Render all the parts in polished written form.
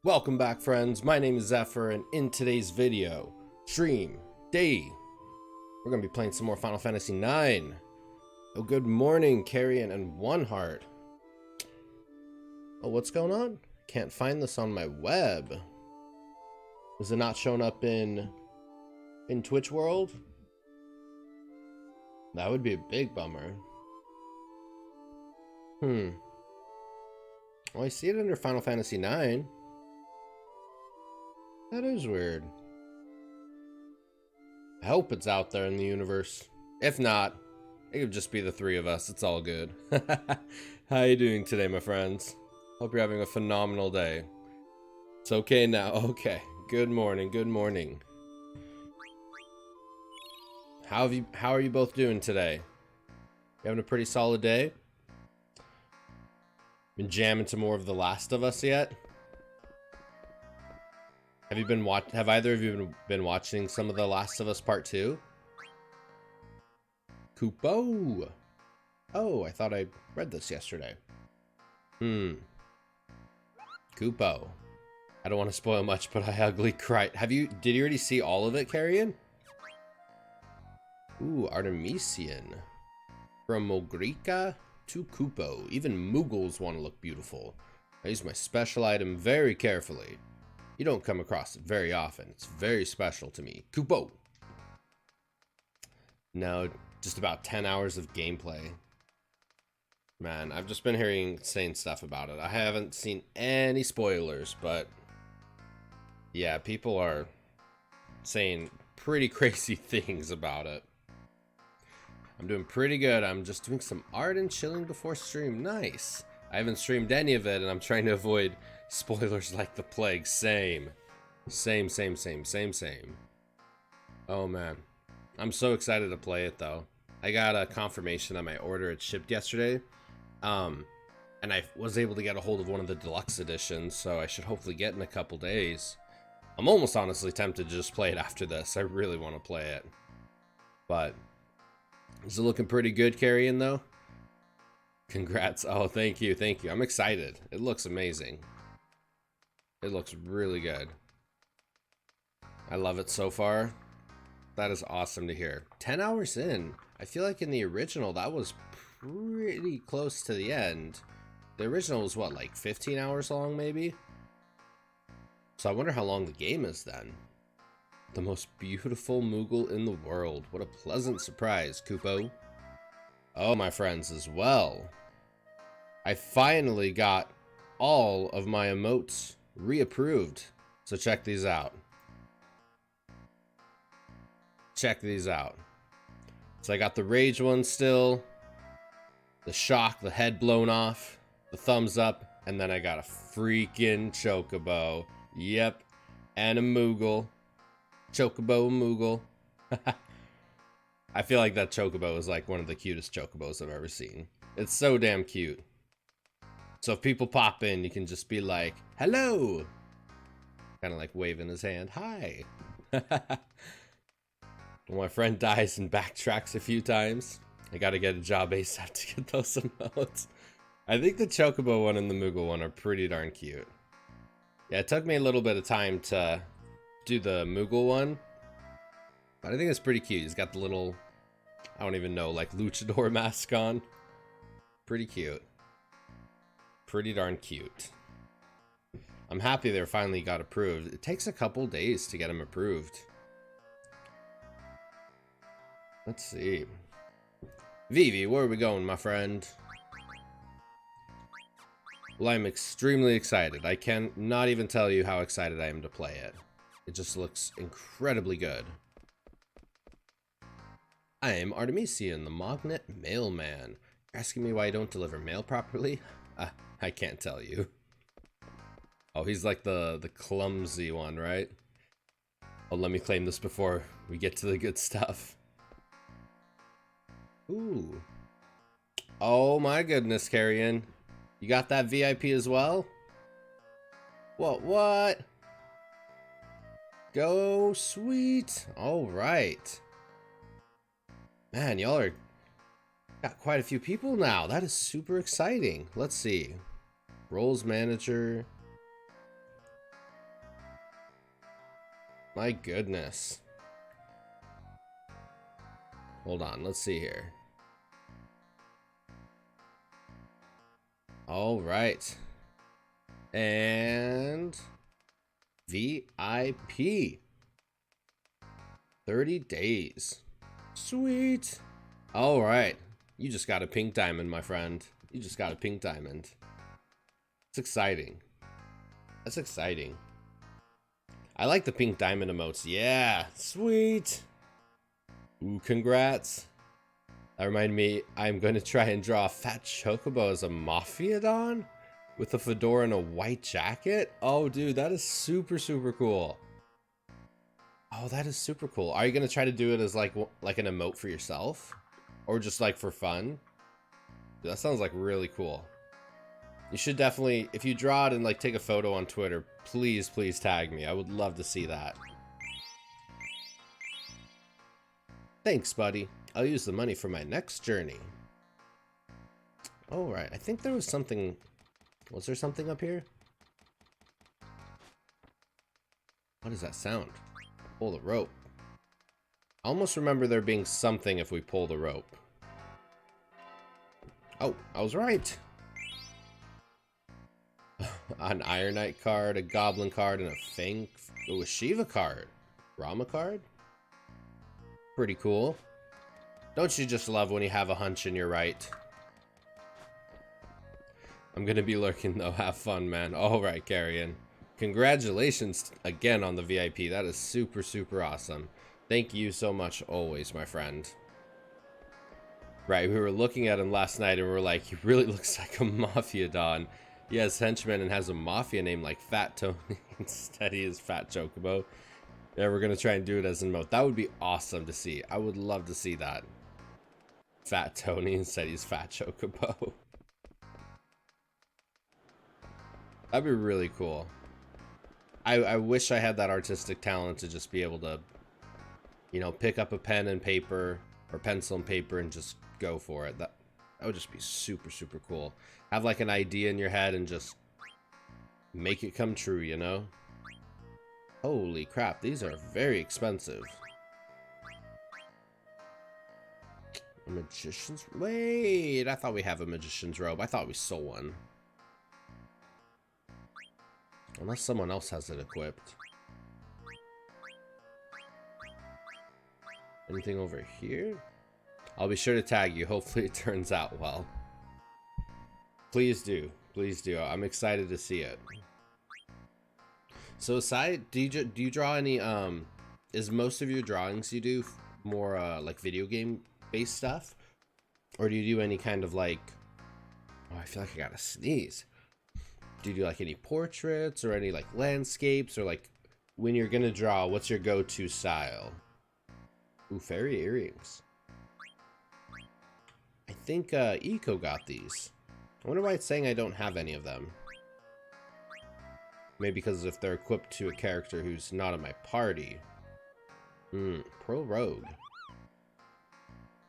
Welcome back, friends. My name is Zephyr, and in today's video, stream day, we're gonna be playing some more Final Fantasy IX. Oh, good morning, Carrion and One Heart. Oh, what's going on? Can't find this on my web. Is it not showing up in Twitch World? That would be a big bummer. Well, I see it under Final Fantasy IX. That is weird. I hope it's out there in the universe. If not, it could just be the three of us. It's all good. How you doing today, my friends? Hope you're having a phenomenal day. It's okay now. Okay. Good morning. Good morning. How are you both doing today? You having a pretty solid day? Been jamming to more of The Last of Us yet? Have either of you been watching some of The Last of Us Part 2? Kupo! Oh, I thought I read this yesterday. Kupo. I don't want to spoil much, but I ugly cried. Did you already see all of it, Carrion? Ooh, Artemisian. From Mogrica to Kupo. Even Moogles want to look beautiful. I use my special item very carefully. You don't come across it very often. It's very special to me. Kupo! Now, just about 10 hours of gameplay. Man, I've just been hearing insane stuff about it. I haven't seen any spoilers, but yeah, people are saying pretty crazy things about it. I'm doing pretty good. I'm just doing some art and chilling before stream. Nice. I haven't streamed any of it, and I'm trying to avoid spoilers like the plague. Same. Oh man. I'm so excited to play it though. I got a confirmation that my order had shipped yesterday. And I was able to get a hold of one of the deluxe editions, so I should hopefully get in a couple days. I'm almost honestly tempted to just play it after this. I really want to play it. But is it looking pretty good, Carrion, though? Congrats. Oh, thank you. I'm excited. It looks amazing. It looks really good. I love it so far. That is awesome to hear. 10 hours in. I feel like in the original, that was pretty close to the end. The original was what, like 15 hours long, maybe? So I wonder how long the game is then. The most beautiful Moogle in the world. What a pleasant surprise, Kupo. Oh, my friends, as well. I finally got all of my emotes reapproved. So check these out. So I got the rage one still, the shock, the head blown off, the thumbs up, and then I got a freaking chocobo. Yep, and a Moogle. Chocobo Moogle. I feel like that chocobo is like one of the cutest chocobos I've ever seen. It's so damn cute. So if people pop in, you can just be like, hello! Kind of like waving his hand, hi! When my friend dies and backtracks a few times, I gotta get a job ASAP to get those emotes. I think the chocobo one and the Moogle one are pretty darn cute. Yeah, it took me a little bit of time to do the Moogle one, but I think it's pretty cute. He's got the little, I don't even know, like luchador mask on. Pretty cute. Pretty darn cute. I'm happy they finally got approved. It takes a couple days to get them approved. Let's see. Vivi, where are we going, my friend? Well, I'm extremely excited. I can not even tell you how excited I am to play it. It just looks incredibly good. I am Artemisian, the Magnet Mailman. You're asking me why I don't deliver mail properly? I can't tell you. Oh, he's like the clumsy one, right? Oh, let me claim this before we get to the good stuff. Ooh. Oh my goodness, Carrion. You got that VIP as well? What? Go sweet. All right. Man, y'all are got quite a few people now. That is super exciting. Let's see. Roles manager. My goodness. Hold on, let's see here. All right. And VIP. 30 days. Sweet. All right. You just got a pink diamond, my friend. You just got a pink diamond. It's exciting. That's exciting. I like the pink diamond emotes. Yeah. Sweet. Ooh, congrats. That reminded me, I'm going to try and draw a fat chocobo as a Mafiadon with a fedora and a white jacket. Oh, dude, that is super, super cool. Oh, that is super cool. Are you going to try to do it as like an emote for yourself? Or just like for fun? That sounds like really cool. You should definitely, if you draw it and like take a photo on Twitter, please, please tag me. I would love to see that. Thanks, buddy. I'll use the money for my next journey. All right, I think there was something. Was there something up here? What is that sound? Pull the rope. I almost remember there being something if we pull the rope. Oh, I was right. An Iron Knight card, a Goblin card, and a Fang. Oh, a Shiva card. Rama card? Pretty cool. Don't you just love when you have a hunch and you're right? I'm gonna be lurking though. Have fun, man. Alright, Carrion. Congratulations again on the VIP. That is super, super awesome. Thank you so much always, my friend. Right, we were looking at him last night and we were like, he really looks like a Mafia Don. He has henchmen and has a Mafia name like Fat Tony. Instead he is Fat Chocobo. Yeah, we're gonna try and do it as an emote. That would be awesome to see. I would love to see that. Fat Tony instead he's Fat Chocobo. That'd be really cool. I wish I had that artistic talent to just be able to, you know, pick up a pen and paper or pencil and paper and just go for it. That would just be super, super cool. Have like an idea in your head and just make it come true, you know? Holy crap, these are very expensive. A magician's... Wait, I thought we have a magician's robe. I thought we stole one. Unless someone else has it equipped. Anything over here? I'll be sure to tag you. Hopefully it turns out well. Please do. Please do. I'm excited to see it. So aside, do you draw any, is most of your drawings you do more, like video game based stuff? Or do you do any kind of like, oh, I feel like I gotta sneeze. Do you do like any portraits or any like landscapes, or like when you're gonna draw, what's your go-to style? Ooh, fairy earrings. I think Eco got these. I wonder why it's saying I don't have any of them. Maybe because if they're equipped to a character who's not in my party. Pro Rogue.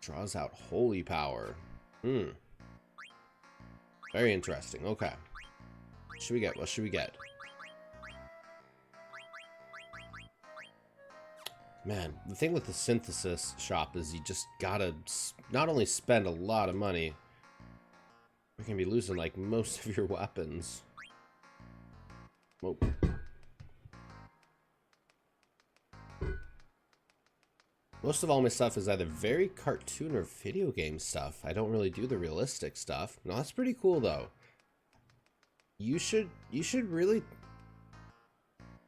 Draws out holy power. Very interesting. Okay. What should we get? What should we get? Man, the thing with the synthesis shop is you just gotta not only spend a lot of money, you can be losing like most of your weapons. Whoa. Most of all my stuff is either very cartoon or video game stuff. I don't really do the realistic stuff. No, that's pretty cool though. You should really,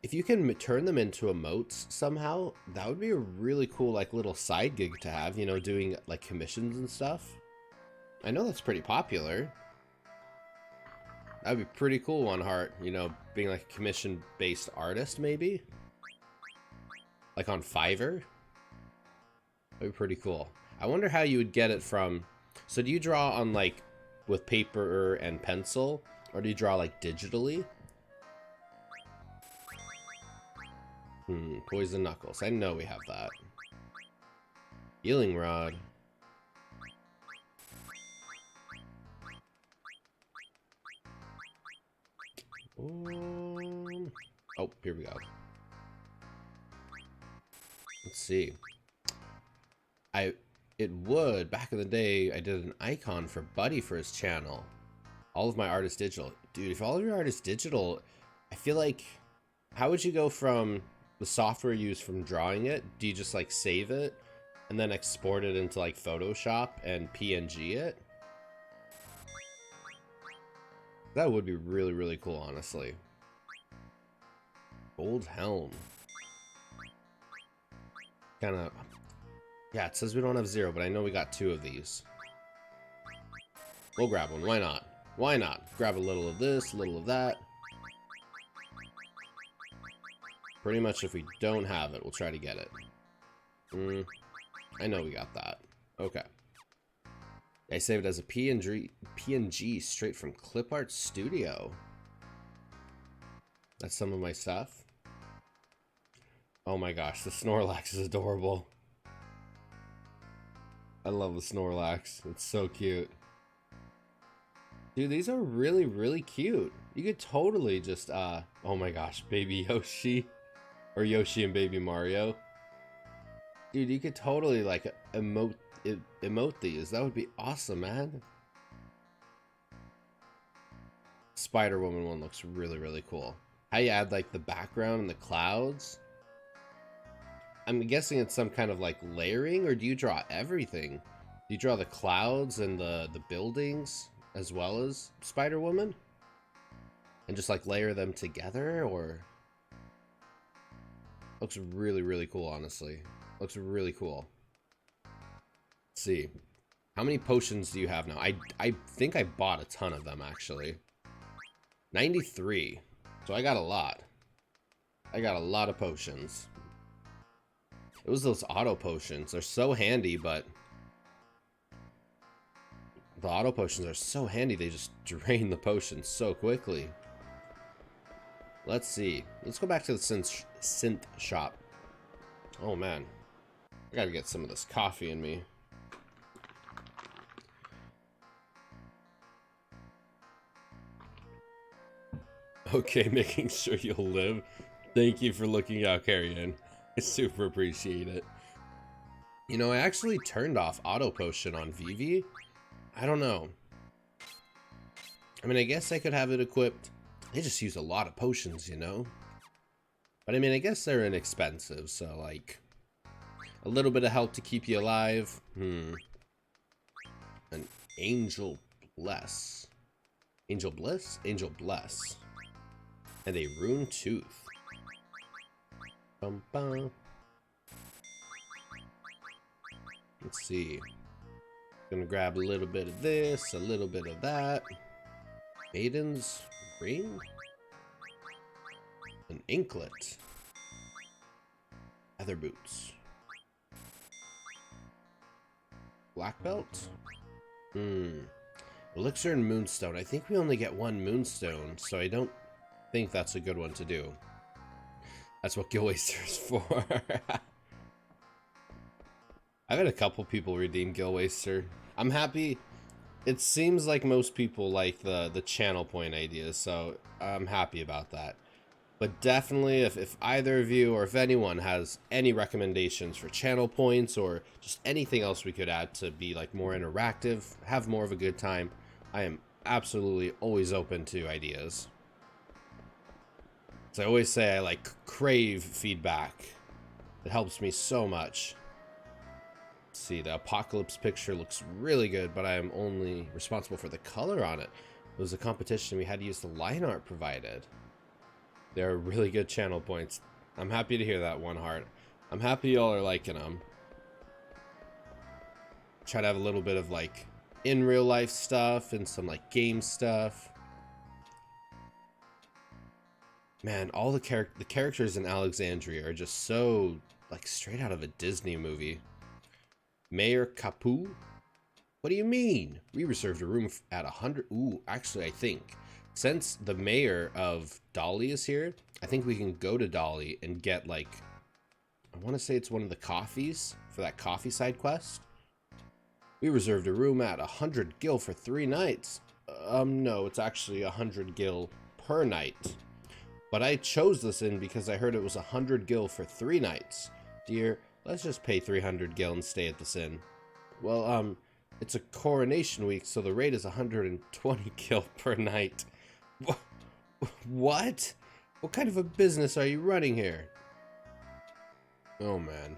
if you can turn them into emotes somehow, that would be a really cool like little side gig to have, you know, doing like commissions and stuff. I know that's pretty popular. That'd be pretty cool, One Heart, you know, being like a commission-based artist maybe. Like on Fiverr. That'd be pretty cool. I wonder how you would get it from, so do you draw on like with paper and pencil, or do you draw like digitally? Poison Knuckles. I know we have that. Healing Rod. Oh, here we go. Let's see. It would, back in the day, I did an icon for Buddy for his channel. All of my art is digital. Dude, if all of your art is digital, I feel like, how would you go from the software you use from drawing it? Do you just like save it and then export it into like Photoshop and PNG it? That would be really, really cool, honestly. Gold helm. Kind of, yeah, it says we don't have 0, but I know we got 2 of these. We'll grab one, why not? Why not? Grab a little of this, a little of that. Pretty much if we don't have it, we'll try to get it. I know we got that. Okay. I saved it as a PNG straight from Clip Art Studio. That's some of my stuff. Oh my gosh, the Snorlax is adorable. I love the Snorlax. It's so cute. Dude, these are really, really cute. You could totally just, oh my gosh, Baby Yoshi. Or Yoshi and Baby Mario. Dude, you could totally, like, emote these. That would be awesome, man. Spider-Woman one looks really, really cool. How you add, like, the background and the clouds. I'm guessing it's some kind of, like, layering, or do you draw everything? Do you draw the clouds and the buildings as well as Spider-Woman? And just, like, layer them together, or... Looks really, really cool, honestly. Looks really cool. Let's see. How many potions do you have now? I think I bought a ton of them, actually. 93. So I got a lot. I got a lot of potions. It was those auto potions. They're so handy, but... The auto potions are so handy, they just drain the potions so quickly. Let's see. Let's go back to the synth shop. Oh man. I gotta get some of this coffee in me. Okay, making sure you'll live. Thank you for looking out, Carrion. I super appreciate it. You know, I actually turned off auto potion on Vivi. I don't know. I mean, I guess I could have it equipped. They just use a lot of potions, you know? But I mean, I guess they're inexpensive, so like... A little bit of help to keep you alive. An Angel Bless. Angel Bliss? Angel Bless. And a Rune Tooth. Bum bum. Let's see. Gonna grab a little bit of this, a little bit of that. Maiden's Ring? An Inklet. Leather boots. Black belt? Elixir and Moonstone. I think we only get one Moonstone, so I don't think that's a good one to do. That's what Gill Waster is for. I've had a couple people redeem Gill Waster. I'm happy. It seems like most people like the channel point ideas, so I'm happy about that. But definitely, if either of you or if anyone has any recommendations for channel points or just anything else we could add to be like more interactive, have more of a good time, I am absolutely always open to ideas. As I always say, I like crave feedback. It helps me so much. Let's see, the Apocalypse picture looks really good, but I am only responsible for the color on it. It was a competition, we had to use the line art provided. They're really good channel points. I'm happy to hear that, One Heart. I'm happy y'all are liking them. Try to have a little bit of like in real life stuff and some like game stuff. Man, all the characters in Alexandria are just so like straight out of a Disney movie. Mayor Capu? What do you mean? We reserved a room at 100. Ooh, actually, I think since the mayor of Dolly is here, I think we can go to Dolly and get like, I want to say it's one of the coffees for that coffee side quest. We reserved a room at 100 gil for 3 nights. No, it's actually 100 gil per night. But I chose this in because I heard it was 100 gil for 3 nights. Dear, Let's just pay 300 gil and stay at this inn. Well, it's a coronation week, so the rate is 120 gil per night. What? What kind of a business are you running here? Oh man.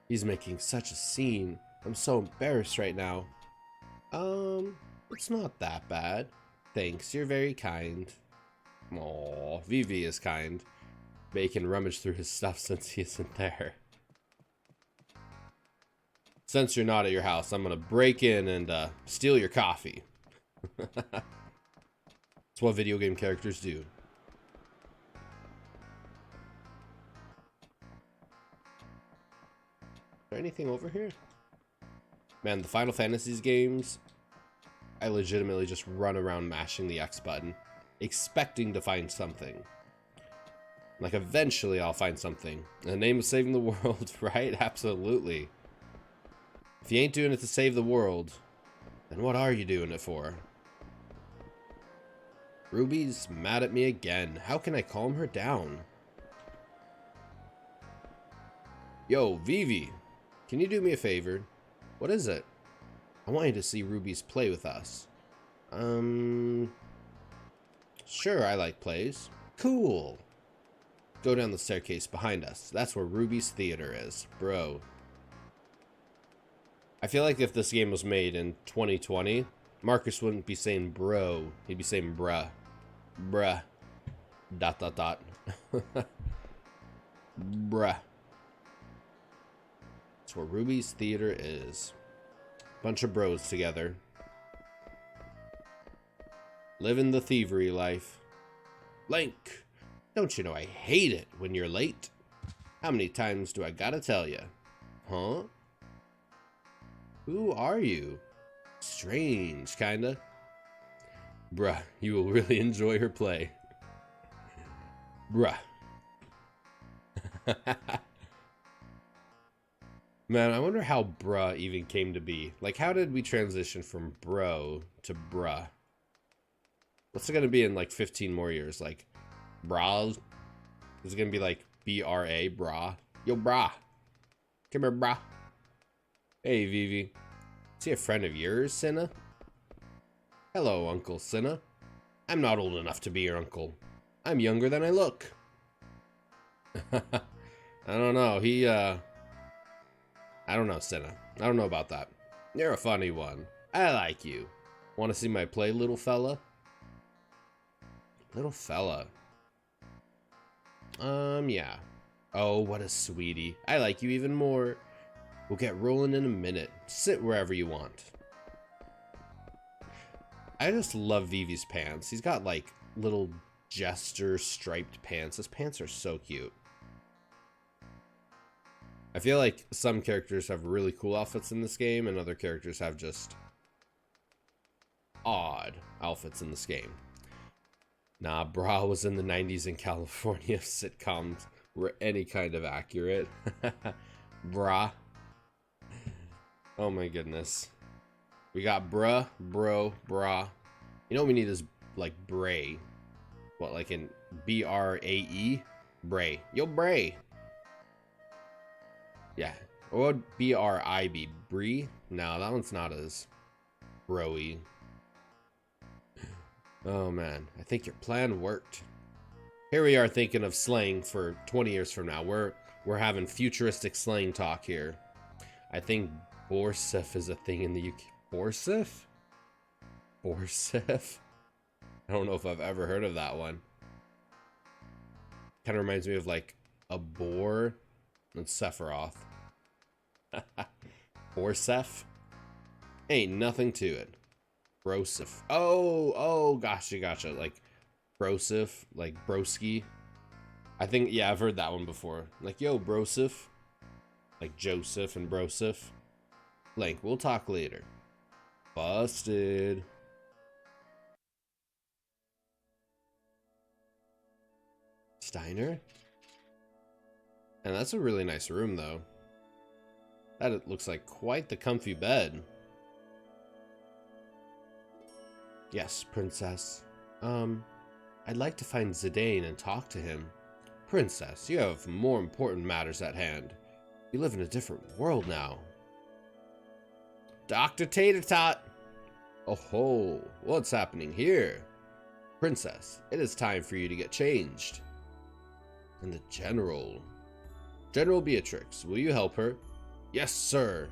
He's making such a scene. I'm so embarrassed right now. It's not that bad. Thanks, you're very kind. Aw, Vivi is kind. But he can rummage through his stuff since he isn't there. Since you're not at your house, I'm gonna break in and steal your coffee. That's what video game characters do. Is there anything over here? Man, the Final Fantasy games, I legitimately just run around mashing the X button, expecting to find something. Like, eventually I'll find something. In the name of saving the world, right? Absolutely. If you ain't doing it to save the world, then what are you doing it for? Ruby's mad at me again. How can I calm her down? Yo, Vivi, can you do me a favor? What is it? I want you to see Ruby's play with us. Sure, I like plays. Cool. Go down the staircase behind us. That's where Ruby's theater is, bro. I feel like if this game was made in 2020, Marcus wouldn't be saying bro. He'd be saying bruh. Bruh. ... Bruh. That's where Ruby's theater is. Bunch of bros together. Living the thievery life. Link, don't you know I hate it when you're late? How many times do I gotta tell you? Huh? Who are you? Strange, kinda. Bruh, you will really enjoy her play. Bruh. Man, I wonder how bruh even came to be. Like, how did we transition from bro to bruh? What's it gonna be in like 15 more years? Like, bras? Is it gonna be like B-R-A, brah? Yo, brah. Come here, brah. Hey, Vivi. Is he a friend of yours, Cinna? Hello, Uncle Cinna. I'm not old enough to be your uncle. I'm younger than I look. I don't know. I don't know, Cinna. I don't know about that. You're a funny one. I like you. Want to see my play, little fella? Little fella. Yeah. Oh, what a sweetie. I like you even more. We'll get rolling in a minute. Sit wherever you want. I just love Vivi's pants. He's got like little jester striped pants. His pants are so cute. I feel like some characters have really cool outfits in this game and other characters have just odd outfits in this game. Nah, bra was in the 90s in California if sitcoms were any kind of accurate. Bra. Oh my goodness. We got bruh, bro, bra. You know what we need is like bray. What, like in B-R-A-E? Bray. Yo, bray. Yeah. Or would B-R-I be? Bree? No, that one's not as bro-y. Oh man, I think your plan worked. Here we are thinking of slang for 20 years from now. We're having futuristic slang talk here. I think Borsif is a thing in the UK. Borsif? Borsif? I don't know if I've ever heard of that one. Kind of reminds me of like a boar and Sephiroth. Borsef? Ain't nothing to it. Brosif. Oh, gotcha. Like Brosif, like broski. I think, yeah, I've heard that one before. Like, yo, Brosif. Like Joseph and Brosif. Link, we'll talk later. Busted. Steiner? And that's a really nice room, though. That it looks like quite the comfy bed. Yes, Princess. I'd like to find Zidane and talk to him. Princess, you have more important matters at hand. We live in a different world now. Dr. Tater Tot! Oh ho, what's happening here? Princess, it is time for you to get changed. And the General. General Beatrix, will you help her? Yes, sir.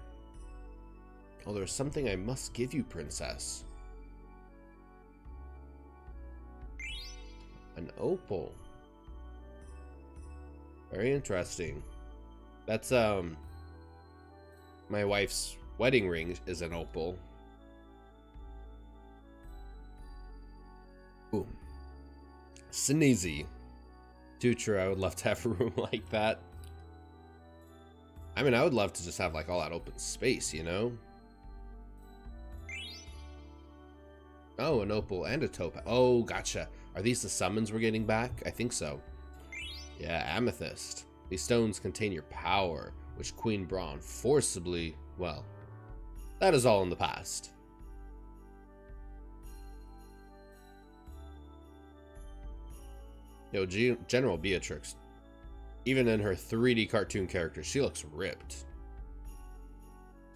Oh, there's something I must give you, Princess. An opal. Very interesting. That's, my wife's wedding ring is an opal. Ooh. Sneezy. Too true, I would love to have a room like that. I mean, I would love to just have, like, all that open space, you know? Oh, an opal and a topaz. Oh, gotcha. Are these the summons we're getting back? I think so. Yeah, amethyst. These stones contain your power, which Queen Braun forcibly... Well, that is all in the past. Yo, General Beatrix. Even in her 3D cartoon character, she looks ripped.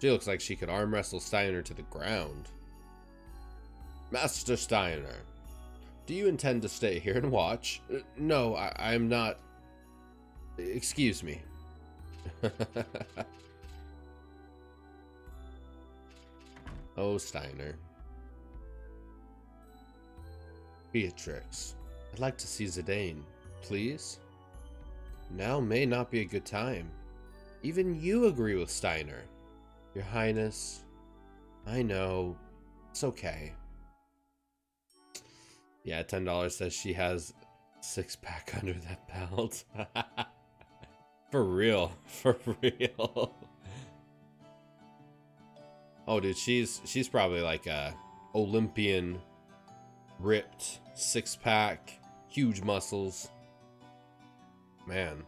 She looks like she could arm wrestle Steiner to the ground. Master Steiner, do you intend to stay here and watch? No, I'm not. Excuse me. Oh, Steiner. Beatrix, I'd like to see Zidane, please. Now may not be a good time. Even you agree with Steiner. Your Highness, I know. It's okay. Yeah, $10 says she has 6-pack under that belt. For real. For real. Oh, dude, she's probably like a Olympian, ripped, 6-pack, huge muscles. Man.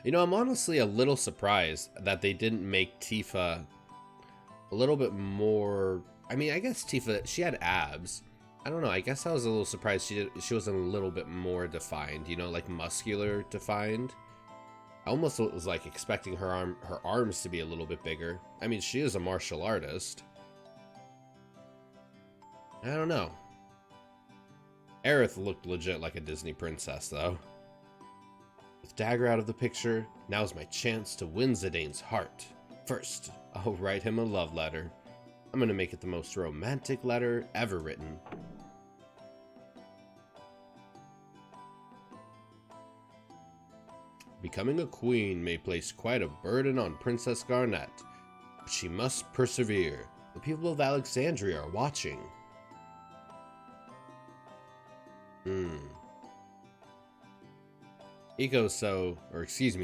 You know, I'm honestly a little surprised that they didn't make Tifa a little bit more... I mean, I guess Tifa, she had abs. I don't know, I guess I was a little surprised she wasn't a little bit more defined, you know, like muscular defined. I almost was like expecting her arms to be a little bit bigger. I mean, she is a martial artist. I don't know. Aerith looked legit like a Disney princess, though. With Dagger out of the picture, now's my chance to win Zidane's heart. First, I'll write him a love letter. I'm gonna make it the most romantic letter ever written. Becoming a queen may place quite a burden on Princess Garnet, but she must persevere. The people of Alexandria are watching.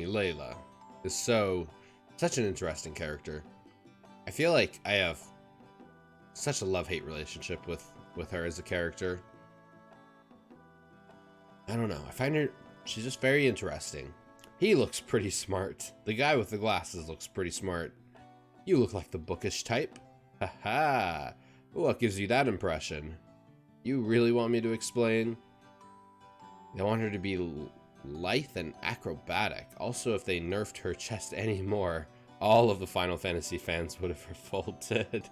Layla is such an interesting character. I feel like I have such a love-hate relationship with her as a character. I don't know. I find she's just very interesting. He looks pretty smart. The guy with the glasses looks pretty smart. You look like the bookish type. Haha. What gives you that impression? You really want me to explain? They want her to be lithe and acrobatic. Also, if they nerfed her chest anymore, all of the Final Fantasy fans would have revolted.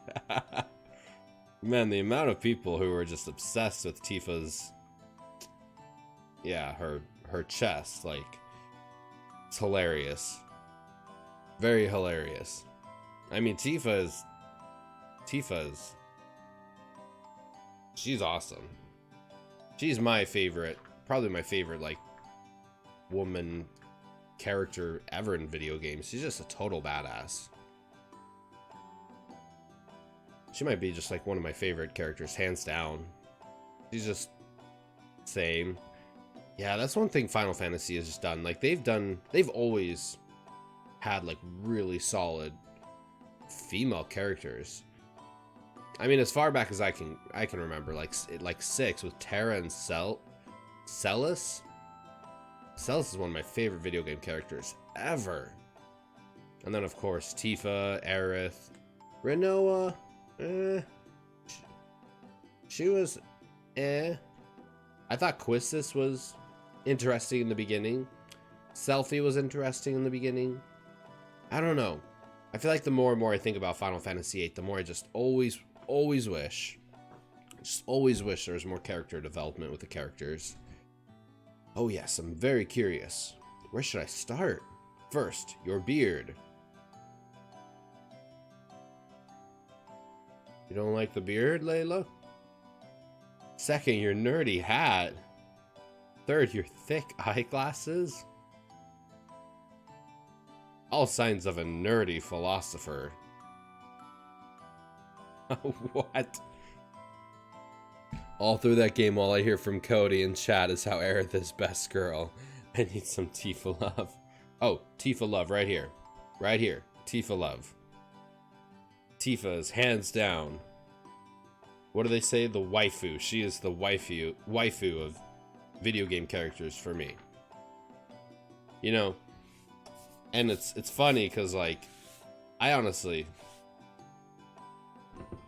Man, the amount of people who were just obsessed with Tifa's... Yeah, her chest, like... It's hilarious. Very hilarious. I mean, Tifa's... She's awesome. She's my favorite, probably my favorite, like, woman character ever in video games. She's just a total badass. She might be just, like, one of my favorite characters, hands down. She's just... same. Yeah, that's one thing Final Fantasy has just done. Like, they've always had, like, really solid female characters. I mean, as far back as I can remember, like 6 with Terra and Celis. Celis is one of my favorite video game characters ever. And then, of course, Tifa, Aerith, Rinoa. She was I thought Quistis was interesting in the beginning. Selphie was interesting in the beginning. I don't know. I feel like the more and more I think about Final Fantasy VIII, the more I just always wish there was more character development with the characters. Oh yes, I'm very curious. Where should I start? First, your beard. You don't like the beard, Layla? Second, your nerdy hat. Third, your thick eyeglasses. All signs of a nerdy philosopher. What? All through that game, all I hear from Cody in chat is how Aerith is best girl. I need some Tifa love. Oh, Tifa love right here. Right here. Tifa love. Tifa is hands down. What do they say? The waifu. She is the waifu of video game characters for me. You know, and it's funny because, like, I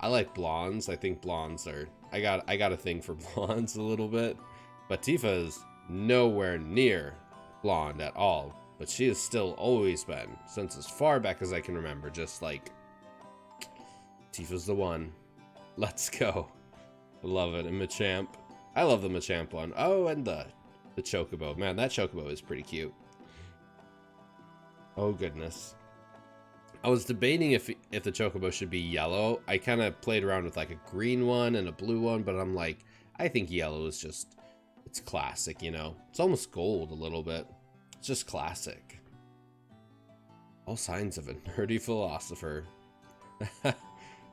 like blondes. I think blondes are... I got a thing for blondes a little bit. But Tifa is nowhere near blonde at all. But she has still always been, since as far back as I can remember, just like... Tifa's the one. Let's go. I love it. And Machamp. I love the Machamp one. Oh, and the Chocobo. Man, that Chocobo is pretty cute. Oh, goodness. I was debating if the Chocobo should be yellow. I kind of played around with like a green one and a blue one, but I'm like, I think yellow is just, it's classic, you know? It's almost gold a little bit. It's just classic. All signs of a nerdy philosopher.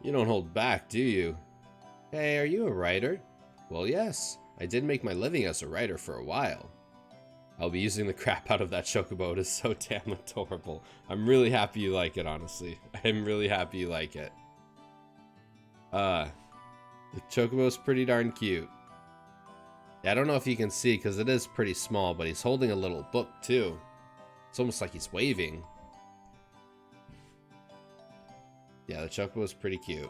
You don't hold back, do you? Hey, are you a writer? Well, yes. I did make my living as a writer for a while. I'll be using the crap out of that Chocobo. It is so damn adorable. I'm really happy you like it, honestly. I'm really happy you like it. The Chocobo is pretty darn cute. Yeah, I don't know if you can see because it is pretty small, but he's holding a little book too. It's almost like he's waving. Yeah, the Chocobo is pretty cute.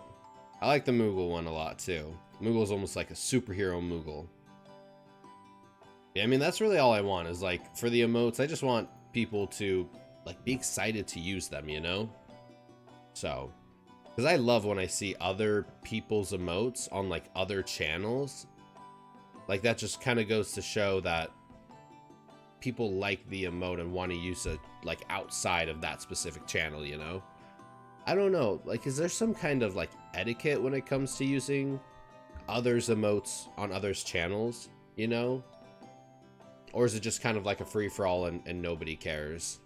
I like the Moogle one a lot too. Moogle's almost like a superhero Moogle. Yeah, I mean, that's really all I want is, like, for the emotes, I just want people to, like, be excited to use them, you know? So, because I love when I see other people's emotes on, like, other channels. Like, that just kind of goes to show that people like the emote and want to use it, like, outside of that specific channel, you know? I don't know, like, is there some kind of, like, etiquette when it comes to using others' emotes on others' channels, you know? Or is it just kind of like a free-for-all and nobody cares?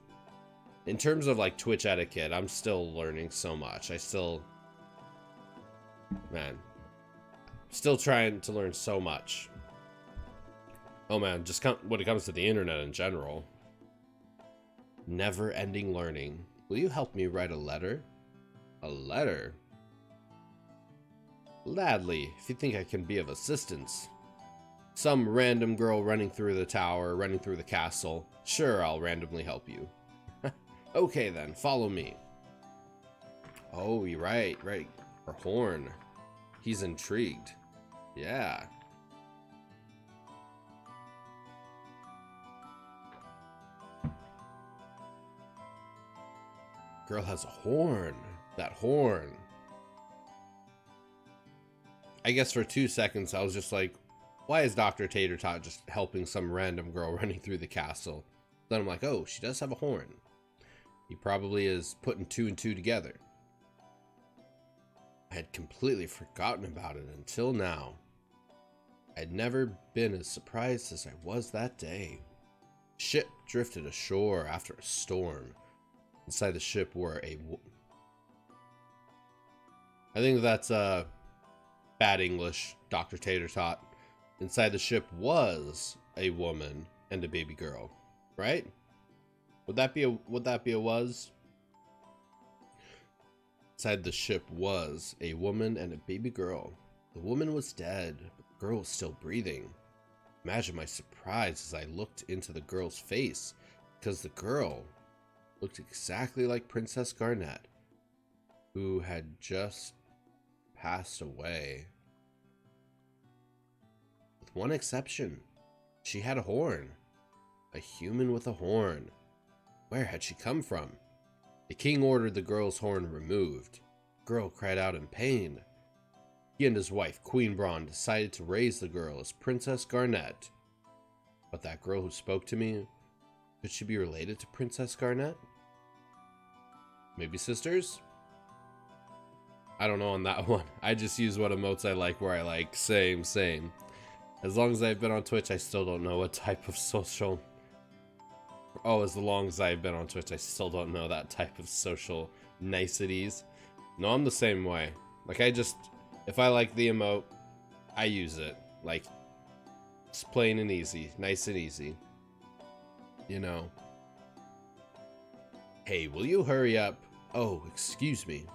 In terms of, like, Twitch etiquette, I'm still learning so much. Still trying to learn so much. Oh, man, just when it comes to the internet in general. Never-ending learning. Will you help me write a letter? A letter? Gladly, if you think I can be of assistance. Some random girl running through the tower, running through the castle. Sure, I'll randomly help you. Okay then, follow me. Oh, you're right. Her horn. He's intrigued. Yeah. Girl has a horn. That horn. I guess for 2 seconds I was just like, why is Dr. Tater Tot just helping some random girl running through the castle? Then I'm like, oh, she does have a horn. He probably is putting 2 and 2 together. I had completely forgotten about it until now. I'd never been as surprised as I was that day. Ship drifted ashore after a storm. Inside the ship were I think that's bad English, Dr. Tater Tot. Inside the ship was a woman and a baby girl, right? Would that be a was? Inside the ship was a woman and a baby girl. The woman was dead, but the girl was still breathing. Imagine my surprise as I looked into the girl's face, because the girl looked exactly like Princess Garnet, who had just passed away. With one exception, she had a horn. A human with a horn. Where had she come from? The king ordered the girl's horn removed. The girl cried out in pain. He and his wife, Queen Braun, decided to raise the girl as Princess Garnet. But that girl who spoke to me, could she be related to Princess Garnet? Maybe sisters? I don't know on that one. I just use what emotes I like where I like. Same. As long as I've been on Twitch, I still don't know what type of social... Oh, as long as I've been on Twitch, I still don't know that type of social niceties. No, I'm the same way. Like, if I like the emote, I use it. Like, it's plain and easy. Nice and easy. You know. Hey, will you hurry up? Oh, excuse me.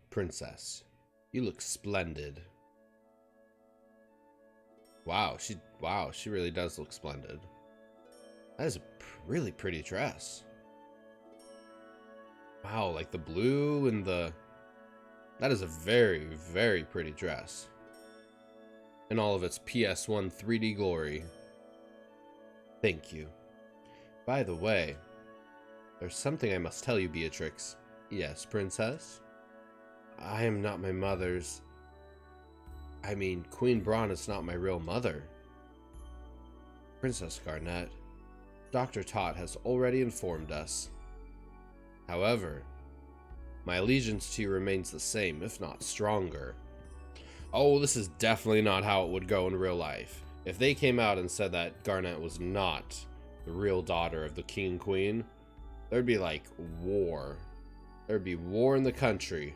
Princess, you look splendid. Wow, she really does look splendid. That is a really pretty dress. Wow, like the blue and that is a very, very pretty dress. In all of its PS1 3D glory. Thank you. By the way, there's something I must tell you, Beatrix. Yes, princess? I am not my mother's... I mean, Queen Braun is not my real mother. Princess Garnet, Dr. Tot has already informed us. However, my allegiance to you remains the same, if not stronger. Oh, this is definitely not how it would go in real life. If they came out and said that Garnet was not the real daughter of the king and queen, there'd be like war. There'd be war in the country.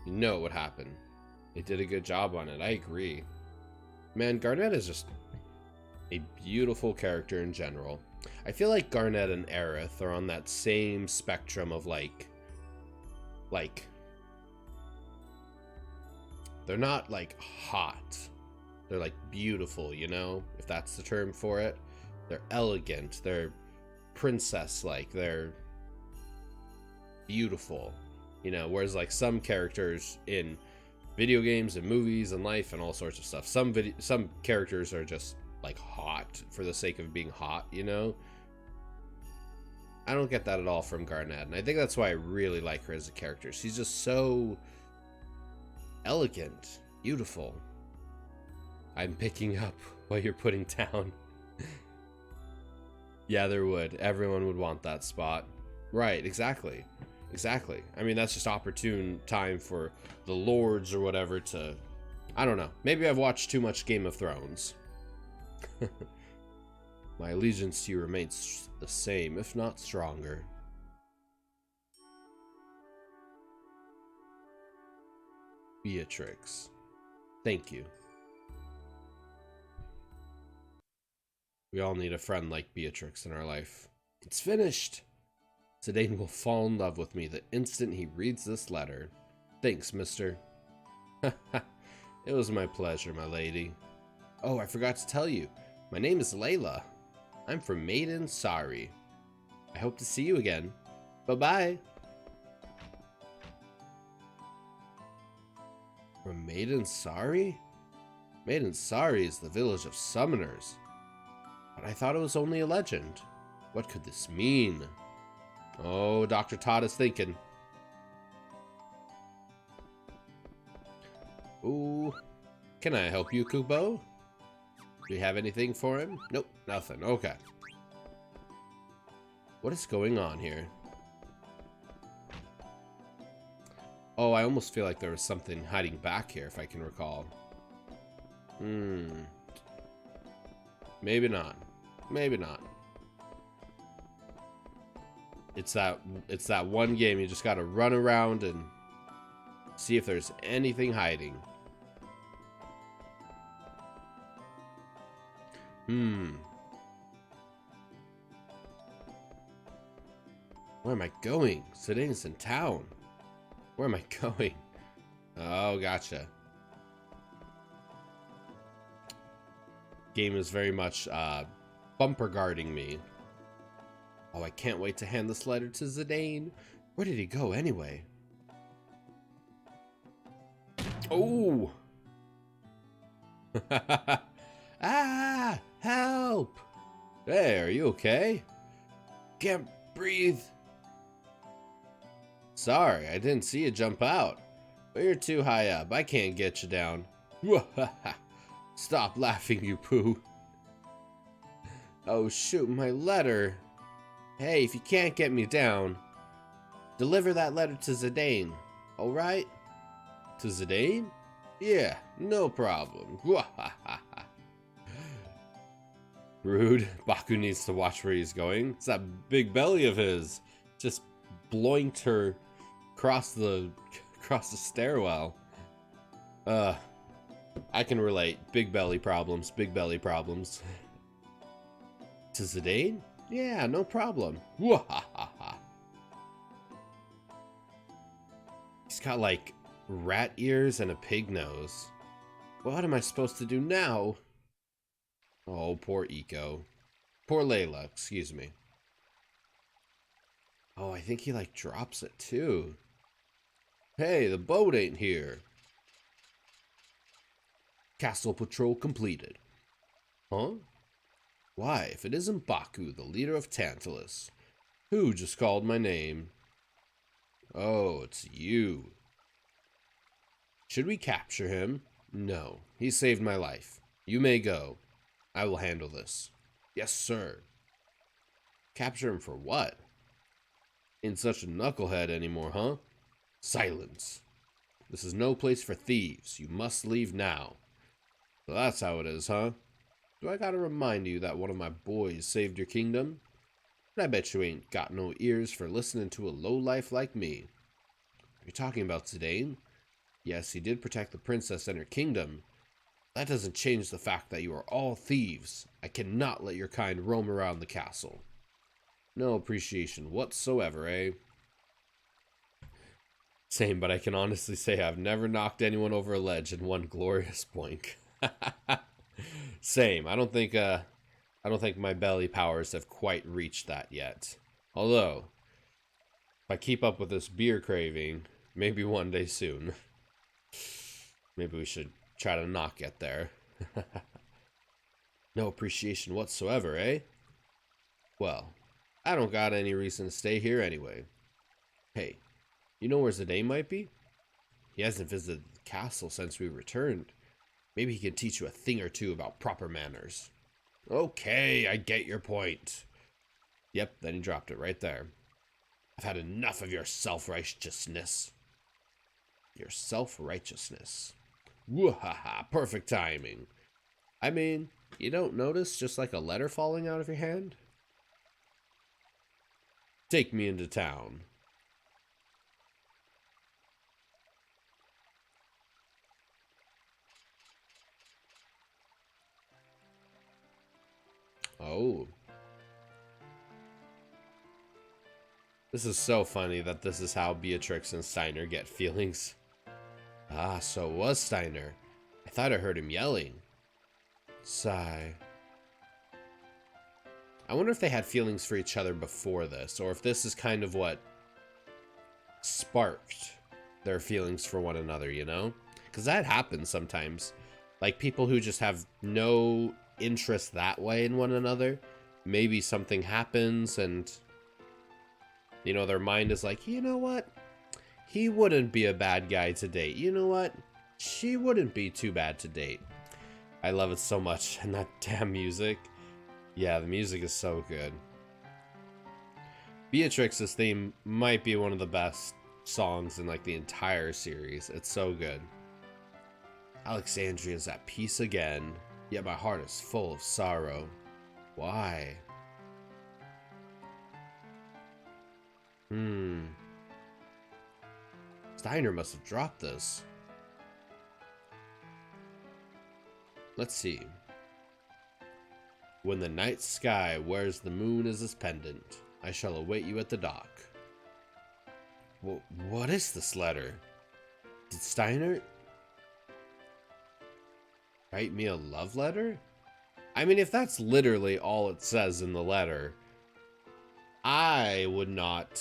You know what would happen. They did a good job on it, I agree. Man, Garnet is just a beautiful character in general. I feel like Garnet and Aerith are on that same spectrum of like they're not like hot. They're like beautiful, you know, if that's the term for it. They're elegant, they're princess-like, they're beautiful, you know, whereas like some characters in video games and movies and life and all sorts of stuff, some characters are just like hot for the sake of being hot, you know. I don't get that at all from Garnet, and I think that's why I really like her as a character. She's just so elegant, beautiful. I'm picking up what you're putting down. Yeah, there would. Everyone would want that spot. Right, exactly. Exactly. I mean, that's just opportune time for the lords or whatever to... I don't know. Maybe I've watched too much Game of Thrones. My allegiance to you remains the same, if not stronger. Beatrix. Thank you. We all need a friend like Beatrix in our life. It's finished! Zidane will fall in love with me the instant he reads this letter. Thanks, mister. It was my pleasure, my lady. Oh, I forgot to tell you. My name is Layla. I'm from Maiden Sari. I hope to see you again. Bye-bye. From Maiden Sari? Maiden Sari is the village of summoners. But I thought it was only a legend. What could this mean? Oh, Dr. Todd is thinking. Ooh. Can I help you, Kubo? Do you have anything for him? Nope, nothing. Okay. What is going on here? Oh, I almost feel like there was something hiding back here, if I can recall. Maybe not. Maybe not. It's that one game you just gotta run around and see if there's anything hiding. Where am I going? Zidane's in town. Where am I going? Oh, gotcha. Game is very much bumper guarding me. Oh, I can't wait to hand this letter to Zidane. Where did he go anyway? Oh! Ah! Help! Hey, are you okay? Can't breathe. Sorry, I didn't see you jump out. But you're too high up. I can't get you down. Stop laughing, you poo. Oh shoot, my letter. Hey, if you can't get me down, deliver that letter to Zidane. Alright? To Zidane? Yeah, no problem. Rude. Baku needs to watch where he's going. It's that big belly of his. Just bloinked her across the stairwell. I can relate. Big belly problems. Big belly problems. To Zidane? Yeah, no problem. He's got like rat ears and a pig nose. What am I supposed to do now? Oh, poor Eco. Poor Layla, excuse me. Oh, I think he like drops it too. Hey, the boat ain't here. Castle patrol completed. Huh? Why, if it isn't Baku, the leader of Tantalus. Who just called my name? Oh, it's you. Should we capture him? No, he saved my life. You may go. I will handle this. Yes, sir. Capture him for what? Ain't such a knucklehead anymore, huh? Silence. This is no place for thieves. You must leave now. So that's how it is, huh? Do I gotta remind you that one of my boys saved your kingdom? But I bet you ain't got no ears for listening to a lowlife like me. Are you talking about Zidane? Yes, he did protect the princess and her kingdom. That doesn't change the fact that you are all thieves. I cannot let your kind roam around the castle. No appreciation whatsoever, eh? Same, but I can honestly say I've never knocked anyone over a ledge in one glorious boink. Same. I don't think my belly powers have quite reached that yet. Although, if I keep up with this beer craving, maybe one day soon. Maybe we should try to not get there. No appreciation whatsoever, eh? Well, I don't got any reason to stay here anyway. Hey, you know where Zidane might be? He hasn't visited the castle since we returned. Maybe he can teach you a thing or two about proper manners. Okay, I get your point. Yep, then he dropped it right there. I've had enough of your self-righteousness. Your self-righteousness. Woo-ha-ha, perfect timing. I mean, you don't notice just like a letter falling out of your hand? Take me into town. Oh. This is so funny that this is how Beatrix and Steiner get feelings. Ah, so it was Steiner. I thought I heard him yelling. Sigh. I wonder if they had feelings for each other before this, or if this is kind of what sparked their feelings for one another, you know? Because that happens sometimes. Like, people who just have no interest that way in one another, maybe something happens and, you know, their mind is like, you know what? He wouldn't be a bad guy to date. You know what? She wouldn't be too bad to date. I love it so much. And that damn music. Yeah, the music is so good. Beatrix's theme might be one of the best songs in like the entire series. It's so good. Alexandria's at peace again, yet my heart is full of sorrow. Why? Steiner must have dropped this. Let's see. When the night sky wears the moon as its pendant, I shall await you at the dock. What is this letter? Did Steiner write me a love letter? I mean, if that's literally all it says in the letter, I would not...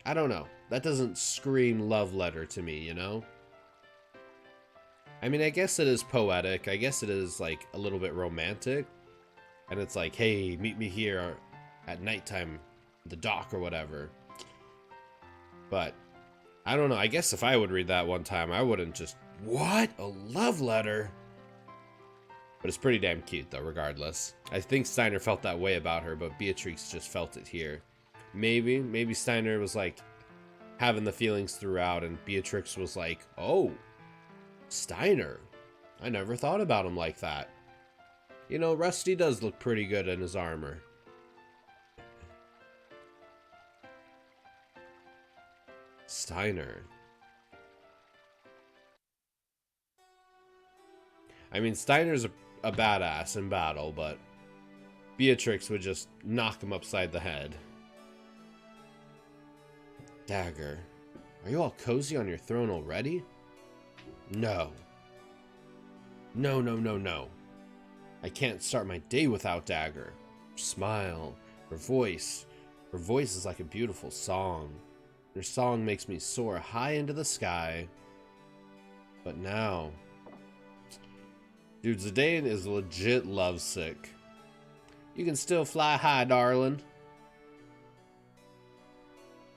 I don't know. That doesn't scream love letter to me, you know? I mean, I guess it is poetic. I guess it is, like, a little bit romantic. and it's like, hey, meet me here at nighttime, the dock or whatever. But I don't know. I guess if I would read that one time, I wouldn't just, what? A love letter? But it's pretty damn cute, though, regardless. I think Steiner felt that way about her, but Beatrix just felt it here. Maybe Steiner was, like, having the feelings throughout, and Beatrix was like, oh, Steiner. I never thought about him like that. You know, Rusty does look pretty good in his armor. Steiner. I mean, Steiner's a badass in battle, but Beatrix would just knock him upside the head. Dagger. Are you all cozy on your throne already? No. No, no, no, no. I can't start my day without Dagger. Her smile. Her voice. Her voice is like a beautiful song. Her song makes me soar high into the sky. But now... Dude, Zidane is legit lovesick. You can still fly high, darling.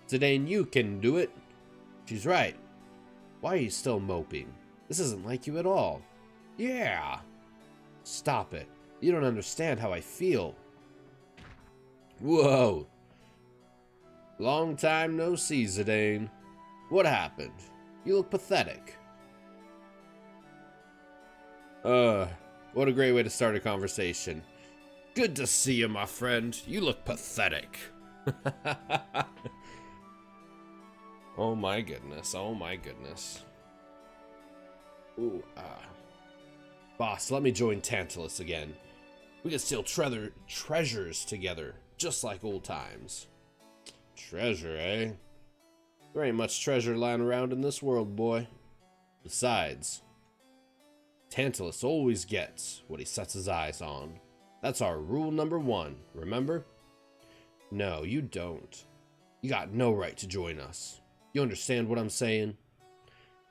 Zidane, you can do it. She's right. Why are you still moping? This isn't like you at all. Yeah. Stop it. You don't understand how I feel. Whoa. Long time no see, Zidane. What happened? You look pathetic. What a great way to start a conversation. Good to see you, my friend. You look pathetic. Oh my goodness, oh my goodness. Ooh, Boss, let me join Tantalus again. We can steal treasures together, just like old times. Treasure, eh? There ain't much treasure lying around in this world, boy. Besides, Tantalus always gets what he sets his eyes on. That's our rule number 1, remember? No, you don't. You got no right to join us. You understand what I'm saying?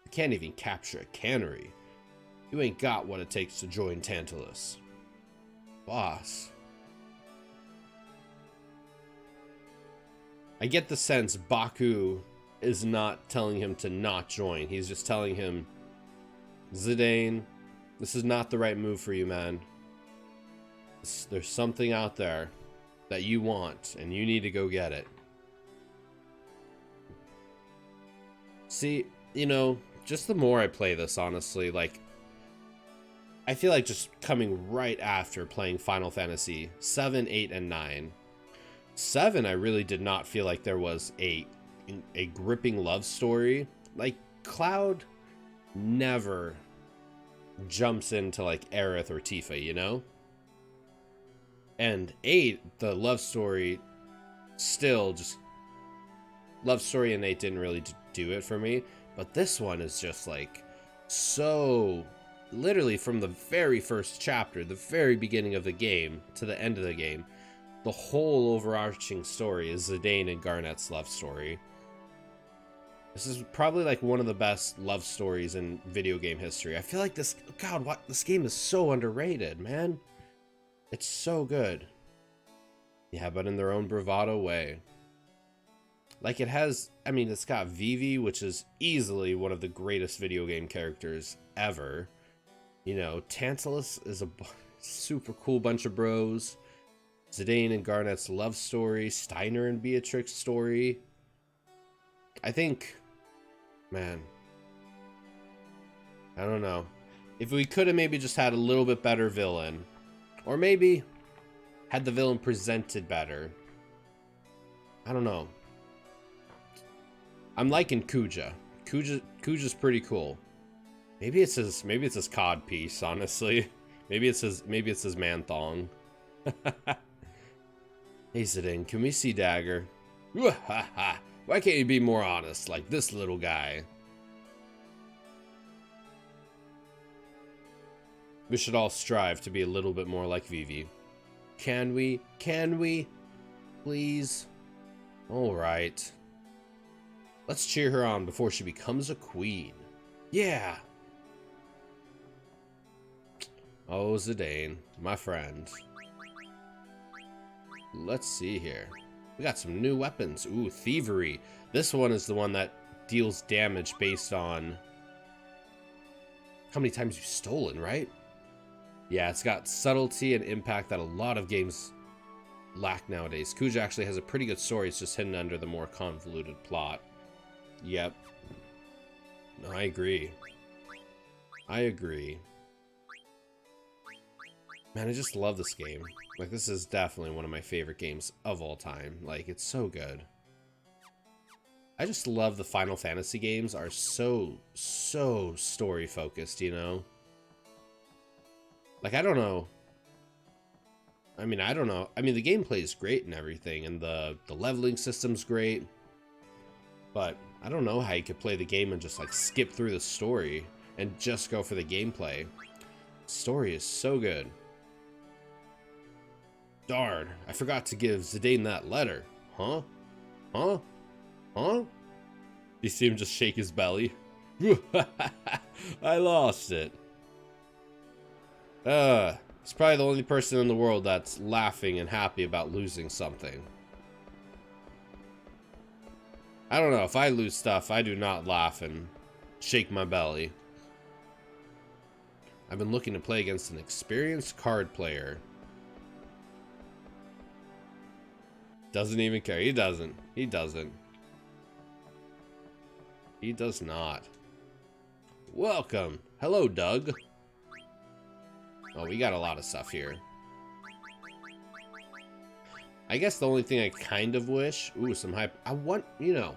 You can't even capture a cannery. You ain't got what it takes to join Tantalus. Boss. I get the sense Baku is not telling him to not join. He's just telling him, Zidane, this is not the right move for you, man. There's something out there that you want, and you need to go get it. See, you know, just the more I play this, honestly, like, I feel like just coming right after playing Final Fantasy 7, 8, and 9. 7, I really did not feel like there was a gripping love story. Like, Cloud never jumps into, like, Aerith or Tifa, you know? And 8, the love story still just... Love story in 8 didn't really do it for me. But this one is just, like, so... Literally from the very first chapter, the very beginning of the game, to the end of the game, the whole overarching story is Zidane and Garnet's love story. This is probably like one of the best love stories in video game history. I feel like this, God, what, this game is so underrated, man. It's so good. Yeah, but in their own bravado way. Like it has, I mean, it's got Vivi, which is easily one of the greatest video game characters ever. You know, Tantalus is a super cool bunch of bros. Zidane and Garnet's love story. Steiner and Beatrix story. I think, man, I don't know. If we could have maybe just had a little bit better villain. Or maybe had the villain presented better. I don't know. I'm liking Kuja. Kuja's pretty cool. Maybe it's his cod piece, honestly. Maybe it's his man thong. Hey Zidane, can we see Dagger? Why can't you be more honest, like this little guy? We should all strive to be a little bit more like Vivi. Can we? Can we? Please? Alright. Let's cheer her on before she becomes a queen. Yeah! Oh, Zidane, my friend. let's see here. We got some new weapons. Ooh, thievery. This one is the one that deals damage based on how many times you've stolen, right? Yeah, it's got subtlety and impact that a lot of games lack nowadays. Kuja actually has a pretty good story. It's just hidden under the more convoluted plot. Yep. No, I agree. I agree. Man, I just love this game. Like, this is definitely one of my favorite games of all time. Like, it's so good. I just love the Final Fantasy games are so story focused, you know? Like, I don't know. I mean, I don't know. I mean, the gameplay is great and everything, and the leveling system's great. But I don't know how you could play the game and just, like, skip through the story and just go for the gameplay. The story is so good. Darn, I forgot to give Zidane that letter. Huh? Huh? Huh? You see him just shake his belly. I lost it. He's probably the only person in the world that's laughing and happy about losing something. I don't know, if I lose stuff, I do not laugh and shake my belly. I've been looking to play against an experienced card player. Doesn't even care. He doesn't. He doesn't. He does not. Welcome. Hello, Doug. Oh, we got a lot of stuff here. I guess the only thing I kind of wish... Ooh, some hype. I want... You know...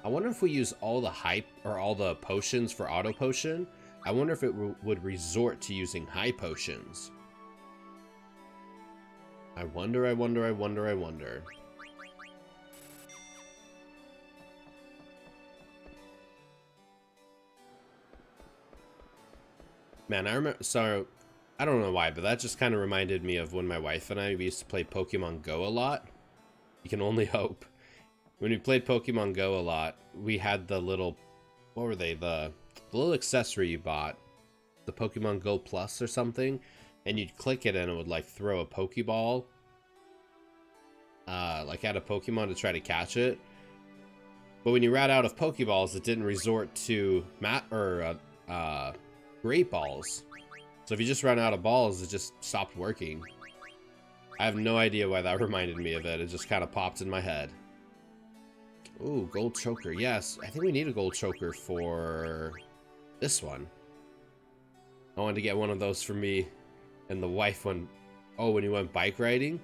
I wonder if we use all the hype or all the potions for auto potion. I wonder if it would resort to using high potions. I wonder. Man, I remember, so, I don't know why, but that just kind of reminded me of when my wife and I used to play Pokemon Go a lot. You can only hope. When we played Pokemon Go a lot, we had the little, what were they, the little accessory you bought, the Pokemon Go Plus or something, and you'd click it and it would, like, throw a Pokeball, like, at a Pokemon to try to catch it. But when you ran out of Pokeballs, it didn't resort to Great Balls. So if you just ran out of balls, it just stopped working. I have no idea why that reminded me of it. It just kind of popped in my head. Ooh, gold choker. Yes, I think we need a gold choker for this one. I wanted to get one of those for me and the wife when you went bike riding.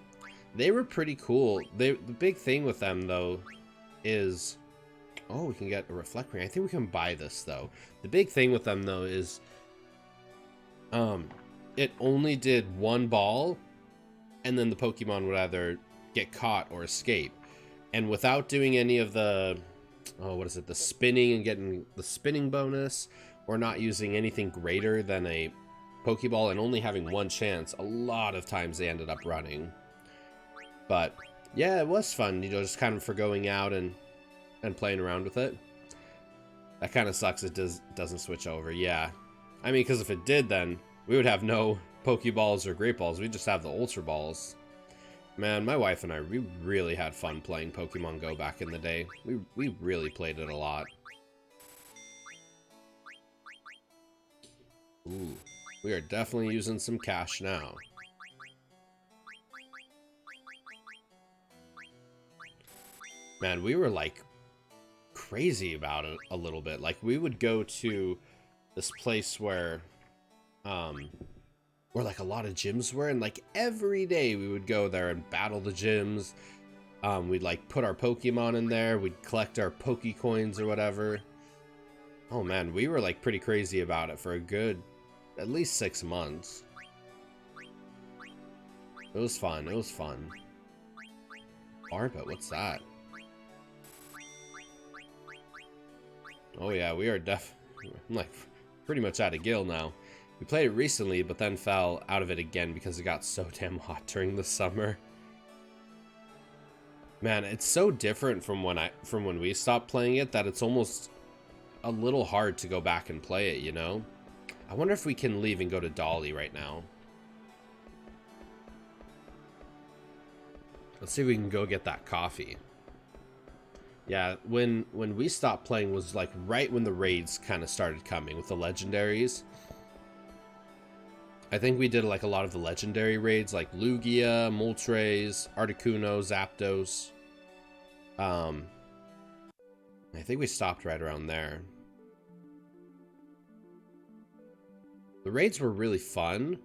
They were pretty cool. The big thing with them, though, is... Oh, we can get a reflect ring. I think we can buy this, though. The big thing with them, though, is... it only did one ball, and then the Pokemon would either get caught or escape. And without doing any of the... Oh, what is it? The spinning and getting the spinning bonus, or not using anything greater than a Pokeball and only having one chance, a lot of times they ended up running. But, yeah, it was fun, you know, just kind of for going out and playing around with it. That kind of sucks it doesn't switch over, yeah. I mean, because if it did, then we would have no Pokeballs or Great Balls. We'd just have the Ultra Balls. Man, my wife and I, we really had fun playing Pokemon Go back in the day. We really played it a lot. Ooh, we are definitely using some cash now. Man, we were like crazy about it a little bit. Like, we would go to this place where like a lot of gyms were, and like every day we would go there and battle the gyms. We'd like put our Pokemon in there, we'd collect our Pokecoins or whatever. Oh man, we were like pretty crazy about it for a good at least 6 months. It was fun, it was fun. Arpa, what's that? Oh yeah, we are I'm like pretty much out of Gil now. We played it recently, but then fell out of it again because it got so damn hot during the summer. Man, it's so different from when we stopped playing it that it's almost a little hard to go back and play it, you know? I wonder if we can leave and go to Dolly right now. Let's see if we can go get that coffee. Yeah, when we stopped playing was like right when the raids kind of started coming with the legendaries. I think we did like a lot of the legendary raids like Lugia, Moltres, Articuno, Zapdos. I think we stopped right around there. The raids were really fun.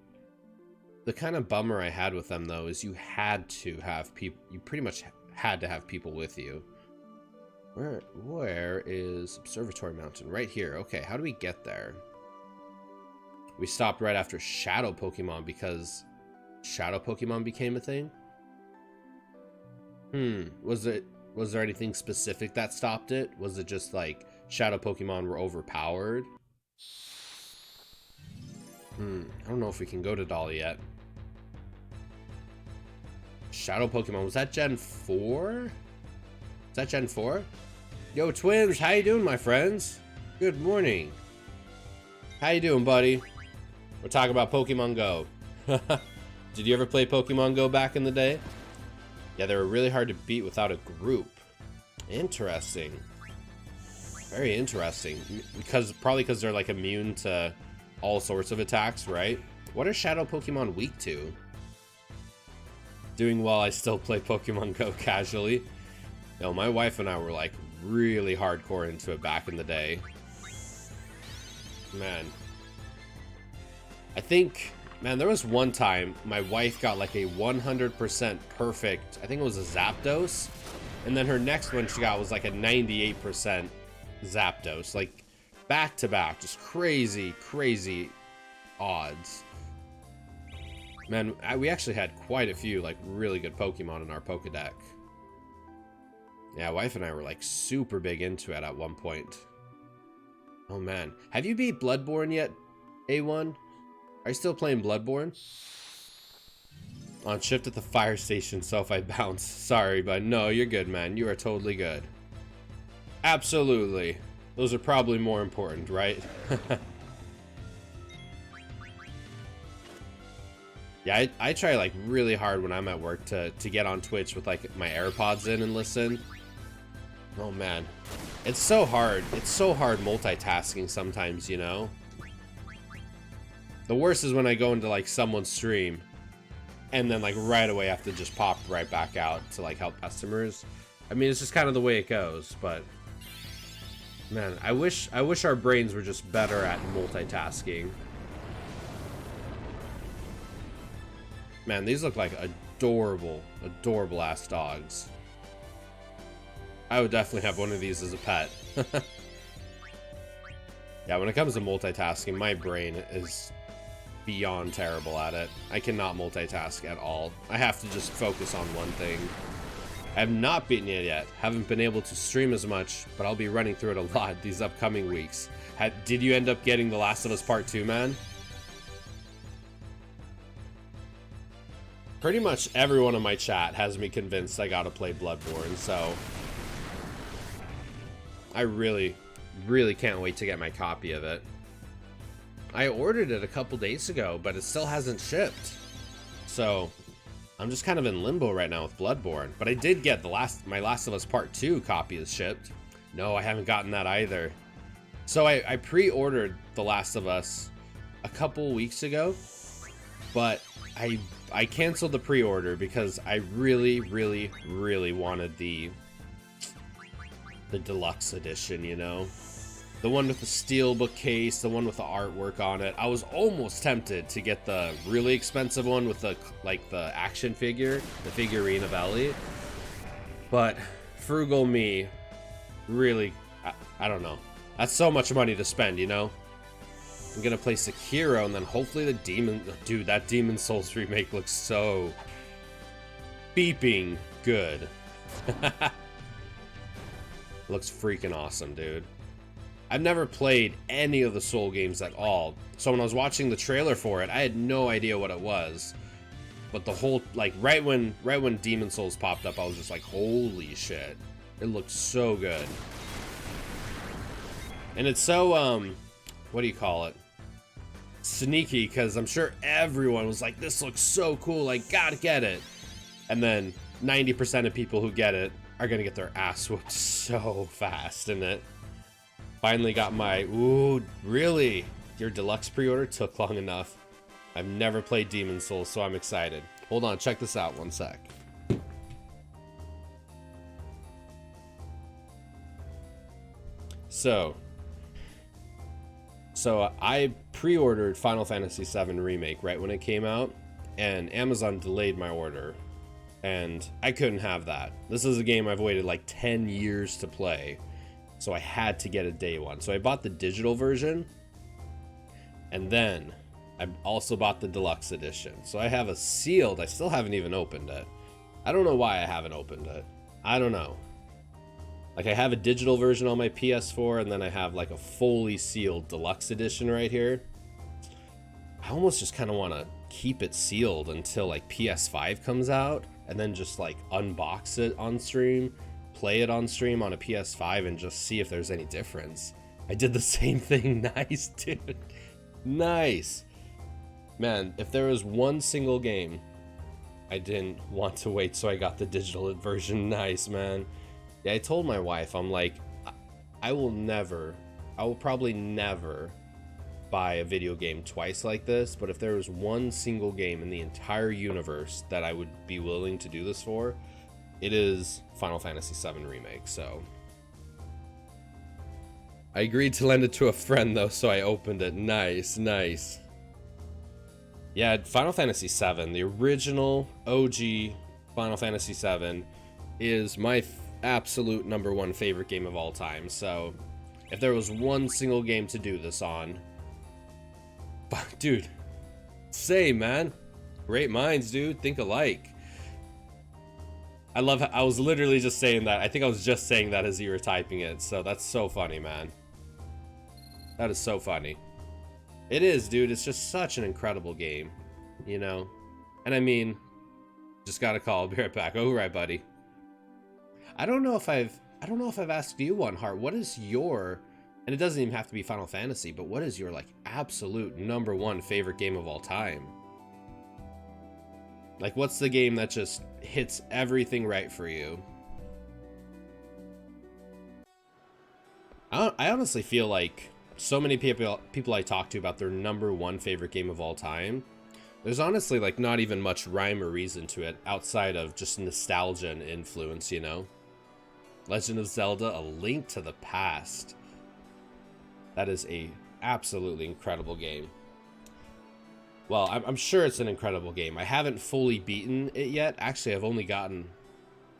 The kind of bummer I had with them though is you had to have people, you pretty much had to have people with you. Where is Observatory Mountain? Right here. Okay, how do we get there? We stopped right after Shadow Pokemon because Shadow Pokemon became a thing? Was there anything specific that stopped it? Was it just like Shadow Pokemon were overpowered? I don't know if we can go to Dolly yet. Shadow Pokemon, was that Gen 4? Is that Gen 4? Yo, twins, how you doing, my friends? Good morning. How you doing, buddy? We're talking about Pokemon Go. Did you ever play Pokemon Go back in the day? Yeah, they were really hard to beat without a group. Interesting. Very interesting. Probably because they're like immune to all sorts of attacks, right? What are Shadow Pokemon weak to? Doing well, I still play Pokemon Go casually. No, my wife and I were like really hardcore into it back in the day. Man. I think, man, there was one time my wife got like a 100% perfect, I think it was a Zapdos. And then her next one she got was like a 98% Zapdos. Like back to back, just crazy, crazy odds. Man, we actually had quite a few like really good Pokemon in our Pokedex. Yeah, wife and I were like super big into it at one point. Oh man, have you beat Bloodborne yet, A1? Are you still playing Bloodborne? On shift at the fire station, so if I bounce. Sorry, but no, you're good, man. You are totally good. Absolutely. Those are probably more important, right? Yeah, I try like really hard when I'm at work to get on Twitch with like my AirPods in and listen. Oh man, it's so hard. It's so hard multitasking sometimes, you know? The worst is when I go into like someone's stream and then like right away I have to just pop right back out to like help customers. I mean, it's just kind of the way it goes, but man, I wish our brains were just better at multitasking. Man, these look like adorable, adorable ass dogs. I would definitely have one of these as a pet. Yeah, when it comes to multitasking, my brain is beyond terrible at it. I cannot multitask at all. I have to just focus on one thing. I have not beaten it yet. Haven't been able to stream as much, but I'll be running through it a lot these upcoming weeks. Did you end up getting The Last of Us Part 2, man? Pretty much everyone in my chat has me convinced I gotta play Bloodborne, so I really, really can't wait to get my copy of it. I ordered it a couple days ago, but it still hasn't shipped. So I'm just kind of in limbo right now with Bloodborne. But I did get my Last of Us Part 2 copy is shipped. No, I haven't gotten that either. So I pre-ordered The Last of Us a couple weeks ago, but I canceled the pre-order because I really, really, really wanted the deluxe edition, you know? The one with the steel bookcase, the one with the artwork on it. I was almost tempted to get the really expensive one with the action figure, the figurine of Ellie. But frugal me, really, I don't know. That's so much money to spend, you know? I'm gonna play Sekiro and then hopefully the Demon... Dude, that Demon Souls remake looks so beeping good. Looks freaking awesome, dude. I've never played any of the Soul games at all, so when I was watching the trailer for it, I had no idea what it was. But the whole, like, right when Demon Souls popped up, I was just like, holy shit. It looks so good. And it's so, what do you call it? Sneaky, because I'm sure everyone was like, this looks so cool, like, gotta get it. And then 90% of people who get it are gonna get their ass whooped so fast in it. Finally got my, ooh, really? Your deluxe pre-order took long enough. I've never played Demon's Souls, so I'm excited. Hold on, check this out one sec. So I pre-ordered Final Fantasy VII Remake right when it came out, and Amazon delayed my order, and I couldn't have that. This is a game I've waited like 10 years to play, so I had to get a day one. So I bought the digital version, and then I also bought the deluxe edition. So I have a sealed, I still haven't even opened it. I don't know why I haven't opened it. I don't know. Like, I have a digital version on my PS4, and then I have like a fully sealed deluxe edition right here. I almost just kind of want to keep it sealed until like PS5 comes out, and then just like unbox it on stream, play it on stream on a PS5, and just see if there's any difference. I did the same thing. Nice, dude. Nice. Man, if there was one single game I didn't want to wait, so I got the digital version. Nice, man. Yeah, I told my wife, I'm like, I will probably never buy a video game twice like this, but if there was one single game in the entire universe that I would be willing to do this for, it is Final Fantasy VII Remake. So I agreed to lend it to a friend though, so I opened it. Nice, nice. Yeah, Final Fantasy VII, the original OG Final Fantasy VII, is my absolute #1 favorite game of all time. So if there was one single game to do this on, dude, same, man. Great minds, dude. Think alike. I love how I was literally just saying that. I think I was just saying that as you were typing it. So that's so funny, man. That is so funny. It is, dude. It's just such an incredible game, you know? And I mean, just got a call. I'll be right back. Oh, right, buddy. I don't know if I've asked you one, Heart. What is your, and it doesn't even have to be Final Fantasy, but what is your like absolute #1 favorite game of all time? Like, what's the game that just hits everything right for you? I honestly feel like so many people I talk to about their #1 favorite game of all time, there's honestly like not even much rhyme or reason to it outside of just nostalgia and influence, you know? Legend of Zelda: A Link to the Past. That is a absolutely incredible game. Well, I'm sure it's an incredible game. I haven't fully beaten it yet. Actually, I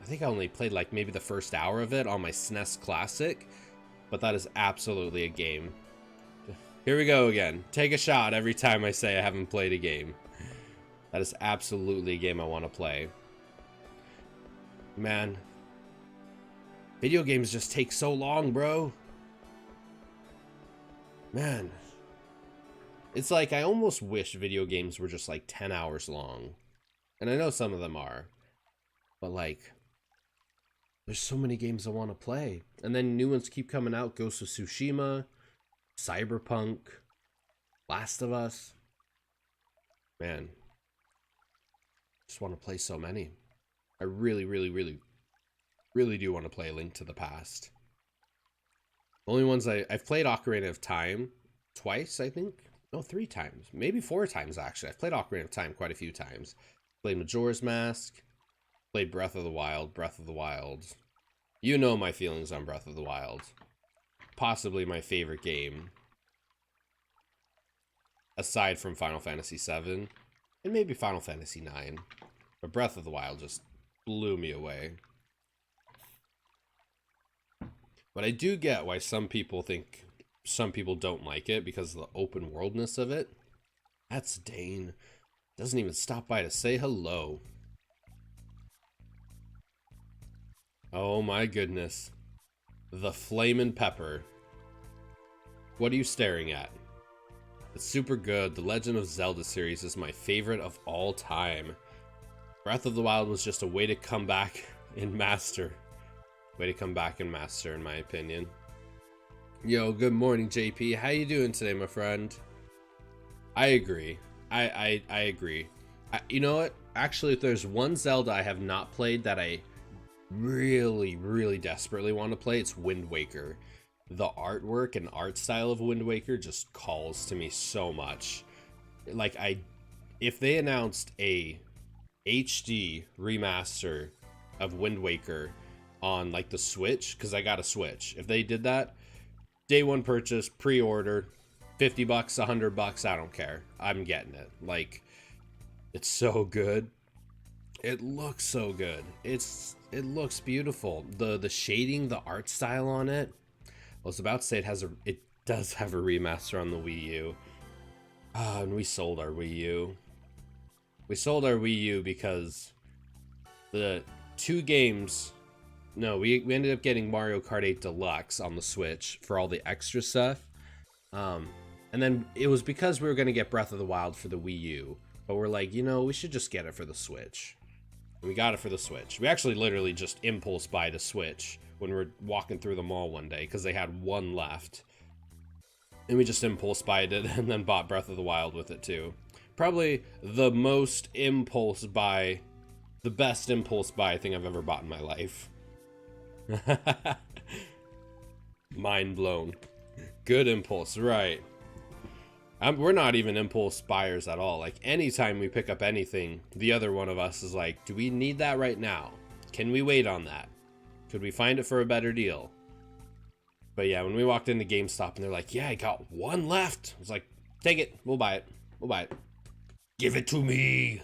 think I only played like maybe the first hour of it on my SNES Classic, but that is absolutely a game. Here we go again. Take a shot every time I say I haven't played a game. That is absolutely a game I want to play. Man, video games just take so long, bro. Man. It's like I almost wish video games were just like 10 hours long. And I know some of them are. But like, there's so many games I want to play. And then new ones keep coming out. Ghost of Tsushima, Cyberpunk, Last of Us. Man. Just want to play so many. I really do want to play A Link to the Past. Only ones I've played Ocarina of Time twice, I think. No, 3 times. Maybe 4 times, actually. I've played Ocarina of Time quite a few times. Played Majora's Mask. Played Breath of the Wild. Breath of the Wild. You know my feelings on Breath of the Wild. Possibly my favorite game. Aside from Final Fantasy VII. And maybe Final Fantasy IX. But Breath of the Wild just blew me away. But I do get why some people don't like it because of the open worldness of it. That's Dane. Doesn't even stop by to say hello. Oh my goodness. The Flamin' Pepper. What are you staring at? It's super good. The Legend of Zelda series is my favorite of all time. Breath of the Wild was just a way to come back and master. Way to come back and master, in my opinion. Yo, good morning, JP. How you doing today, my friend? I agree. I agree. You know what? Actually, if there's one Zelda I have not played that I really, really desperately want to play, it's Wind Waker. The artwork and art style of Wind Waker just calls to me so much. Like, if they announced a HD remaster of Wind Waker on like the Switch, because I got a Switch, if they did that, day one purchase, pre-order, $50, $100, I don't care. I'm getting it. Like, it's so good. It looks so good. It looks beautiful. The shading, the art style on it. I was about to say it does have a remaster on the Wii U. And we sold our Wii U. We sold our Wii U because the two games. No, we ended up getting Mario Kart 8 Deluxe on the Switch for all the extra stuff. And then it was because we were going to get Breath of the Wild for the Wii U. But we're like, we should just get it for the Switch. And we got it for the Switch. We actually literally just impulse buy the Switch when we were walking through the mall one day because they had one left. And we just impulse buyed it and then bought Breath of the Wild with it too. Probably the best impulse buy thing I've ever bought in my life. Mind blown. Good impulse, right? We're not even impulse buyers at all. Like, anytime we pick up anything, the other one of us is like, do we need that right now? Can we wait on that? Could we find it for a better deal? But yeah, when we walked into GameStop and they're like, yeah, I got one left. I was like, take it. We'll buy it. We'll buy it. Give it to me.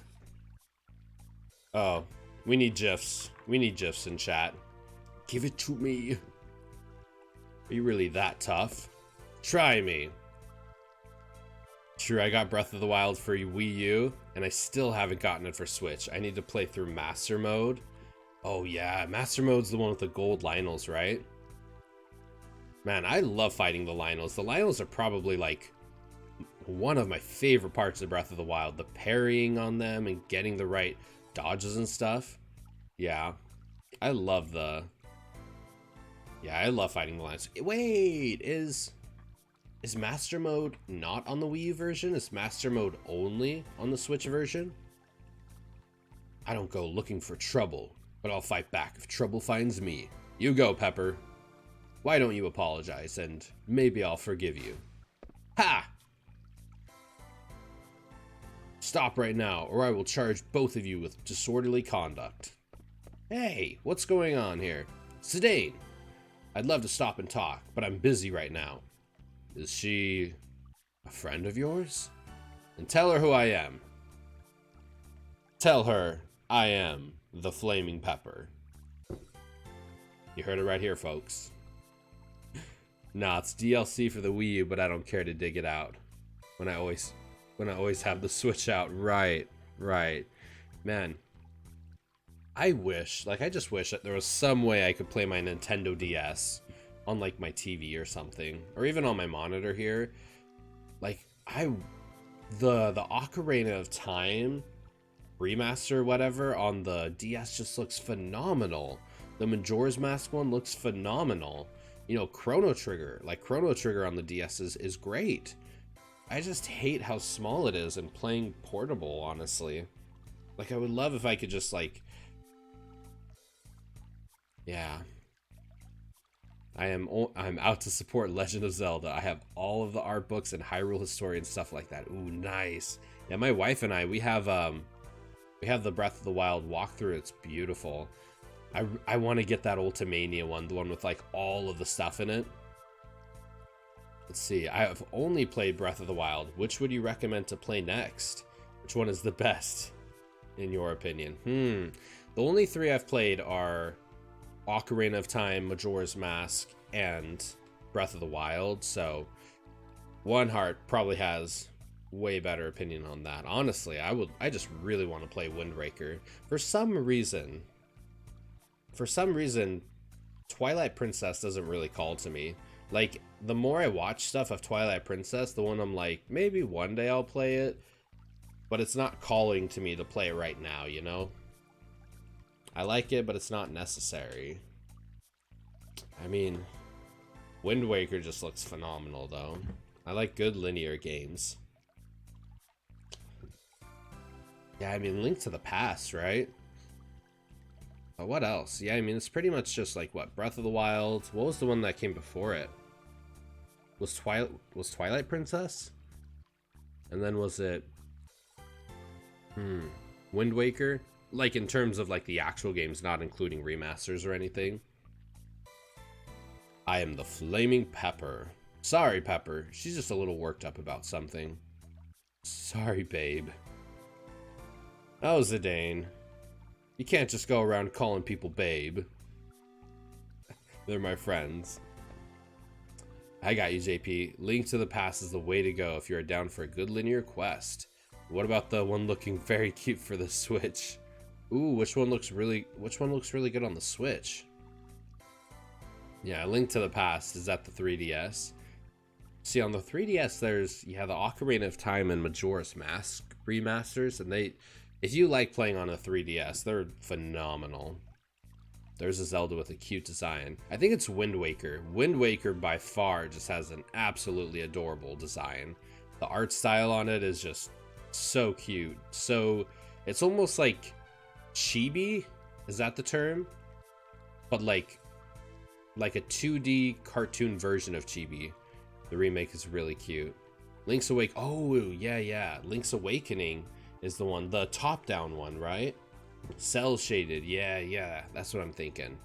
Oh, we need GIFs. We need GIFs in chat. Give it to me. Are you really that tough? Try me. True, I got Breath of the Wild for Wii U, and I still haven't gotten it for Switch. I need to play through Master Mode. Oh yeah, Master Mode's the one with the gold Lynels, right? Man, I love fighting the Lynels. The Lynels are probably like one of my favorite parts of Breath of the Wild. The parrying on them and getting the right dodges and stuff. Yeah, I love fighting the Lynels. Wait, is Master Mode not on the Wii U version? Is Master Mode only on the Switch version? I don't go looking for trouble, but I'll fight back if trouble finds me. You go, Pepper. Why don't you apologize, and maybe I'll forgive you. Ha! Stop right now, or I will charge both of you with disorderly conduct. Hey, what's going on here? Sedaine! I'd love to stop and talk, but I'm busy right now. Is she a friend of yours? And tell her who I am. Tell her I am the Flaming Pepper. You heard it right here, folks. Nah, it's DLC for the Wii U, but I don't care to dig it out. When I always have the Switch out. Right. Man, I just wish that there was some way I could play my Nintendo DS on like my TV or something, or even on my monitor here. Like, the Ocarina of Time remaster, whatever, on the DS just looks phenomenal. The Majora's Mask one looks phenomenal. Chrono Trigger on the DS is great. I just hate how small it is and playing portable, honestly. Like, I would love if I could just yeah. I'm out to support Legend of Zelda. I have all of the art books and Hyrule Historian stuff like that. Ooh, nice. Yeah, my wife and I, we have the Breath of the Wild walkthrough. It's beautiful. I want to get that Ultimania one, the one with like all of the stuff in it. Let's see. I have only played Breath of the Wild. Which would you recommend to play next? Which one is the best, in your opinion? The only three I've played are Ocarina of Time, Majora's Mask, and Breath of the Wild. So One Heart probably has way better opinion on that. Honestly, I just really want to play Wind Waker. For some reason, Twilight Princess doesn't really call to me. Like, the more I watch stuff of Twilight Princess, the one I'm like, maybe one day I'll play it, but it's not calling to me to play it right now, I like it, but it's not necessary. I mean, Wind Waker just looks phenomenal, though. I like good linear games. Yeah, I mean, Link to the Past, right? But what else? Yeah, I mean, it's pretty much just like, what, Breath of the Wild? What was the one that came before it? Was Twilight Princess? And then was it Wind Waker? Like in terms of like the actual games, not including remasters or anything. I am the Flaming Pepper. Sorry, Pepper. She's just a little worked up about something. Sorry, babe. Oh, Zidane. You can't just go around calling people babe. They're my friends. I got you, JP. Link to the Past is the way to go if you're down for a good linear quest. What about the one looking very cute for the Switch? Ooh, which one looks really good on the Switch? Yeah, Link to the Past is at the 3DS. See, on the 3DS, there's the Ocarina of Time and Majora's Mask remasters, and if you like playing on a 3DS, they're phenomenal. There's a Zelda with a cute design. I think it's Wind Waker. Wind Waker by far just has an absolutely adorable design. The art style on it is just so cute. So it's almost like chibi, is that the term? But like a 2D cartoon version of chibi. The remake is really cute. Link's Awakening. Oh, yeah. Link's Awakening is the one, the top-down one, right? Cell shaded. Yeah. That's what I'm thinking.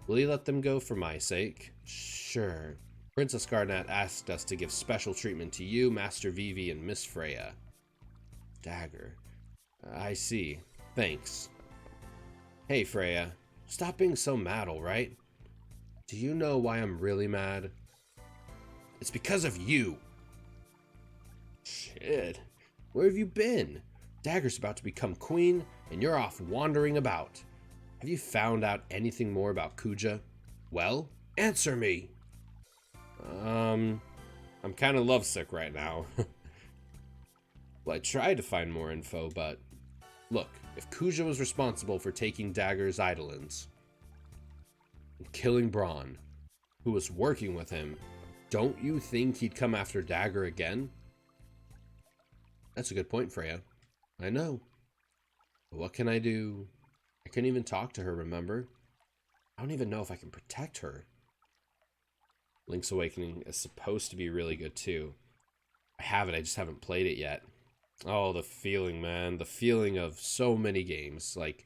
Will you let them go for my sake? Sure. Princess Garnet asked us to give special treatment to you, Master Vivi, and Miss Freya. Dagger. I see. Thanks. Hey, Freya. Stop being so mad, alright? Do you know why I'm really mad? It's because of you. Shit. Where have you been? Dagger's about to become queen, and you're off wandering about. Have you found out anything more about Kuja? Well, answer me. I'm kind of lovesick right now. Well, I tried to find more info, but look, if Kuja was responsible for taking Dagger's Eidolons and killing Braun, who was working with him, don't you think he'd come after Dagger again? That's a good point, Freya. I know. But what can I do? I couldn't even talk to her, remember? I don't even know if I can protect her. Link's Awakening is supposed to be really good too. I have it, I just haven't played it yet. Oh, the feeling, man. The feeling of so many games. Like,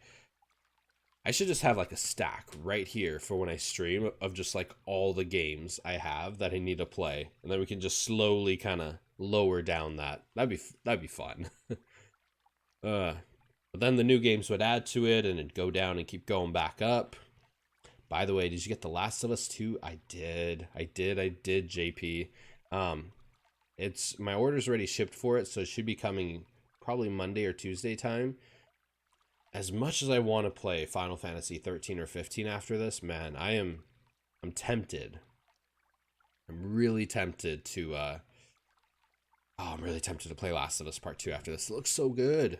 I should just have like a stack right here for when I stream of just like all the games I have that I need to play. And then we can just slowly kind of lower down that. That'd be fun. But then the new games would add to it and it'd go down and keep going back up. By the way, did you get The Last of Us 2? I did, JP. It's my order's already shipped for it, so it should be coming probably Monday or Tuesday time. As much as I want to play Final Fantasy 13 or 15 after this, man, I'm tempted. I'm really tempted to I'm really tempted to play Last of Us Part 2 after this. It looks so good.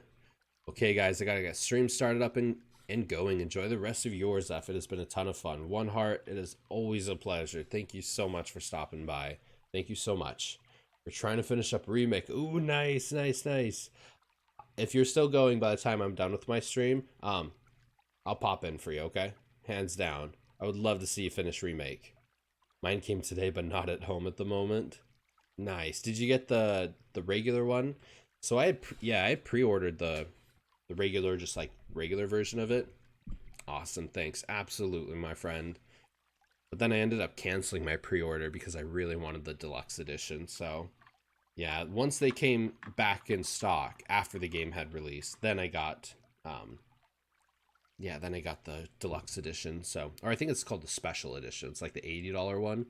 Okay, guys, I gotta get stream started up and going. Enjoy the rest of yours, Zeph. It has been a ton of fun. One heart, it is always a pleasure. Thank you so much for stopping by. Thank you so much. We're trying to finish up Remake. Ooh, nice. If you're still going by the time I'm done with my stream, I'll pop in for you, okay? Hands down. I would love to see you finish Remake. Mine came today, but not at home at the moment. Nice. Did you get the regular one? So I had pre-ordered the regular, just like regular version of it. Awesome, thanks. Absolutely, my friend. But then I ended up canceling my pre-order because I really wanted the deluxe edition. So yeah, once they came back in stock after the game had released, then I got the deluxe edition. So, or I think it's called the special edition. It's like the $80 one.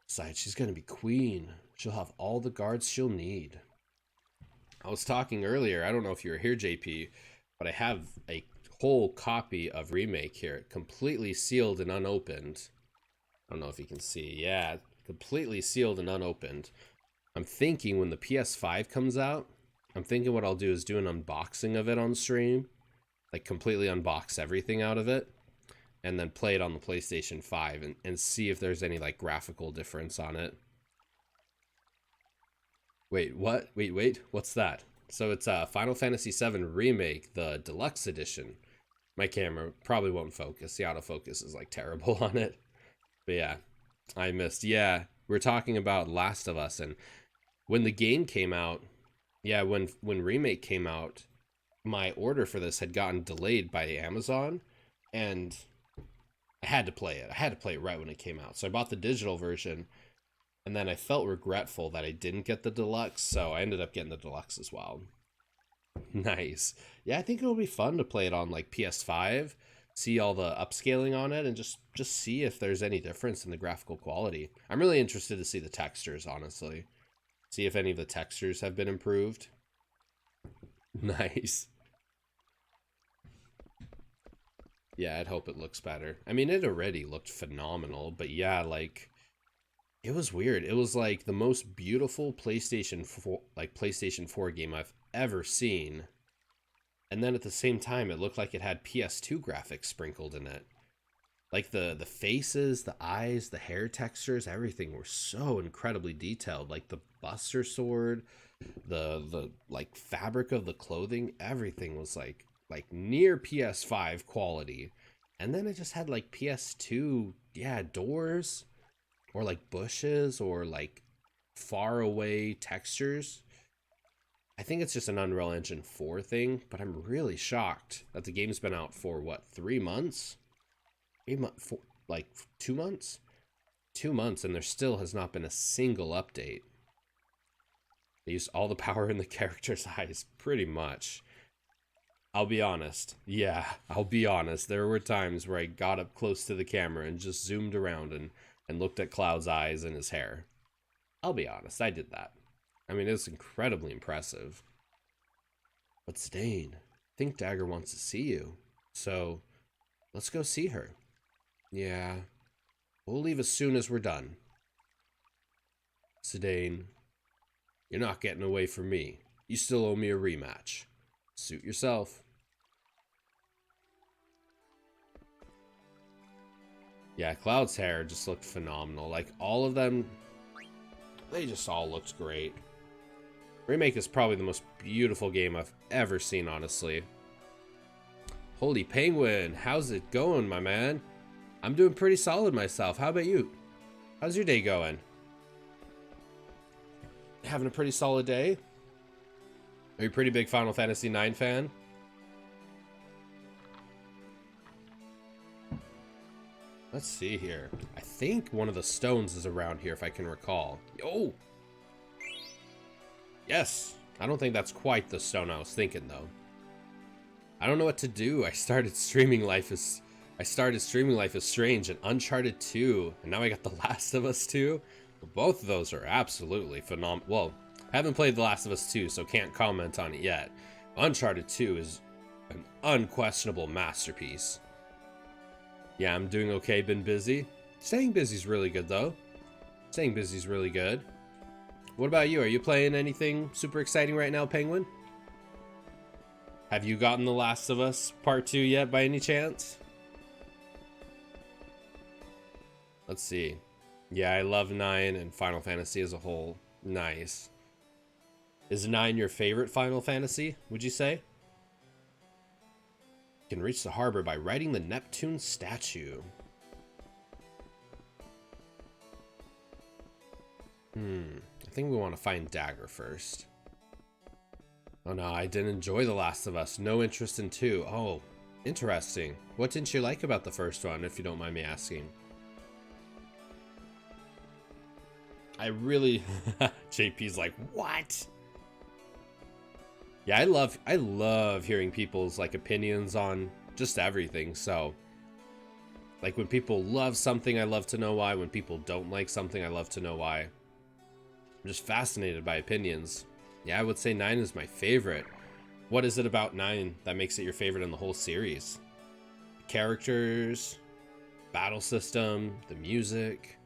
Besides, she's gonna be queen. She'll have all the guards she'll need. I was talking earlier, I don't know if you were here, JP, but I have a whole copy of Remake here, completely sealed and unopened. I don't know if you can see. Yeah, completely sealed and unopened. I'm thinking when the PS5 comes out, I'm thinking what I'll do is do an unboxing of it on stream. Like completely unbox everything out of it. And then play it on the PlayStation 5 and see if there's any like graphical difference on it. Wait, what? Wait, what's that? So it's Final Fantasy VII Remake, the deluxe edition. My camera probably won't focus. The autofocus is like terrible on it. But yeah, I missed. Yeah, we're talking about Last of Us, and when the game came out, yeah, when Remake came out, my order for this had gotten delayed by Amazon, and I had to play it. I had to play it right when it came out. So I bought the digital version, and then I felt regretful that I didn't get the deluxe, so I ended up getting the deluxe as well. Nice. Yeah, I think it'll be fun to play it on like PS5, see all the upscaling on it, and just see if there's any difference in the graphical quality. I'm really interested to see the textures, honestly. See if any of the textures have been improved. Nice. Yeah, I'd hope it looks better. I mean, it already looked phenomenal, but yeah, like, it was weird. It was like the most beautiful PlayStation 4 game I've ever seen. And then at the same time, it looked like it had PS2 graphics sprinkled in it. Like the faces, the eyes, the hair textures, everything were so incredibly detailed. Like the Buster Sword, the like fabric of the clothing, everything was like near PS5 quality. And then it just had like PS2, yeah, doors or like bushes or like far away textures. I think it's just an Unreal Engine 4 thing, but I'm really shocked that the game's been out for what, 3 months? 2 months? 2 months, and there still has not been a single update. They used all the power in the character's eyes, pretty much. I'll be honest. Yeah, I'll be honest. There were times where I got up close to the camera and just zoomed around and looked at Cloud's eyes and his hair. I'll be honest, I did that. I mean, it's incredibly impressive. But Stain, I think Dagger wants to see you. So, let's go see her. Yeah, we'll leave as soon as we're done. Zidane, you're not getting away from me. You still owe me a rematch. Suit yourself. Yeah, Cloud's hair just looked phenomenal. Like, all of them, they just all looked great. Remake is probably the most beautiful game I've ever seen, honestly. Holy Penguin, how's it going, my man? I'm doing pretty solid myself. How about you? How's your day going? Having a pretty solid day? Are you a pretty big Final Fantasy IX fan? Let's see here. I think one of the stones is around here, if I can recall. Oh! Yes! I don't think that's quite the stone I was thinking, though. I don't know what to do. I started streaming Life is Strange and Uncharted 2, and now I got The Last of Us 2. Both of those are absolutely phenomenal. Well, I haven't played The Last of Us 2, so can't comment on it yet. Uncharted 2 is an unquestionable masterpiece. Yeah, I'm doing okay, been busy. Staying busy's really good, though. Staying busy's really good. What about you? Are you playing anything super exciting right now, Penguin? Have you gotten The Last of Us Part 2 yet, by any chance? Let's see. Yeah, I love 9 and Final Fantasy as a whole. Nice. Is 9 your favorite Final Fantasy, would you say? You can reach the harbor by riding the Neptune statue. I think we want to find Dagger first. Oh no, I didn't enjoy The Last of Us. No interest in 2. Oh, interesting. What didn't you like about the first one, if you don't mind me asking? I really... JP's like, what? Yeah, I love hearing people's like opinions on just everything. So, like when people love something, I love to know why. When people don't like something, I love to know why. I'm just fascinated by opinions. Yeah, I would say 9 is my favorite. What is it about 9 that makes it your favorite in the whole series? The characters, battle system, the music.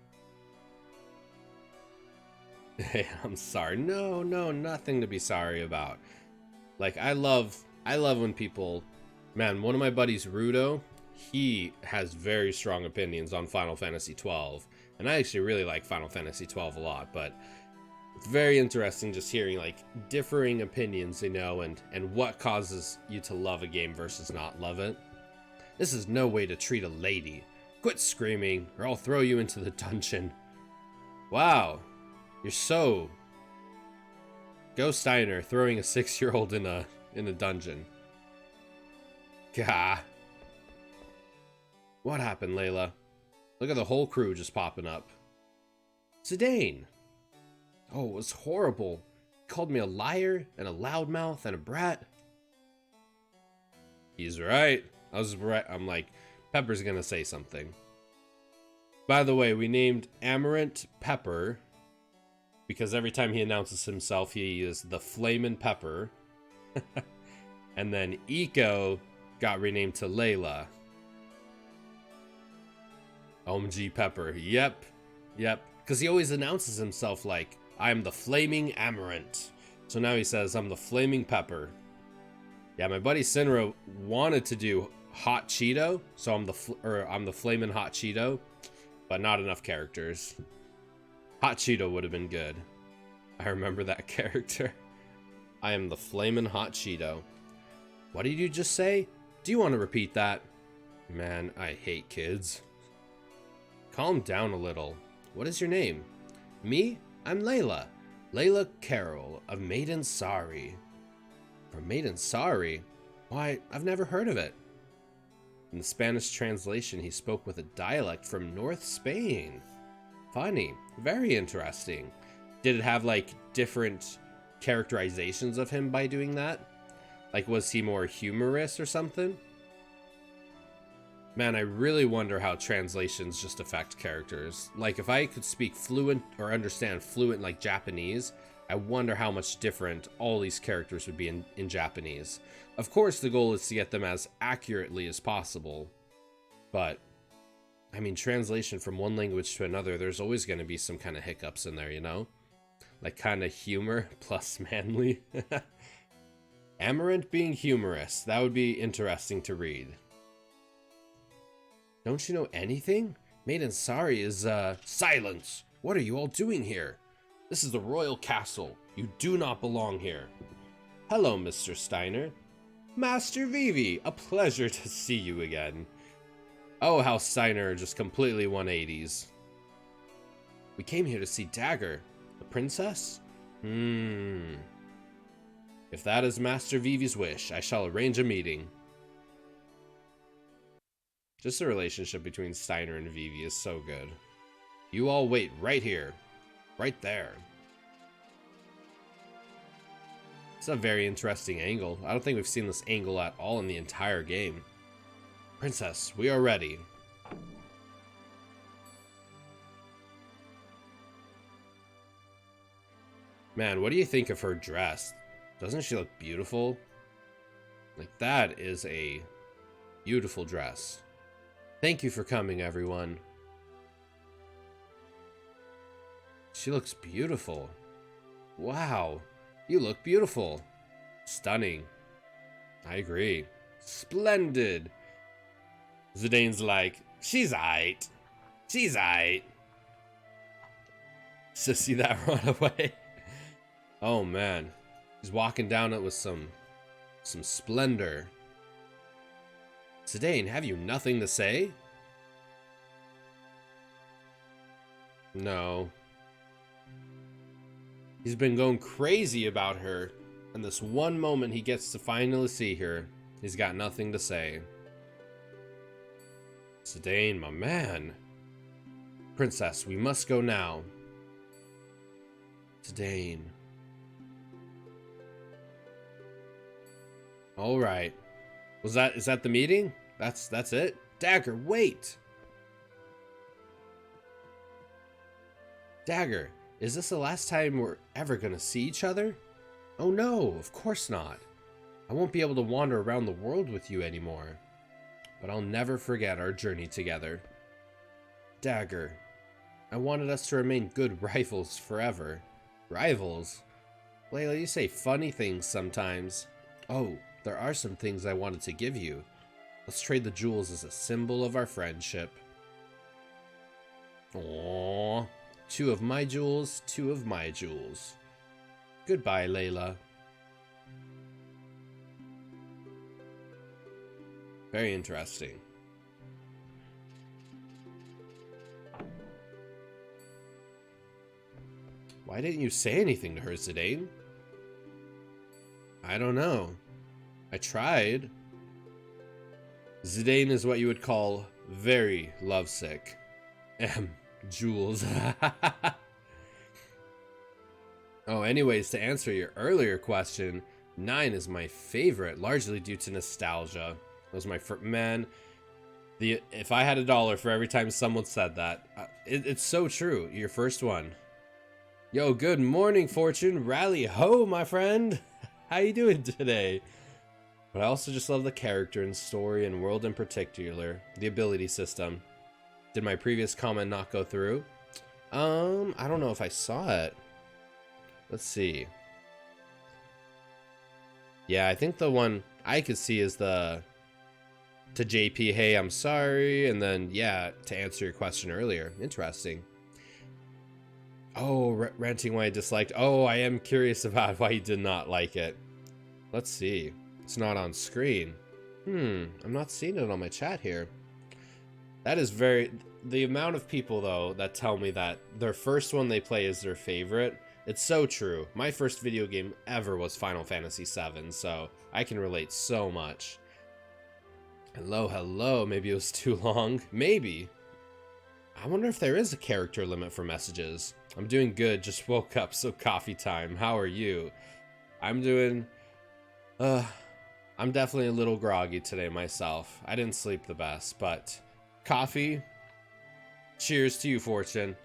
Hey, I'm sorry. No, nothing to be sorry about. Like, I love when people... Man, one of my buddies, Rudo, he has very strong opinions on Final Fantasy 12. And I actually really like Final Fantasy 12 a lot, but It's very interesting just hearing like differing opinions, you know, and what causes you to love a game versus not love it. This is no way to treat a lady. Quit screaming or I'll throw you into the dungeon. Wow, you're so... Go Steiner, throwing a 6-year-old in a dungeon. Gah. What happened, Layla? Look at the whole crew just popping up. Zidane. Oh, it was horrible. He called me a liar and a loudmouth and a brat. He's right. I'm like, Pepper's gonna say something. By the way, we named Amaranth Pepper because every time he announces himself, he is the Flamin' Pepper. And then Eco got renamed to Layla. OMG Pepper. Yep. Because he always announces himself like, I'm the Flaming Amaranth. So now he says, I'm the Flaming Pepper. Yeah, my buddy Sinra wanted to do Hot Cheeto, so I'm the Flamin' Hot Cheeto, but not enough characters. Hot Cheeto would have been good. I remember that character. I am the Flamin' Hot Cheeto. What did you just say? Do you want to repeat that? Man, I hate kids. Calm down a little. What is your name? Me? I'm Layla. Layla Carroll of Maiden Sorry. From Maiden Sorry? Why, I've never heard of it. In the Spanish translation, he spoke with a dialect from North Spain. Funny. Very interesting. Did it have, like, different characterizations of him by doing that? Like, was he more humorous or something? Man, I really wonder how translations just affect characters. Like, if I could speak fluent or understand fluent like Japanese, I wonder how much different all these characters would be in Japanese. Of course, the goal is to get them as accurately as possible. But, I mean, translation from one language to another, there's always going to be some kind of hiccups in there, you know? Like, kind of humor plus manly. Amaranth being humorous. That would be interesting to read. Don't you know anything? Maiden Sorry is, Silence! What are you all doing here? This is the royal castle. You do not belong here. Hello, Mr. Steiner. Master Vivi, a pleasure to see you again. Oh, how Steiner just completely 180s. We came here to see Dagger. The princess? If that is Master Vivi's wish, I shall arrange a meeting. Just the relationship between Steiner and Vivi is so good. You all wait right here. Right there. It's a very interesting angle. I don't think we've seen this angle at all in the entire game. Princess, we are ready. Man, what do you think of her dress? Doesn't she look beautiful? Like, that is a beautiful dress. Thank you for coming, everyone. She looks beautiful. Wow, you look beautiful. Stunning. I agree. Splendid. Zidane's like, she's aight. She's aight. So see that run away. Oh man, he's walking down it with some splendor. Zidane, have you nothing to say? No. He's been going crazy about her, and this one moment he gets to finally see her, he's got nothing to say. Zidane, my man. Princess, we must go now. Zidane. All right. Is that the meeting? That's it? Dagger, wait. Dagger, is this the last time we're ever gonna see each other? Oh no, of course not. I won't be able to wander around the world with you anymore. But I'll never forget our journey together. Dagger, I wanted us to remain good rivals forever. Rivals? Layla, you say funny things sometimes. Oh, there are some things I wanted to give you. Let's trade the jewels as a symbol of our friendship. Aww. 2 of my jewels, 2 of my jewels. Goodbye, Layla. Very interesting. Why didn't you say anything to her, Zidane? I don't know. I tried. Zidane is what you would call very lovesick. Jules. Oh, anyways, to answer your earlier question, 9 is my favorite, largely due to nostalgia. It was my first, man. If I had $1 for every time someone said that, it's so true. Your first one. Yo, good morning, Fortune. Rally ho, my friend. How you doing today? But I also just love the character and story and world in particular. The ability system. Did my previous comment not go through? I don't know if I saw it. Let's see. Yeah, I think the one I could see is the to JP, hey, I'm sorry, and then yeah, to answer your question earlier. Interesting. Oh, ranting why I disliked. Oh, I am curious about why you did not like it. Let's see. It's not on screen. I'm not seeing it on my chat here. That is very... The amount of people, though, that tell me that their first one they play is their favorite, it's so true. My first video game ever was Final Fantasy VII, so I can relate so much. Hello, hello. Maybe it was too long. Maybe. I wonder if there is a character limit for messages. I'm doing good. Just woke up, so coffee time. How are you? I'm doing... I'm definitely a little groggy today myself. I didn't sleep the best, but... Coffee? Cheers to you, Fortune.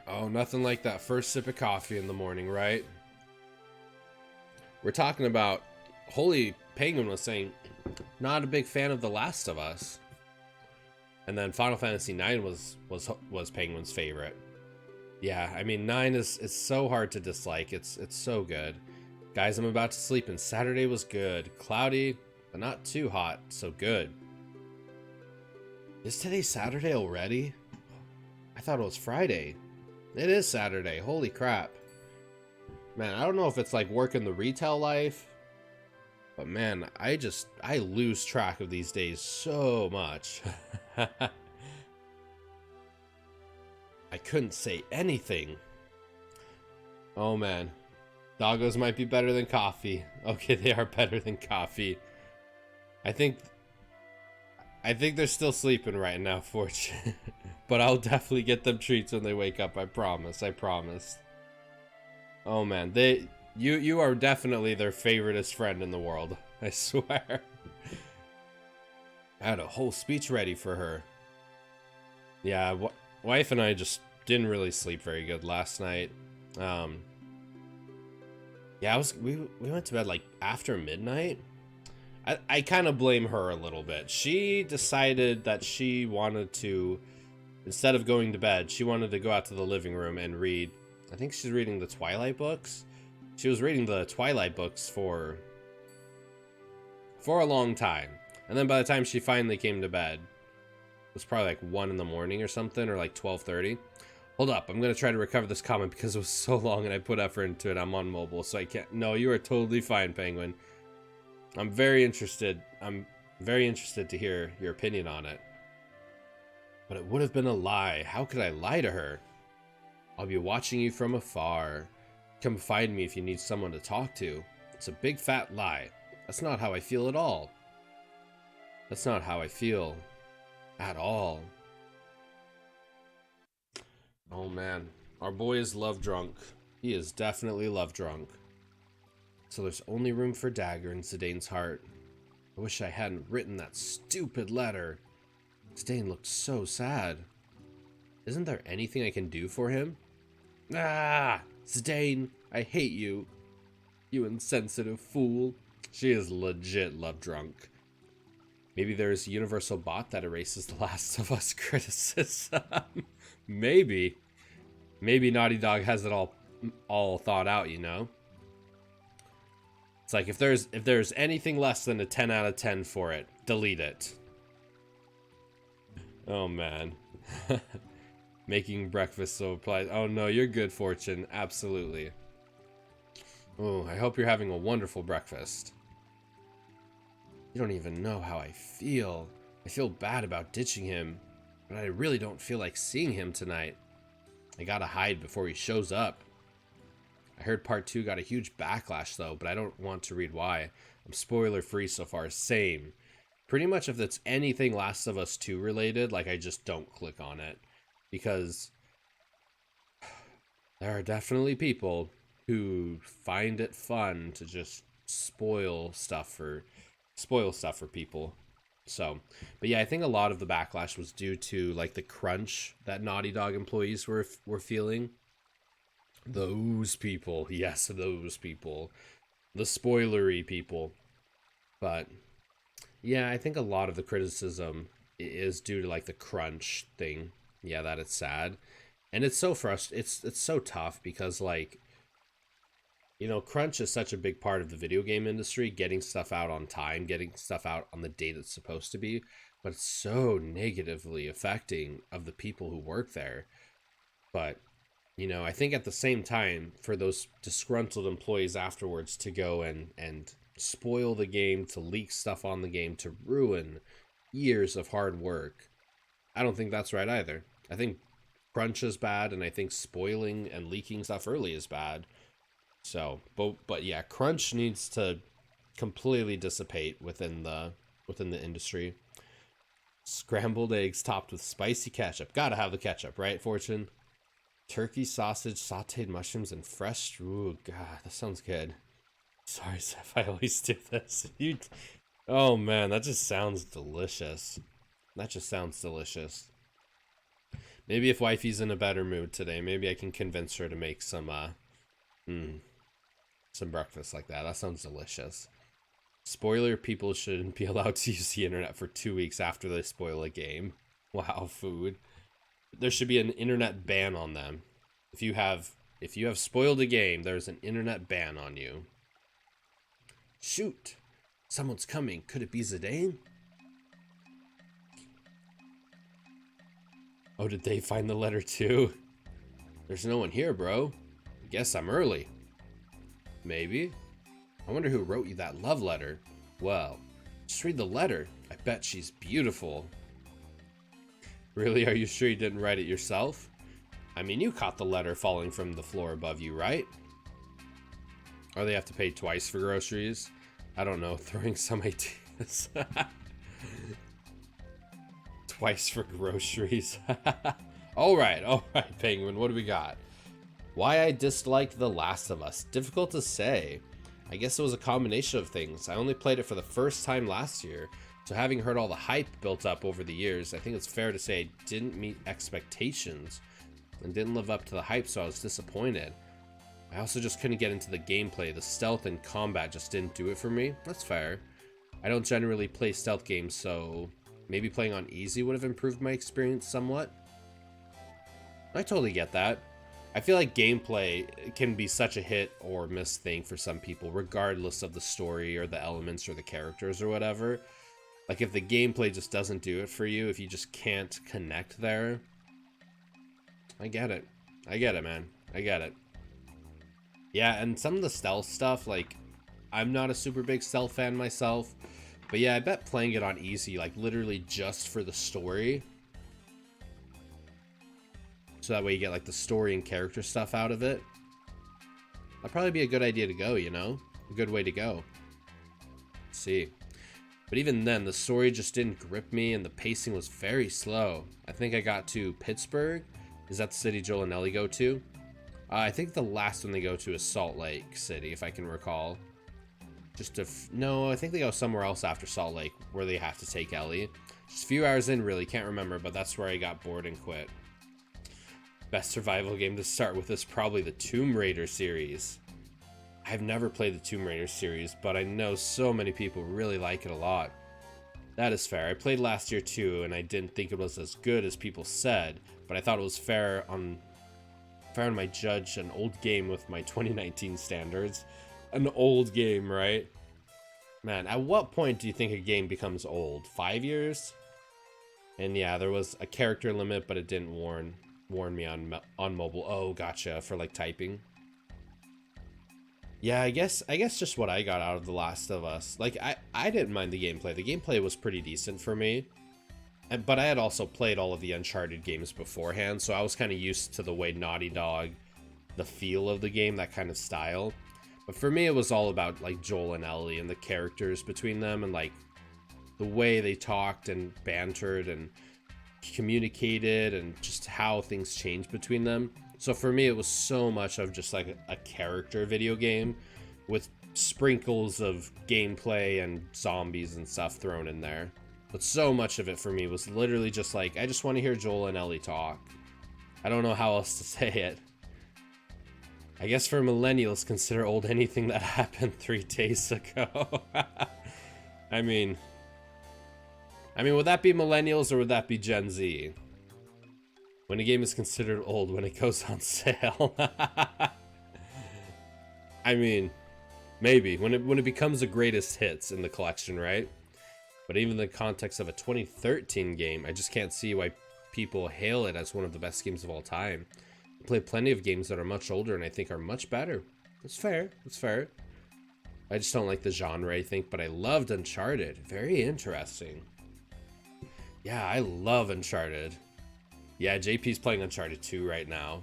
Oh, nothing like that first sip of coffee in the morning, right? We're talking about... Holy Penguin was saying, not a big fan of The Last of Us. And then Final Fantasy IX was Penguin's favorite. Yeah, I mean, 9 is so hard to dislike. It's so good. Guys, I'm about to sleep, and Saturday was good. Cloudy, but not too hot, so good. Is today Saturday already? I thought it was Friday. It is Saturday. Holy crap. Man, I don't know if it's like working the retail life, but man, I lose track of these days so much. I couldn't say anything. Oh man. Doggos might be better than coffee. Okay, they are better than coffee. I think they're still sleeping right now, Fortune. But I'll definitely get them treats when they wake up, I promise. I promise. Oh man, you are definitely their favoriteest friend in the world. I swear. I had a whole speech ready for her. Yeah, wife and I just didn't really sleep very good last night. Yeah, we went to bed like after midnight. I kind of blame her a little bit. She decided that she wanted to, instead of going to bed, she wanted to go out to the living room and read. I think she's reading the Twilight books. She was reading the Twilight books for a long time. And then by the time she finally came to bed, it was probably like 1 in the morning or something, or like 12:30. Hold up, I'm going to try to recover this comment because it was so long and I put effort into it. I'm on mobile, so I can't. No, you are totally fine, Penguin. I'm very interested to hear your opinion on it. But it would have been a lie. How could I lie to her? I'll be watching you from afar. Come find me if you need someone to talk to. It's a big fat lie. That's not how I feel at all. That's not how I feel at all. Oh man, our boy is love drunk. He is definitely love drunk. So there's only room for dagger in Zidane's heart. I wish I hadn't written that stupid letter. Zidane looked so sad. Isn't there anything I can do for him? Ah, Zidane, I hate you. You insensitive fool. She is legit love drunk. Maybe there's a universal bot that erases The Last of Us criticism. Maybe. Maybe Naughty Dog has it all thought out, you know? It's like if there's anything less than a 10 out of 10 for it, delete it. Oh man. Making breakfast so applies. Oh no, you're good, Fortune. Absolutely. Oh, I hope you're having a wonderful breakfast. You don't even know how I feel. I feel bad about ditching him, but I really don't feel like seeing him tonight. I gotta hide before he shows up. I heard part 2 got a huge backlash though, but I don't want to read why. I'm spoiler free so far. Same. Pretty much if it's anything Last of Us 2 related, like I just don't click on it. Because there are definitely people who find it fun to just spoil stuff for people. So, but yeah, I think a lot of the backlash was due to like the crunch that Naughty Dog employees were feeling. Those people, yes, those people, the spoilery people. But yeah, I think a lot of the criticism is due to like the crunch thing. Yeah, that it's sad, and it's so it's so tough because like, you know, crunch is such a big part of the video game industry, getting stuff out on time, getting stuff out on the date it's supposed to be, but it's so negatively affecting of the people who work there. But, you know, I think at the same time, for those disgruntled employees afterwards to go and spoil the game, to leak stuff on the game, to ruin years of hard work, I don't think that's right either. I think crunch is bad, and I think spoiling and leaking stuff early is bad. So, but yeah, crunch needs to completely dissipate within the industry. Scrambled eggs topped with spicy ketchup. Gotta have the ketchup, right, Fortune? Turkey sausage, sauteed mushrooms, and fresh. Ooh, God, that sounds good. Sorry, Zeph, I always do this. Oh man, that just sounds delicious. That just sounds delicious. Maybe if wifey's in a better mood today, maybe I can convince her to make some breakfast like that. That sounds delicious. Spoiler: people shouldn't be allowed to use the internet for 2 weeks after they spoil a game. Wow, food. There should be an internet ban on them. If you have spoiled a game, there's an internet ban on you. Shoot! Someone's coming. Could it be Zidane? Oh, did they find the letter too? There's no one here, bro. I guess I'm early. Maybe. I wonder who wrote you that love letter. Well, just read the letter. I bet she's beautiful. Really? Are you sure you didn't write it yourself? I mean, you caught the letter falling from the floor above you, right? Or they have to pay twice for groceries? I don't know, throwing some ideas. Twice for groceries. Alright, Penguin, what do we got? Why I disliked The Last of Us. Difficult to say. I guess it was a combination of things. I only played it for the first time last year, so having heard all the hype built up over the years, I think it's fair to say I didn't meet expectations and didn't live up to the hype, so I was disappointed. I also just couldn't get into the gameplay. The stealth and combat just didn't do it for me. That's fair. I don't generally play stealth games, so maybe playing on easy would have improved my experience somewhat. I totally get that. I feel like gameplay can be such a hit or miss thing for some people, regardless of the story or the elements or the characters or whatever. Like, if the gameplay just doesn't do it for you, if you just can't connect there, I get it. I get it, man. I get it. Yeah, and some of the stealth stuff, like, I'm not a super big stealth fan myself, but yeah, I bet playing it on easy, like, literally just for the story, so that way you get, like, the story and character stuff out of it, that'd probably be a good idea to go, you know? A good way to go. Let's see. But even then, the story just didn't grip me, and the pacing was very slow. I think I got to Pittsburgh. Is that the city Joel and Ellie go to? I think the last one they go to is Salt Lake City, if I can recall. No, I think they go somewhere else after Salt Lake, where they have to take Ellie. Just a few hours in, really, can't remember, but that's where I got bored and quit. Best survival game to start with is probably the Tomb Raider series. I've never played the Tomb Raider series, but I know so many people really like it a lot. That is fair. I played last year too, and I didn't think it was as good as people said, but I thought it was fair on my judge, an old game with my 2019 standards. An old game, right? Man, at what point do you think a game becomes old? 5 years? And yeah, there was a character limit, but it didn't warn. warn me on mobile. Oh, gotcha, for like typing. Yeah, I guess just what I got out of The Last of Us. Like, I didn't mind the gameplay. The gameplay was pretty decent for me. But I had also played all of the Uncharted games beforehand, so I was kind of used to the way Naughty Dog, the feel of the game, that kind of style. But for me, it was all about like Joel and Ellie and the characters between them, and like the way they talked and bantered and communicated, and just how things changed between them. So for me, it was so much of just like a character video game with sprinkles of gameplay and zombies and stuff thrown in there. But so much of it for me was literally just like, I just want to hear Joel and Ellie talk. I don't know how else to say it. I guess for millennials, consider old anything that happened 3 days ago. I mean, would that be millennials or would that be Gen Z? When a game is considered old when it goes on sale. I mean, maybe when it becomes the greatest hits in the collection, right? But even in the context of a 2013 game, I just can't see why people hail it as one of the best games of all time. I played plenty of games that are much older and I think are much better. It's fair. It's fair. I just don't like the genre, I think, but I loved Uncharted. Very interesting. Yeah, I love Uncharted. Yeah, JP's playing Uncharted 2 right now.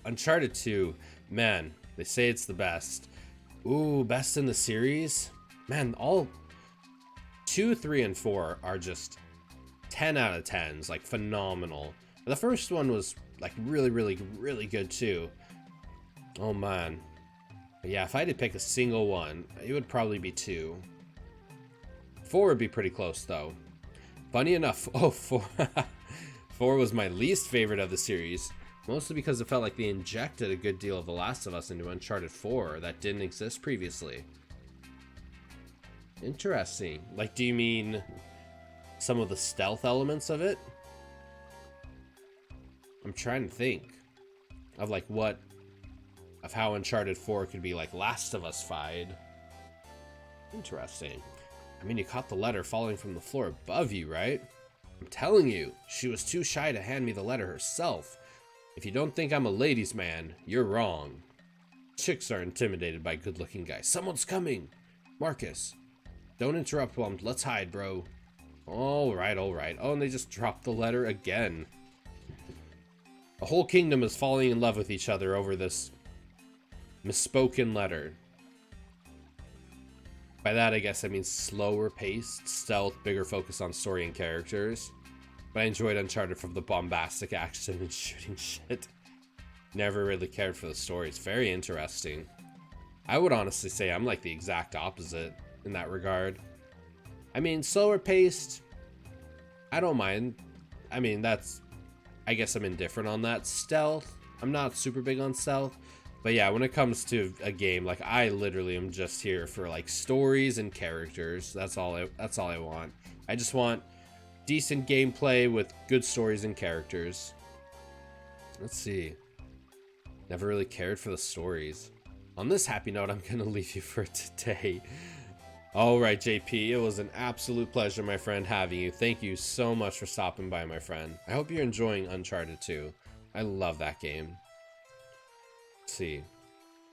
Uncharted 2, man, they say it's the best. Ooh, best in the series? Man, all 2, 3, and 4 are just 10 out of 10s, like phenomenal. The first one was like really, really, really good too. Oh man. But yeah, if I had to pick a single one, it would probably be 2. 4 would be pretty close though. Funny enough, 4 was my least favorite of the series, mostly because it felt like they injected a good deal of The Last of Us into Uncharted 4 that didn't exist previously. Interesting. Like, do you mean some of the stealth elements of it? I'm trying to think of like of how Uncharted 4 could be like Last of Us-fied. Interesting. I mean, you caught the letter falling from the floor above you, right? I'm telling you, she was too shy to hand me the letter herself. If you don't think I'm a ladies' man, you're wrong. Chicks are intimidated by good-looking guys. Someone's coming! Marcus, don't interrupt while let's hide, bro. Alright. Oh, and they just dropped the letter again. A whole kingdom is falling in love with each other over this misspoken letter. By that, I guess I mean slower paced, stealth, bigger focus on story and characters. But I enjoyed Uncharted from the bombastic action and shooting shit. Never really cared for the story. It's very interesting. I would honestly say I'm like the exact opposite in that regard. I mean, slower paced, I don't mind. I mean, I guess I'm indifferent on that. Stealth, I'm not super big on stealth. But yeah, when it comes to a game, like I literally am just here for like stories and characters. That's all I want. I just want decent gameplay with good stories and characters. Let's see. Never really cared for the stories. On this happy note, I'm gonna leave you for today. Alright, JP, it was an absolute pleasure, my friend, having you. Thank you so much for stopping by, my friend. I hope you're enjoying Uncharted 2. I love that game. See.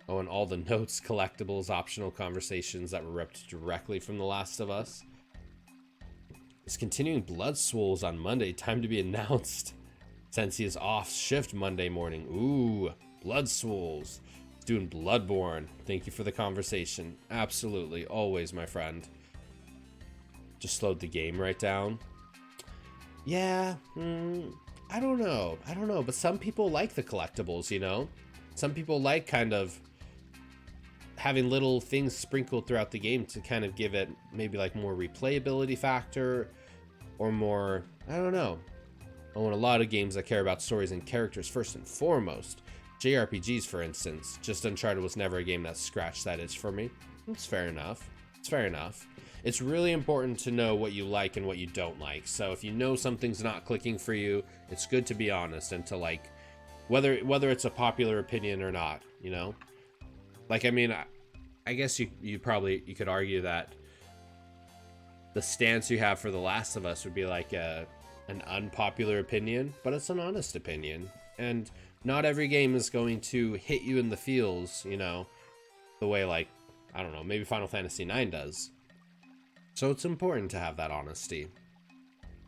Oh, and all the notes, collectibles, optional conversations that were ripped directly from The Last of Us. Is continuing Blood Swools on Monday. Time to be announced. Since he is off shift Monday morning. Ooh, Blood Swools. Doing Bloodborne. Thank you for the conversation. Absolutely. Always, my friend. Just slowed the game right down. Yeah. I don't know. But some people like the collectibles, you know? Some people like kind of having little things sprinkled throughout the game to kind of give it maybe like more replayability factor or more, I don't know. I want a lot of games that care about stories and characters first and foremost. JRPGs, for instance. Just Uncharted was never a game that scratched that itch for me. It's fair enough. It's really important to know what you like and what you don't like. So if you know something's not clicking for you, it's good to be honest and to like, whether it's a popular opinion or not, you know? Like, I mean, I guess you could argue that the stance you have for The Last of Us would be like an unpopular opinion, but it's an honest opinion. And not every game is going to hit you in the feels, you know, the way, like, I don't know, maybe Final Fantasy IX does. So it's important to have that honesty.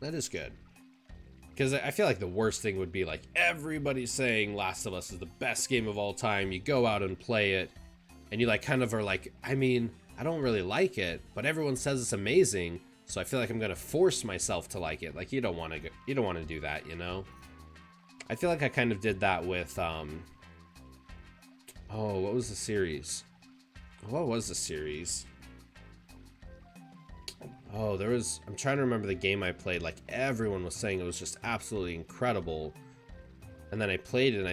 That is good. Because I feel like the worst thing would be like everybody's saying Last of Us is the best game of all time. You go out and play it and you like kind of are like, I mean, I don't really like it, but everyone says it's amazing. So I feel like I'm going to force myself to like it. Like you don't want to do that, you know? I feel like I kind of did that with, oh, what was the series? What was the series? Oh, I'm trying to remember the game I played. Like everyone was saying it was just absolutely incredible. And then I played it and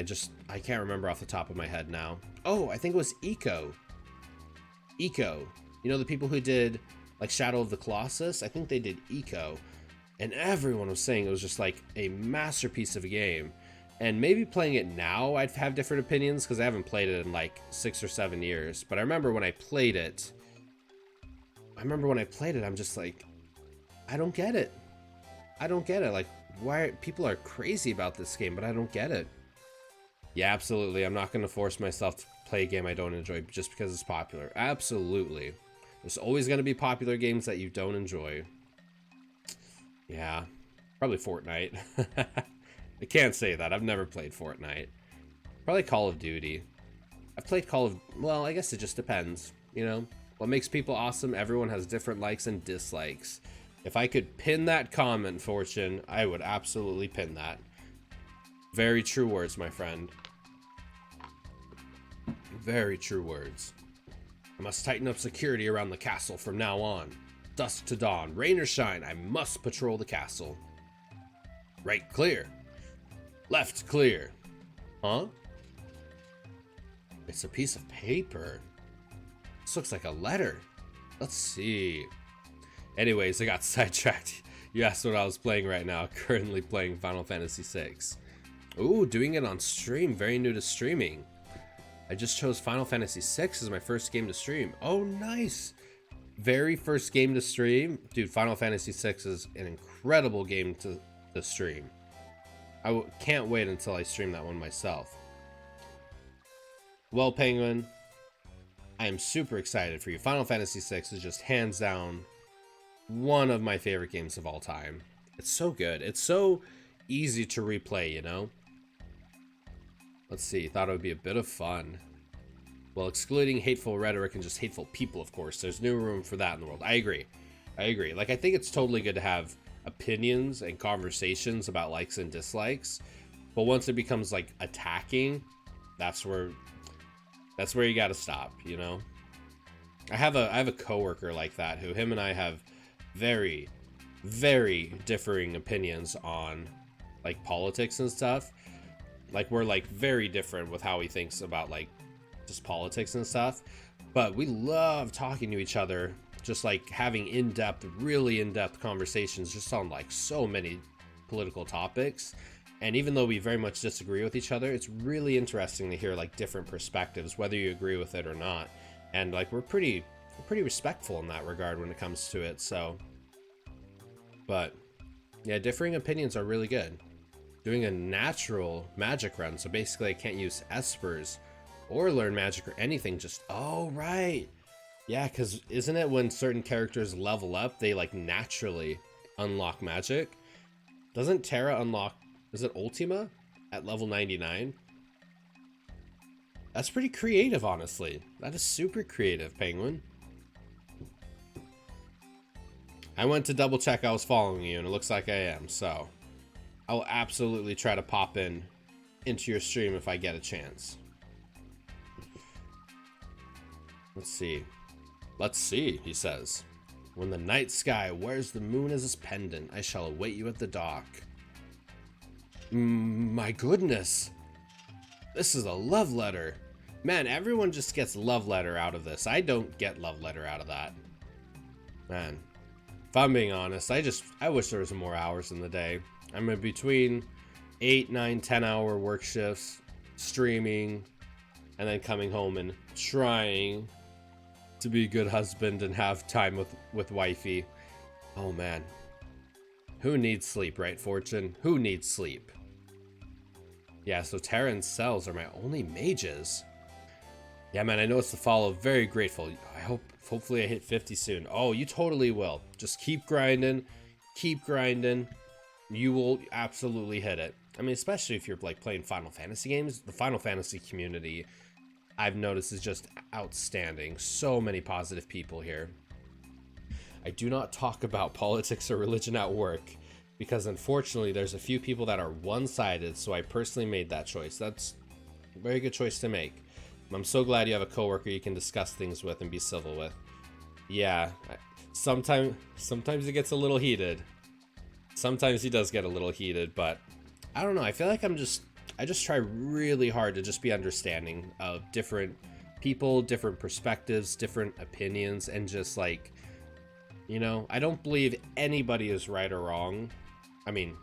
I can't remember off the top of my head now. Oh, I think it was Eco. Eco. You know, the people who did like Shadow of the Colossus? I think they did Eco. And everyone was saying it was just like a masterpiece of a game. And maybe playing it now, I'd have different opinions because I haven't played it in like 6 or 7 years. But I remember when I played it, I'm just like, I don't get it. I don't get it. Like, why people are crazy about this game, but I don't get it. Yeah, absolutely. I'm not going to force myself to play a game I don't enjoy just because it's popular. Absolutely. There's always going to be popular games that you don't enjoy. Yeah, probably Fortnite. I can't say that. I've never played Fortnite. Probably Call of Duty. I've played well, I guess it just depends, you know? What makes people awesome? Everyone has different likes and dislikes. If I could pin that comment, Fortune, I would absolutely pin that. Very true words, my friend. Very true words. I must tighten up security around the castle from now on. Dusk to dawn, rain or shine, I must patrol the castle. Right clear. Left clear. Huh? It's a piece of paper. This looks like a letter. Let's see. Anyways, I got sidetracked. You asked what I was playing right now. Currently playing Final Fantasy VI. Ooh, doing it on stream. Very new to streaming. I just chose Final Fantasy VI as my first game to stream. Oh, nice. Very first game to stream. Dude, Final Fantasy VI is an incredible game to stream. I can't wait until I stream that one myself. Well, Penguin, I am super excited for you. Final Fantasy VI is just hands down one of my favorite games of all time. It's so good. It's so easy to replay, you know? Let's see. Thought it would be a bit of fun. Well, excluding hateful rhetoric and just hateful people, of course. There's no room for that in the world. I agree. Like, I think it's totally good to have opinions and conversations about likes and dislikes. But once it becomes, like, attacking, that's where you gotta stop, you know? I have a coworker like that who him and I have very, very differing opinions on like politics and stuff. Like we're like very different with how he thinks about like just politics and stuff. But we love talking to each other, just like having really in-depth conversations just on like so many political topics. And even though we very much disagree with each other, it's really interesting to hear like different perspectives, whether you agree with it or not. And like we're pretty respectful in that regard when it comes to it. So, but yeah, differing opinions are really good. Doing a natural magic run, so basically I can't use espers or learn magic or anything. Just oh right, yeah, because isn't it when certain characters level up, they like naturally unlock magic? Doesn't Terra unlock? Is it Ultima at level 99? That's pretty creative, honestly. That is super creative, Penguin. I went to double check I was following you, and it looks like I am, so I will absolutely try to pop into your stream if I get a chance. Let's see. Let's see, he says. When the night sky wears the moon as its pendant, I shall await you at the dock. My goodness. This is a love letter. Man, everyone just gets love letter out of this. I don't get love letter out of that. Man, if I'm being honest, I wish there was more hours in the day. I'm in between 8, 9, 10 hour work shifts, streaming, and then coming home and trying to be a good husband and have time with wifey. Oh man. Who needs sleep, right, Fortune? Who needs sleep? Yeah, so Terra and Cells are my only mages. Yeah, man, I know it's the follow. Very grateful. Hopefully I hit 50 soon. Oh, you totally will. Just keep grinding. Keep grinding. You will absolutely hit it. I mean, especially if you're like playing Final Fantasy games. The Final Fantasy community, I've noticed, is just outstanding. So many positive people here. I do not talk about politics or religion at work because unfortunately there's a few people that are one-sided, so I personally made that choice. That's a very good choice to make. I'm so glad you have a coworker you can discuss things with and be civil with. Yeah, sometimes it gets a little heated. Sometimes he does get a little heated, but I don't know. I feel like I just try really hard to just be understanding of different people, different perspectives, different opinions, and just like, you know, I don't believe anybody is right or wrong. I mean,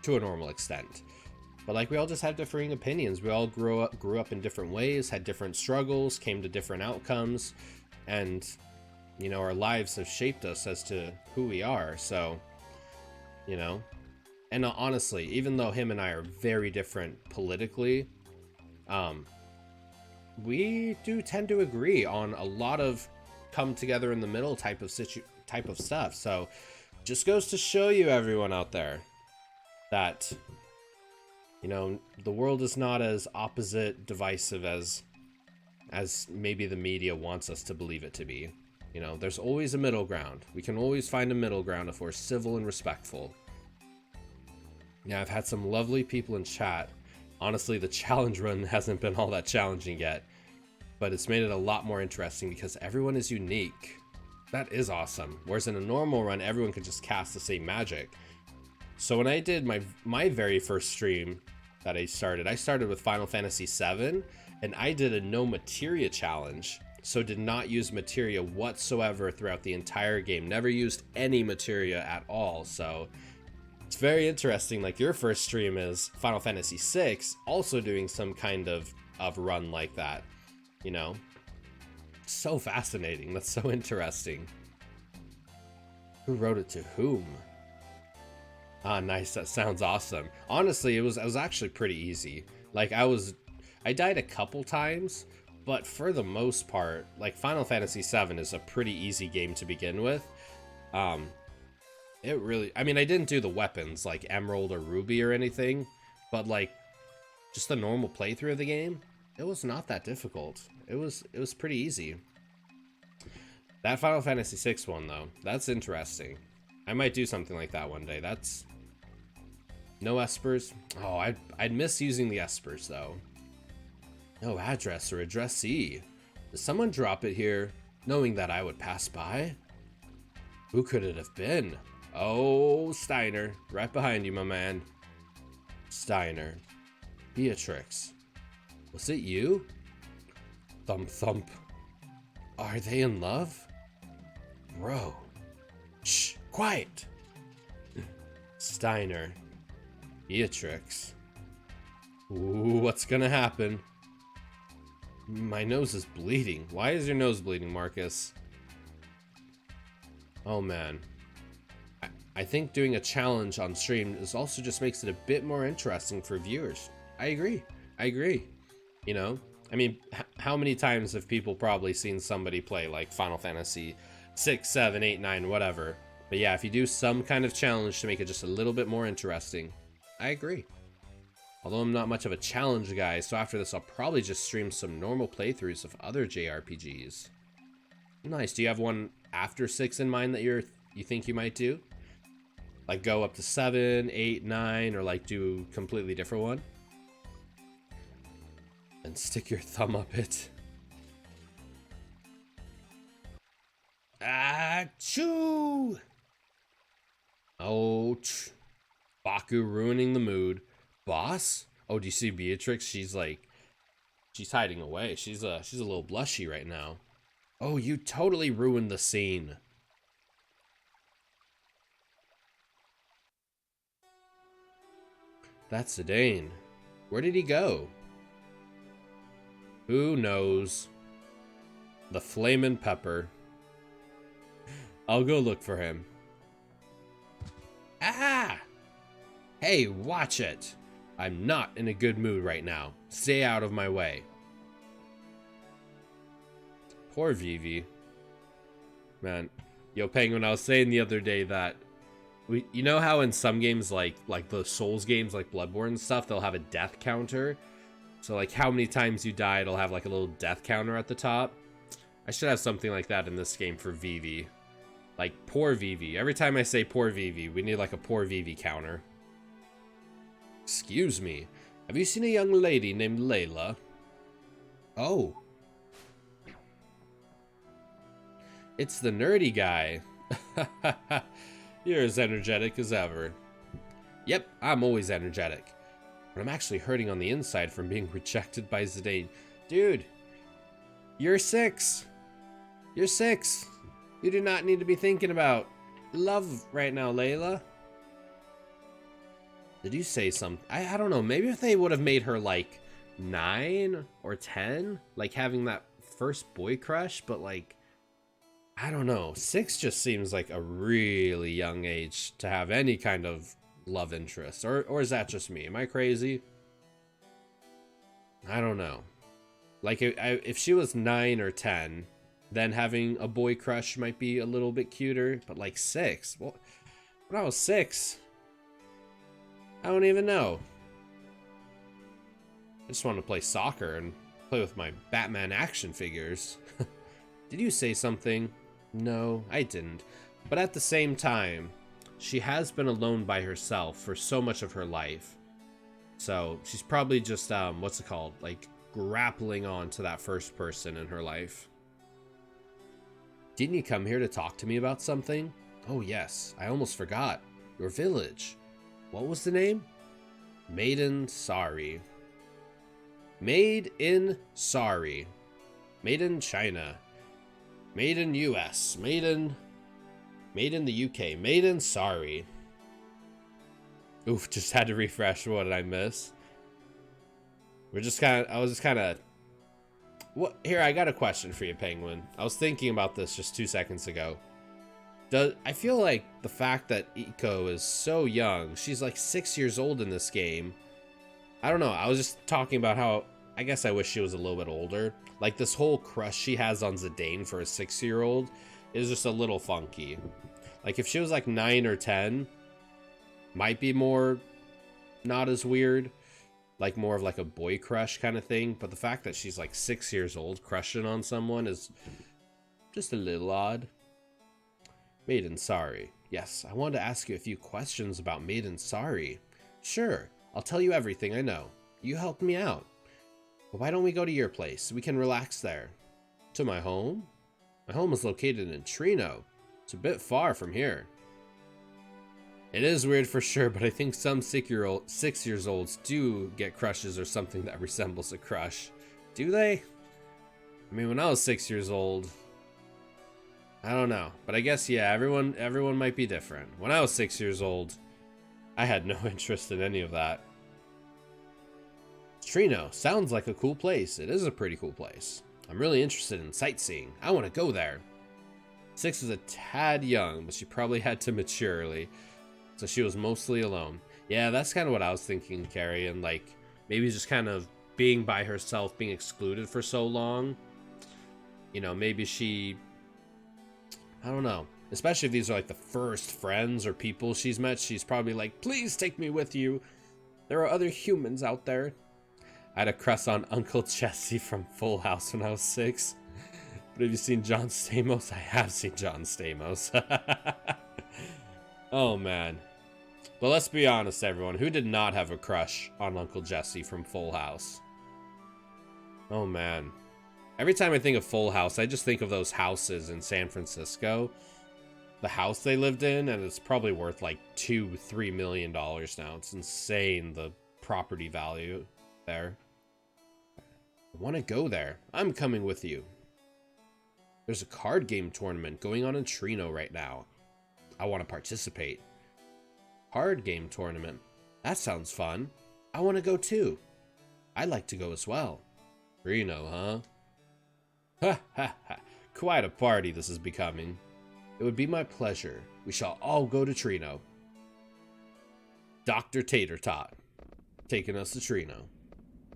to a normal extent. But like, we all just have differing opinions. We all grew up in different ways, had different struggles, came to different outcomes, and, you know, our lives have shaped us as to who we are. So, you know, and honestly, even though him and I are very different politically, we do tend to agree on a lot of come together in the middle type of stuff. So just goes to show you, everyone out there, that, you know, the world is not as opposite divisive as maybe the media wants us to believe it to be. You know, there's always a middle ground. We can always find a middle ground if we're civil and respectful. Yeah, I've had some lovely people in chat. Honestly, the challenge run hasn't been all that challenging yet, but it's made it a lot more interesting because everyone is unique. That is awesome. Whereas in a normal run, everyone could just cast the same magic. So when I did my very first stream that I started with Final Fantasy VII, and I did a no materia challenge. So did not use materia whatsoever throughout the entire game. Never used any materia at all. So it's very interesting. Like, your first stream is Final Fantasy VI, also doing some kind of run like that. You know? So fascinating. That's so interesting. Who wrote it to whom? Ah, nice. That sounds awesome. Honestly, it was actually pretty easy. Like, I died a couple times, but for the most part, like, Final Fantasy VII is a pretty easy game to begin with. It really, I mean, I didn't do the weapons like Emerald or Ruby or anything, but like, just the normal playthrough of the game, it was not that difficult. It was pretty easy. That Final Fantasy VI one, though, that's interesting. I might do something like that one day. That's no espers. Oh, I'd miss using the espers, though. No address or addressee. Did someone drop it here, knowing that I would pass by? Who could it have been? Oh, Steiner. Right behind you, my man. Steiner. Beatrix. Was it you? Thump thump. Are they in love? Bro. Shh, quiet. Steiner. Beatrix. Ooh, what's gonna happen? My nose is bleeding. Why is your nose bleeding, Marcus? Oh man. I think doing a challenge on stream also just makes it a bit more interesting for viewers. I agree. You know? I mean, how many times have people probably seen somebody play like Final Fantasy 6, 7, 8, 9, whatever? But yeah, if you do some kind of challenge to make it just a little bit more interesting, I agree. Although I'm not much of a challenge guy, so after this I'll probably just stream some normal playthroughs of other JRPGs. Nice. Do you have one after 6 in mind that you think you might do? Like go up to 7, 8, 9, or like do a completely different one? And stick your thumb up it. Achoo! Ouch. Baku ruining the mood. Boss? Oh, do you see Beatrix? She's hiding away. She's a little blushy right now. Oh, you totally ruined the scene. That's Zidane. Where did he go? Who knows? The Flamin' Pepper. I'll go look for him. Ah! Hey, watch it. I'm not in a good mood right now. Stay out of my way. Poor Vivi. Man. Yo, Penguin, I was saying the other day that you know how in some games like the Souls games like Bloodborne and stuff, they'll have a death counter. So like how many times you die, it'll have like a little death counter at the top. I should have something like that in this game for Vivi. Like poor Vivi. Every time I say poor Vivi, we need like a poor Vivi counter. Excuse me. Have you seen a young lady named Layla? Oh. It's the nerdy guy. You're as energetic as ever. Yep, I'm always energetic. But I'm actually hurting on the inside from being rejected by Zidane. Dude, you're 6. You're 6. You do not need to be thinking about love right now, Layla. Did you say something? I don't know. Maybe if they would have made her like 9 or 10, like having that first boy crush, but like, I don't know. 6 just seems like a really young age to have any kind of love interest. Or is that just me? Am I crazy? I don't know. Like if she was 9 or 10, then having a boy crush might be a little bit cuter, but like 6. Well, when I was 6, I don't even know. I just want to play soccer and play with my Batman action figures. Did you say something? No, I didn't. But at the same time, she has been alone by herself for so much of her life. So she's probably just, what's it called? Like grappling on to that first person in her life. Didn't you come here to talk to me about something? Oh yes, I almost forgot. Your village. What was the name? Maiden Sorry. Made in Sorry. Made in China. Made in US. Made in the UK. Made in Sorry. Oof, just had to refresh. What did I miss? I was just kind of what here, I got a question for you, Penguin. I was thinking about this just 2 seconds ago. I feel like the fact that Iko is so young, she's like 6 years old in this game. I don't know, I was just talking about how I guess I wish she was a little bit older. Like this whole crush she has on Zidane for a 6-year-old is just a little funky. Like if she was like 9 or 10, might be more not as weird. Like more of like a boy crush kind of thing. But the fact that she's like 6 years old crushing on someone is just a little odd. Maiden Sorry. Yes, I wanted to ask you a few questions about Maiden Sorry. Sure, I'll tell you everything I know. You helped me out. But why don't we go to your place? We can relax there. To my home? My home is located in Trino. It's a bit far from here. It is weird for sure, but I think some 6-year-olds do get crushes or something that resembles a crush. Do they? I mean, when I was 6 years old, I don't know. But I guess, yeah, everyone might be different. When I was 6 years old, I had no interest in any of that. Trino sounds like a cool place. It is a pretty cool place. I'm really interested in sightseeing. I want to go there. 6 is a tad young, but she probably had to mature early. So she was mostly alone. Yeah, that's kind of what I was thinking, Carrie. And like, maybe just kind of being by herself, being excluded for so long. You know, maybe she... I don't know. Especially if these are like the first friends or people she's met. She's probably like, please take me with you. There are other humans out there. I had a crush on Uncle Jesse from Full House when I was 6. But have you seen John Stamos? I have seen John Stamos. Oh, man. But let's be honest, everyone. Who did not have a crush on Uncle Jesse from Full House? Oh, man. Every time I think of Full House, I just think of those houses in San Francisco. The house they lived in, and it's probably worth like $2-3 million now. It's insane, the property value there. I want to go there. I'm coming with you. There's a card game tournament going on in Trino right now. I want to participate. Card game tournament. That sounds fun. I want to go too. I'd like to go as well. Trino, huh? Ha ha ha. Quite a party this is becoming. It would be my pleasure. We shall all go to Trino. Dr. Tater Tot. taking us to Trino.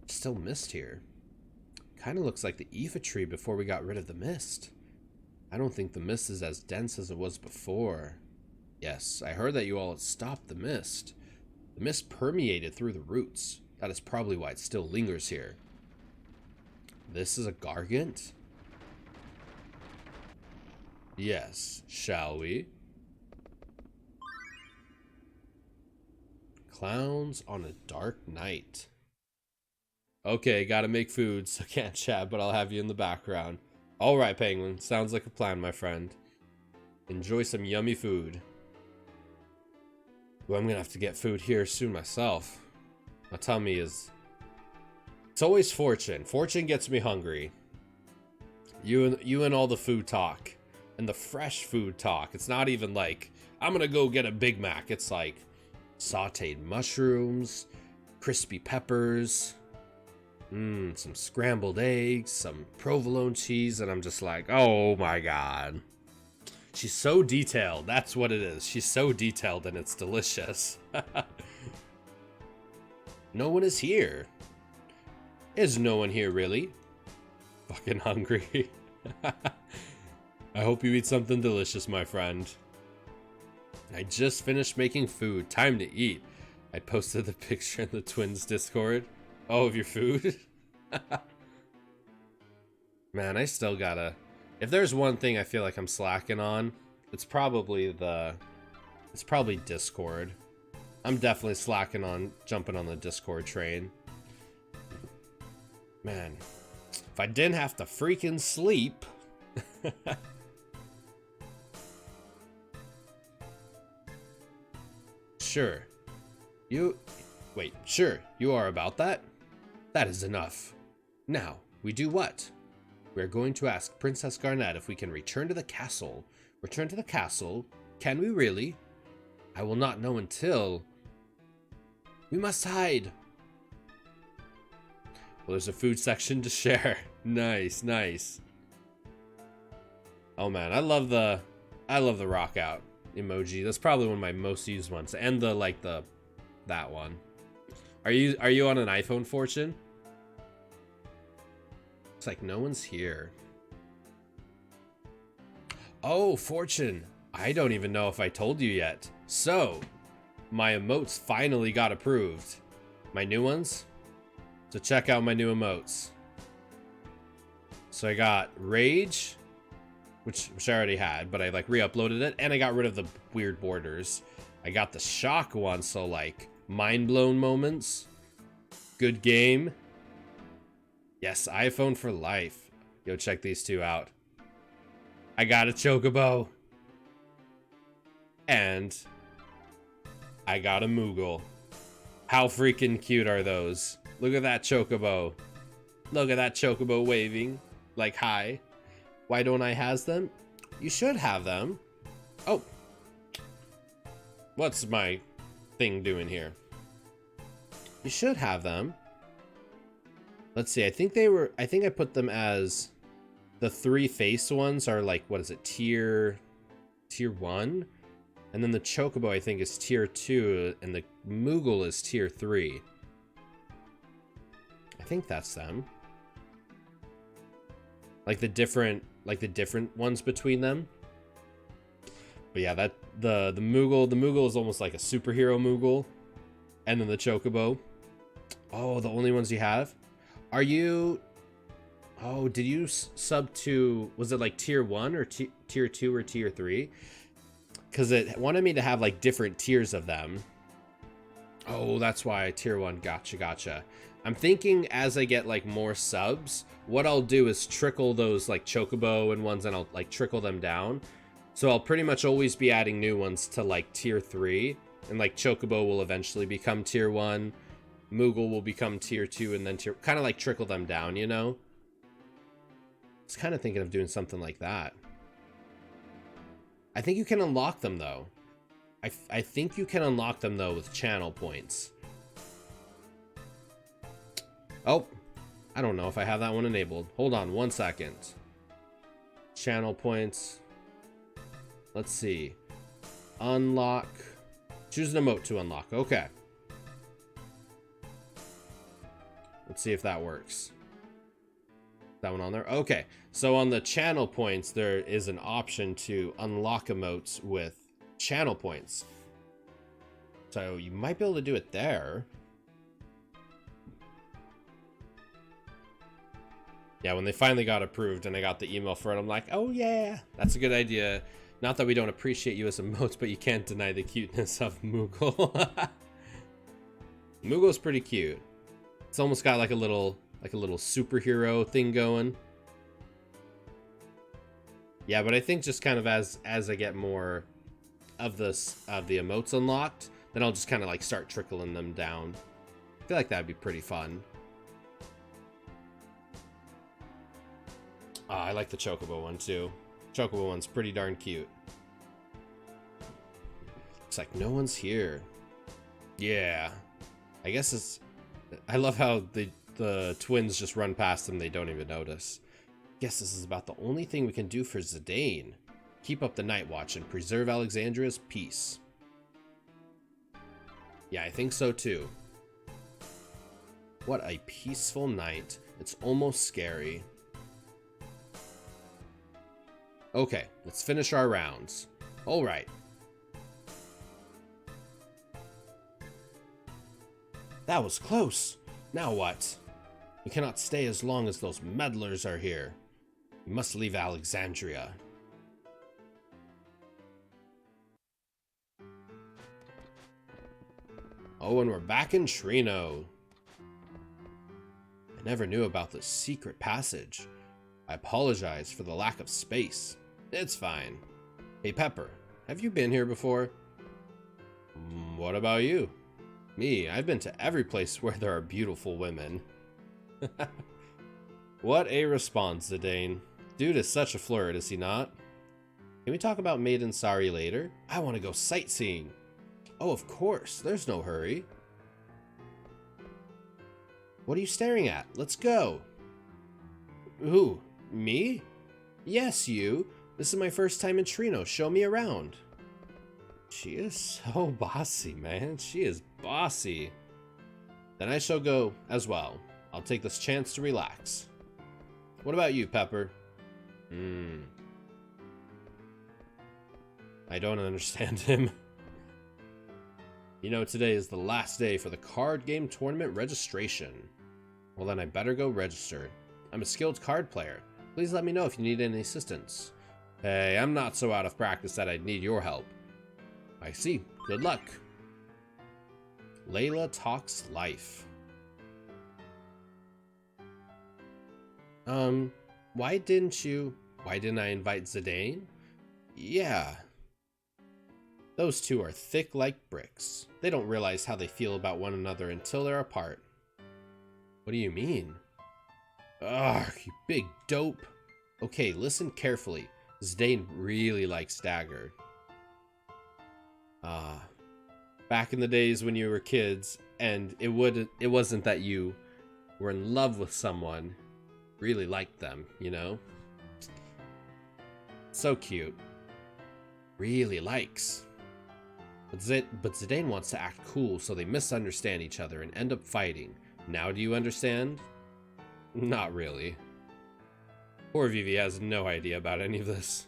Still mist here. Kind of looks like the Aoife tree before we got rid of the mist. I don't think the mist is as dense as it was before. Yes, I heard that you all had stopped the mist. The mist permeated through the roots. That is probably why it still lingers here. This is a gargant? Yes, shall we? Clowns on a dark night. Okay, gotta make food, so can't chat, but I'll have you in the background. Alright, Penguin. Sounds like a plan, my friend. Enjoy some yummy food. Well, I'm gonna have to get food here soon myself. My tummy is... It's always Fortune. Fortune gets me hungry. You and all the food talk. And the fresh food talk. It's not even like, I'm gonna go get a Big Mac. It's like sauteed mushrooms, crispy peppers, some scrambled eggs, some provolone cheese, and I'm just like, oh my god. She's so detailed. That's what it is. She's so detailed and it's delicious. No one is here. Is no one here, really? Fucking hungry. I hope you eat something delicious, my friend. I just finished making food. Time to eat. I posted the picture in the twins Discord. Oh, of your food? Man, I still gotta... If there's one thing I feel like I'm slacking on, it's probably Discord. I'm definitely slacking on jumping on the Discord train. Man, if I didn't have to freaking sleep... Sure. Sure, you are about that? That is enough. Now, we do what? We are going to ask Princess Garnet if we can return to the castle. Return to the castle? Can we really? I will not know until... We must hide! Well, there's a food section to share. Nice, nice. Oh man, I love the rock out emoji. That's probably one of my most used ones. And that one. Are you on an iPhone, Fortune? It's like no one's here. Oh, Fortune. I don't even know if I told you yet. So, my emotes finally got approved. My new ones? So check out my new emotes. So I got Rage, which I already had, but I like re-uploaded it, and I got rid of the weird borders. I got the Shock one, so like mind-blown moments. Good game. Yes, iPhone for life. Yo, check these two out. I got a Chocobo. And I got a Moogle. How freaking cute are those? Look at that Chocobo. Look at that Chocobo waving. Like, hi. Why don't I has them? You should have them. Oh. What's my thing doing here? You should have them. Let's see. I think I put them as the 3 face ones are like, what is it? Tier 1. And then the Chocobo I think is tier 2 and the Moogle is tier 3. I think that's them. Like the different ones between them. But yeah, that the Moogle is almost like a superhero Moogle. And then the Chocobo. Oh, the only ones you have? Are you... Oh, did you sub to... Was it like tier 1 or tier 2 or tier 3? Because it wanted me to have like different tiers of them. Oh, that's why tier 1. Gotcha. I'm thinking as I get like more subs, what I'll do is trickle those like Chocobo and ones and I'll like trickle them down. So I'll pretty much always be adding new ones to like tier 3. And like Chocobo will eventually become tier 1. Moogle will become tier 2 and then kind of like trickle them down, you know? I was kind of thinking of doing something like that. I think you can unlock them though. I think you can unlock them though with channel points. Oh, I don't know if I have that one enabled. Hold on 1 second. Channel points. Let's see. Unlock. Choose an emote to unlock. Okay. Let's see if that works. That one on there? Okay. So on the channel points, there is an option to unlock emotes with channel points. So you might be able to do it there. Yeah, when they finally got approved and I got the email for it, I'm like, oh yeah, that's a good idea. Not that we don't appreciate you as emotes, but you can't deny the cuteness of Moogle. Moogle's pretty cute. It's almost got like a little superhero thing going. Yeah, but I think just kind of as I get more of the emotes unlocked, then I'll just kind of like start trickling them down. I feel like that'd be pretty fun. I like the Chocobo one too. Chocobo one's pretty darn cute. Looks like no one's here. Yeah. I guess it's... I love how the twins just run past them, they don't even notice. Guess this is about the only thing we can do for Zidane. Keep up the night watch and preserve Alexandria's peace. Yeah, I think so too. What a peaceful night. It's almost scary. Okay, let's finish our rounds. All right. That was close. Now what? We cannot stay as long as those meddlers are here. We must leave Alexandria. Oh, and we're back in Trino. I never knew about this secret passage. I apologize for the lack of space. It's fine. Hey, Pepper, have you been here before? What about you? Me, I've been to every place where there are beautiful women. What a response, Zidane. Dude is such a flirt, is he not? Can we talk about Maiden Sari later? I want to go sightseeing. Oh, of course. There's no hurry. What are you staring at? Let's go. Who? Me? Yes, you. This is my first time in Trino. Show me around. She is so bossy, man. She is bossy. Then I shall go as well. I'll take this chance to relax. What about you, Pepper? I don't understand him. You know, today is the last day for the card game tournament registration. Well, then I better go register. I'm a skilled card player. Please let me know if you need any assistance. Hey, I'm not so out of practice that I'd need your help. I see. Good luck. Layla talks life. Why didn't I invite Zidane? Yeah. Those two are thick like bricks. They don't realize how they feel about one another until they're apart. What do you mean? Ugh, you big dope. Okay, listen carefully. Zidane really likes Dagger. Back in the days when you were kids, and it wasn't that you were in love with someone, really liked them, you know? So cute. Really likes. But Zidane wants to act cool, so they misunderstand each other and end up fighting. Now do you understand? Not really. Poor Vivi has no idea about any of this.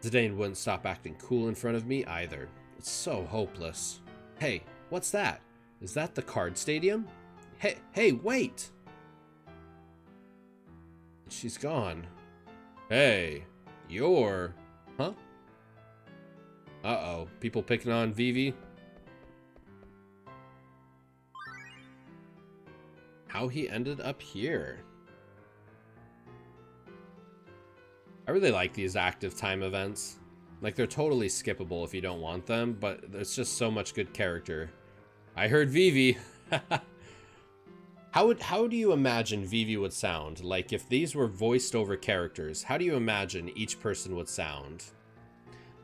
Zidane wouldn't stop acting cool in front of me either. It's so hopeless. Hey, what's that? Is that the card stadium? Hey, wait! She's gone. Hey, you're... Huh? Uh-oh, people picking on Vivi? How he ended up here. I really like these active time events. Like, they're totally skippable if you don't want them, but there's just so much good character. I heard Vivi. How do you imagine Vivi would sound? Like, if these were voiced over characters, how do you imagine each person would sound?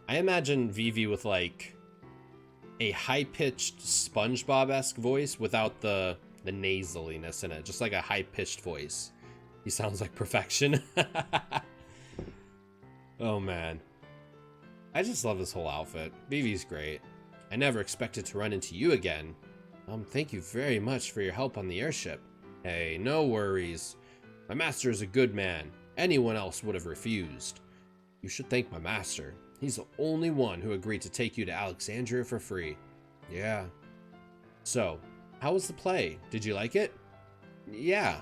I imagine Vivi with, like, a high-pitched SpongeBob-esque voice without the nasaliness in it. Just like a high-pitched voice. He sounds like perfection. Oh, man. I just love this whole outfit. Vivi's great. I never expected to run into you again. Thank you very much for your help on the airship. Hey, no worries. My master is a good man. Anyone else would have refused. You should thank my master. He's the only one who agreed to take you to Alexandria for free. Yeah. So, how was the play? Did you like it? Yeah.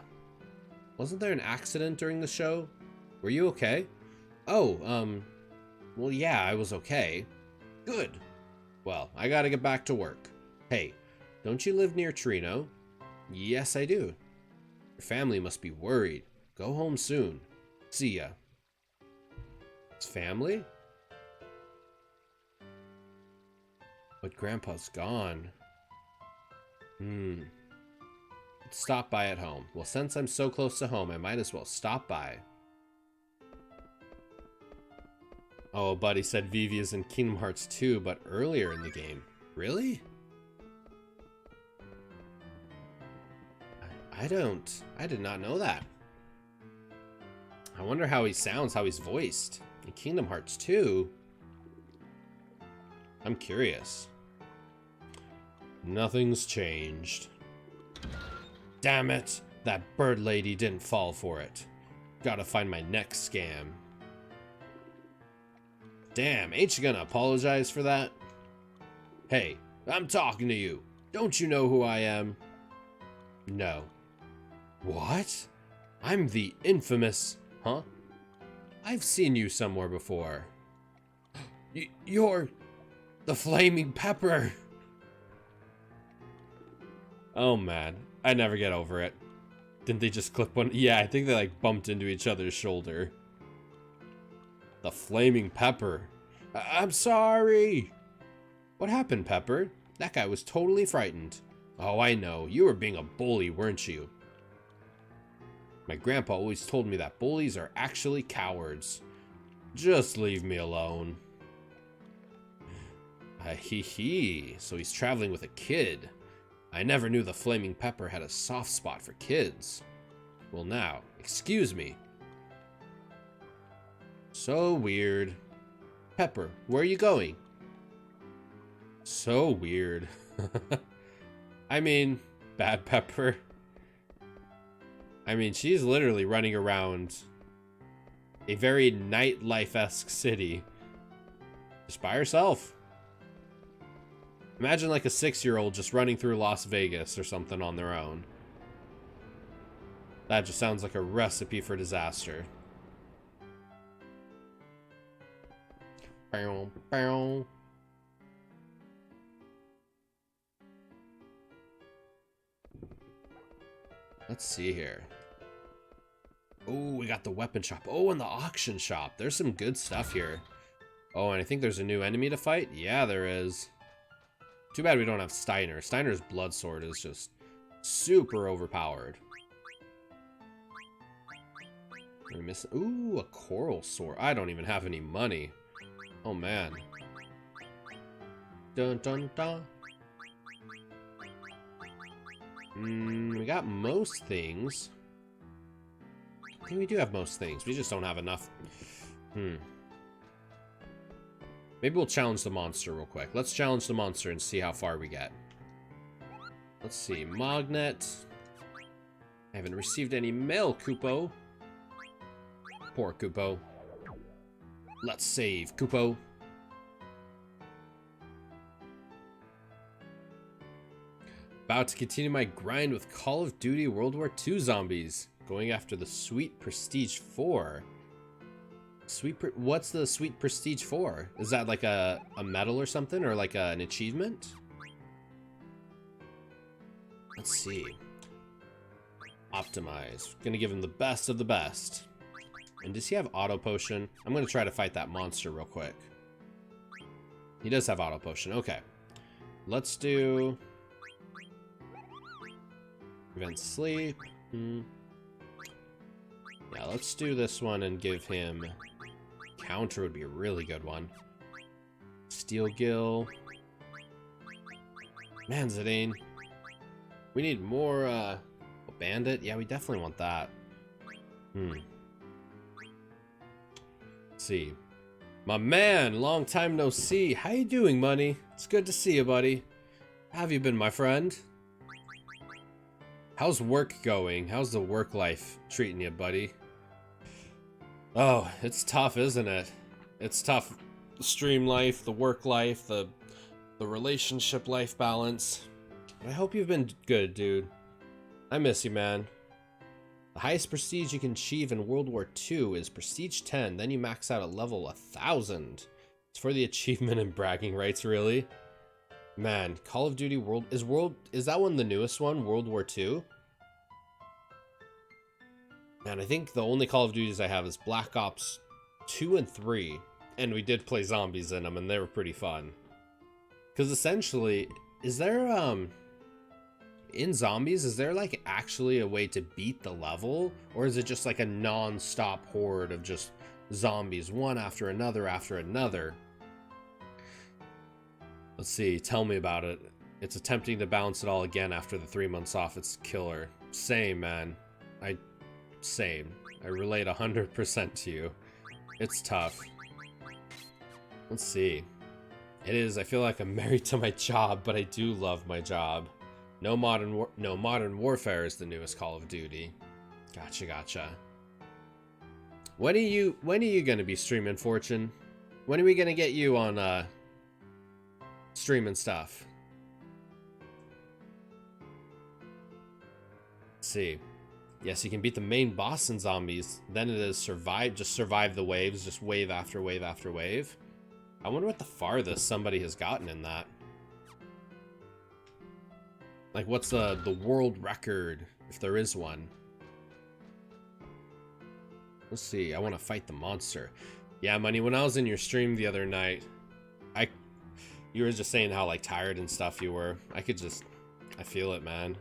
Wasn't there an accident during the show? Were you okay? Oh, well, yeah, I was okay. Good. Well, I gotta get back to work. Hey, don't you live near Trino? Yes, I do. Your family must be worried. Go home soon. See ya. It's family? But Grandpa's gone. Let's stop by at home. Well, since I'm so close to home, I might as well stop by. Oh, buddy said Vivi is in Kingdom Hearts 2, but earlier in the game. Really? I did not know that. I wonder how he sounds, how he's voiced. In Kingdom Hearts 2? I'm curious. Nothing's changed. Damn it! That bird lady didn't fall for it. Gotta find my next scam. Damn, ain't you gonna apologize for that? Hey, I'm talking to you. Don't you know who I am? No. What? I'm the infamous... Huh? I've seen you somewhere before. You're... the Flaming Pepper! Oh man, I never get over it. Didn't they just clip one? Yeah, I think they like bumped into each other's shoulder. The Flaming Pepper. I'm sorry. What happened, Pepper? That guy was totally frightened. Oh, I know. You were being a bully, weren't you? My grandpa always told me that bullies are actually cowards. Just leave me alone. Hee. So he's traveling with a kid. I never knew the Flaming Pepper had a soft spot for kids. Well now, excuse me. So weird. Pepper, where are you going? So weird. I mean, bad Pepper. I mean, she's literally running around a very nightlife-esque city. Just by herself. Imagine like a 6-year-old just running through Las Vegas or something on their own. That just sounds like a recipe for disaster. Bow, bow. Let's see here. Oh, we got the weapon shop. Oh, and the auction shop. There's some good stuff here. Oh, and I think there's a new enemy to fight. Yeah, there is. Too bad we don't have Steiner. Steiner's blood sword is just super overpowered. Are we missing? Ooh, a coral sword. I don't even have any money. Oh, man. Dun, dun, dun. We got most things. I think we do have most things. We just don't have enough. Maybe we'll challenge the monster real quick. Let's challenge the monster and see how far we get. Let's see. Magnet. I haven't received any mail, Kupo. Poor Kupo. Let's save, Kupo. About to continue my grind with Call of Duty World War II zombies. Going after the Sweet Prestige 4. What's the Sweet Prestige 4? Is that like a medal or something? Or like an achievement? Let's see. Optimize. Gonna give him the best of the best. And does he have auto potion? I'm gonna try to fight that monster real quick. He does have auto potion. Okay. Let's do... Prevent sleep. Yeah, let's do this one and give him... Counter would be a really good one. Steel Gill. Man, Zidane. We need more, Bandit? Yeah, we definitely want that. Let's see. My man, long time no see. How you doing, Money? It's good to see you, buddy. How have you been, my friend? How's work going? How's the work life treating you, buddy? Oh, it's tough, isn't it? It's tough. The stream life, the work life, the relationship life balance. I hope you've been good, dude. I miss you, man. The highest prestige you can achieve in World War II is Prestige 10, then you max out at level 1000. It's for the achievement and bragging rights, really? Man, Call of Duty is that one the newest one, World War II? Man, I think the only Call of Duties I have is Black Ops 2 and 3, and we did play zombies in them, and they were pretty fun. Because essentially, is there, in zombies, is there like actually a way to beat the level? Or is it just like a non-stop horde of just zombies, one after another after another? Let's see, tell me about it. It's attempting to balance it all again after the 3 months off. It's killer. Same, man. Same. I relate 100% to you. It's tough. Let's see. It is. I feel like I'm married to my job, but I do love my job. No Modern Warfare is the newest Call of Duty. Gotcha. When are you gonna be streaming, Fortune? When are we gonna get you on streaming stuff? Let's see. Yes, you can beat the main boss in zombies. Then it is survive the waves, just wave after wave after wave. I wonder what the farthest somebody has gotten in that. Like, what's the world record, if there is one? Let's see, I want to fight the monster. Yeah, Money, when I was in your stream the other night, you were just saying how, like, tired and stuff you were. I feel it, man.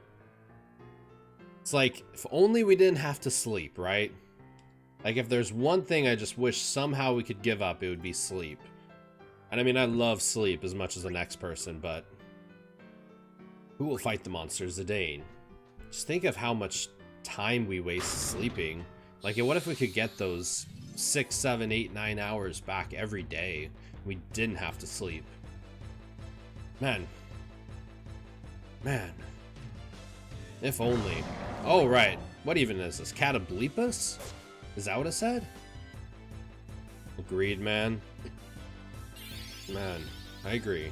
It's like, if only we didn't have to sleep, right? Like, if there's one thing I just wish somehow we could give up, it would be sleep. And I mean, I love sleep as much as the next person, but who will fight the monster? Zidane. Just think of how much time we waste sleeping. Like, what if we could get those 6, 7, 8, 9 hours back every day? We didn't have to sleep. Man. If only. Oh, right. What even is this? Catoblepus? Is that what it said? Agreed, man. Man, I agree.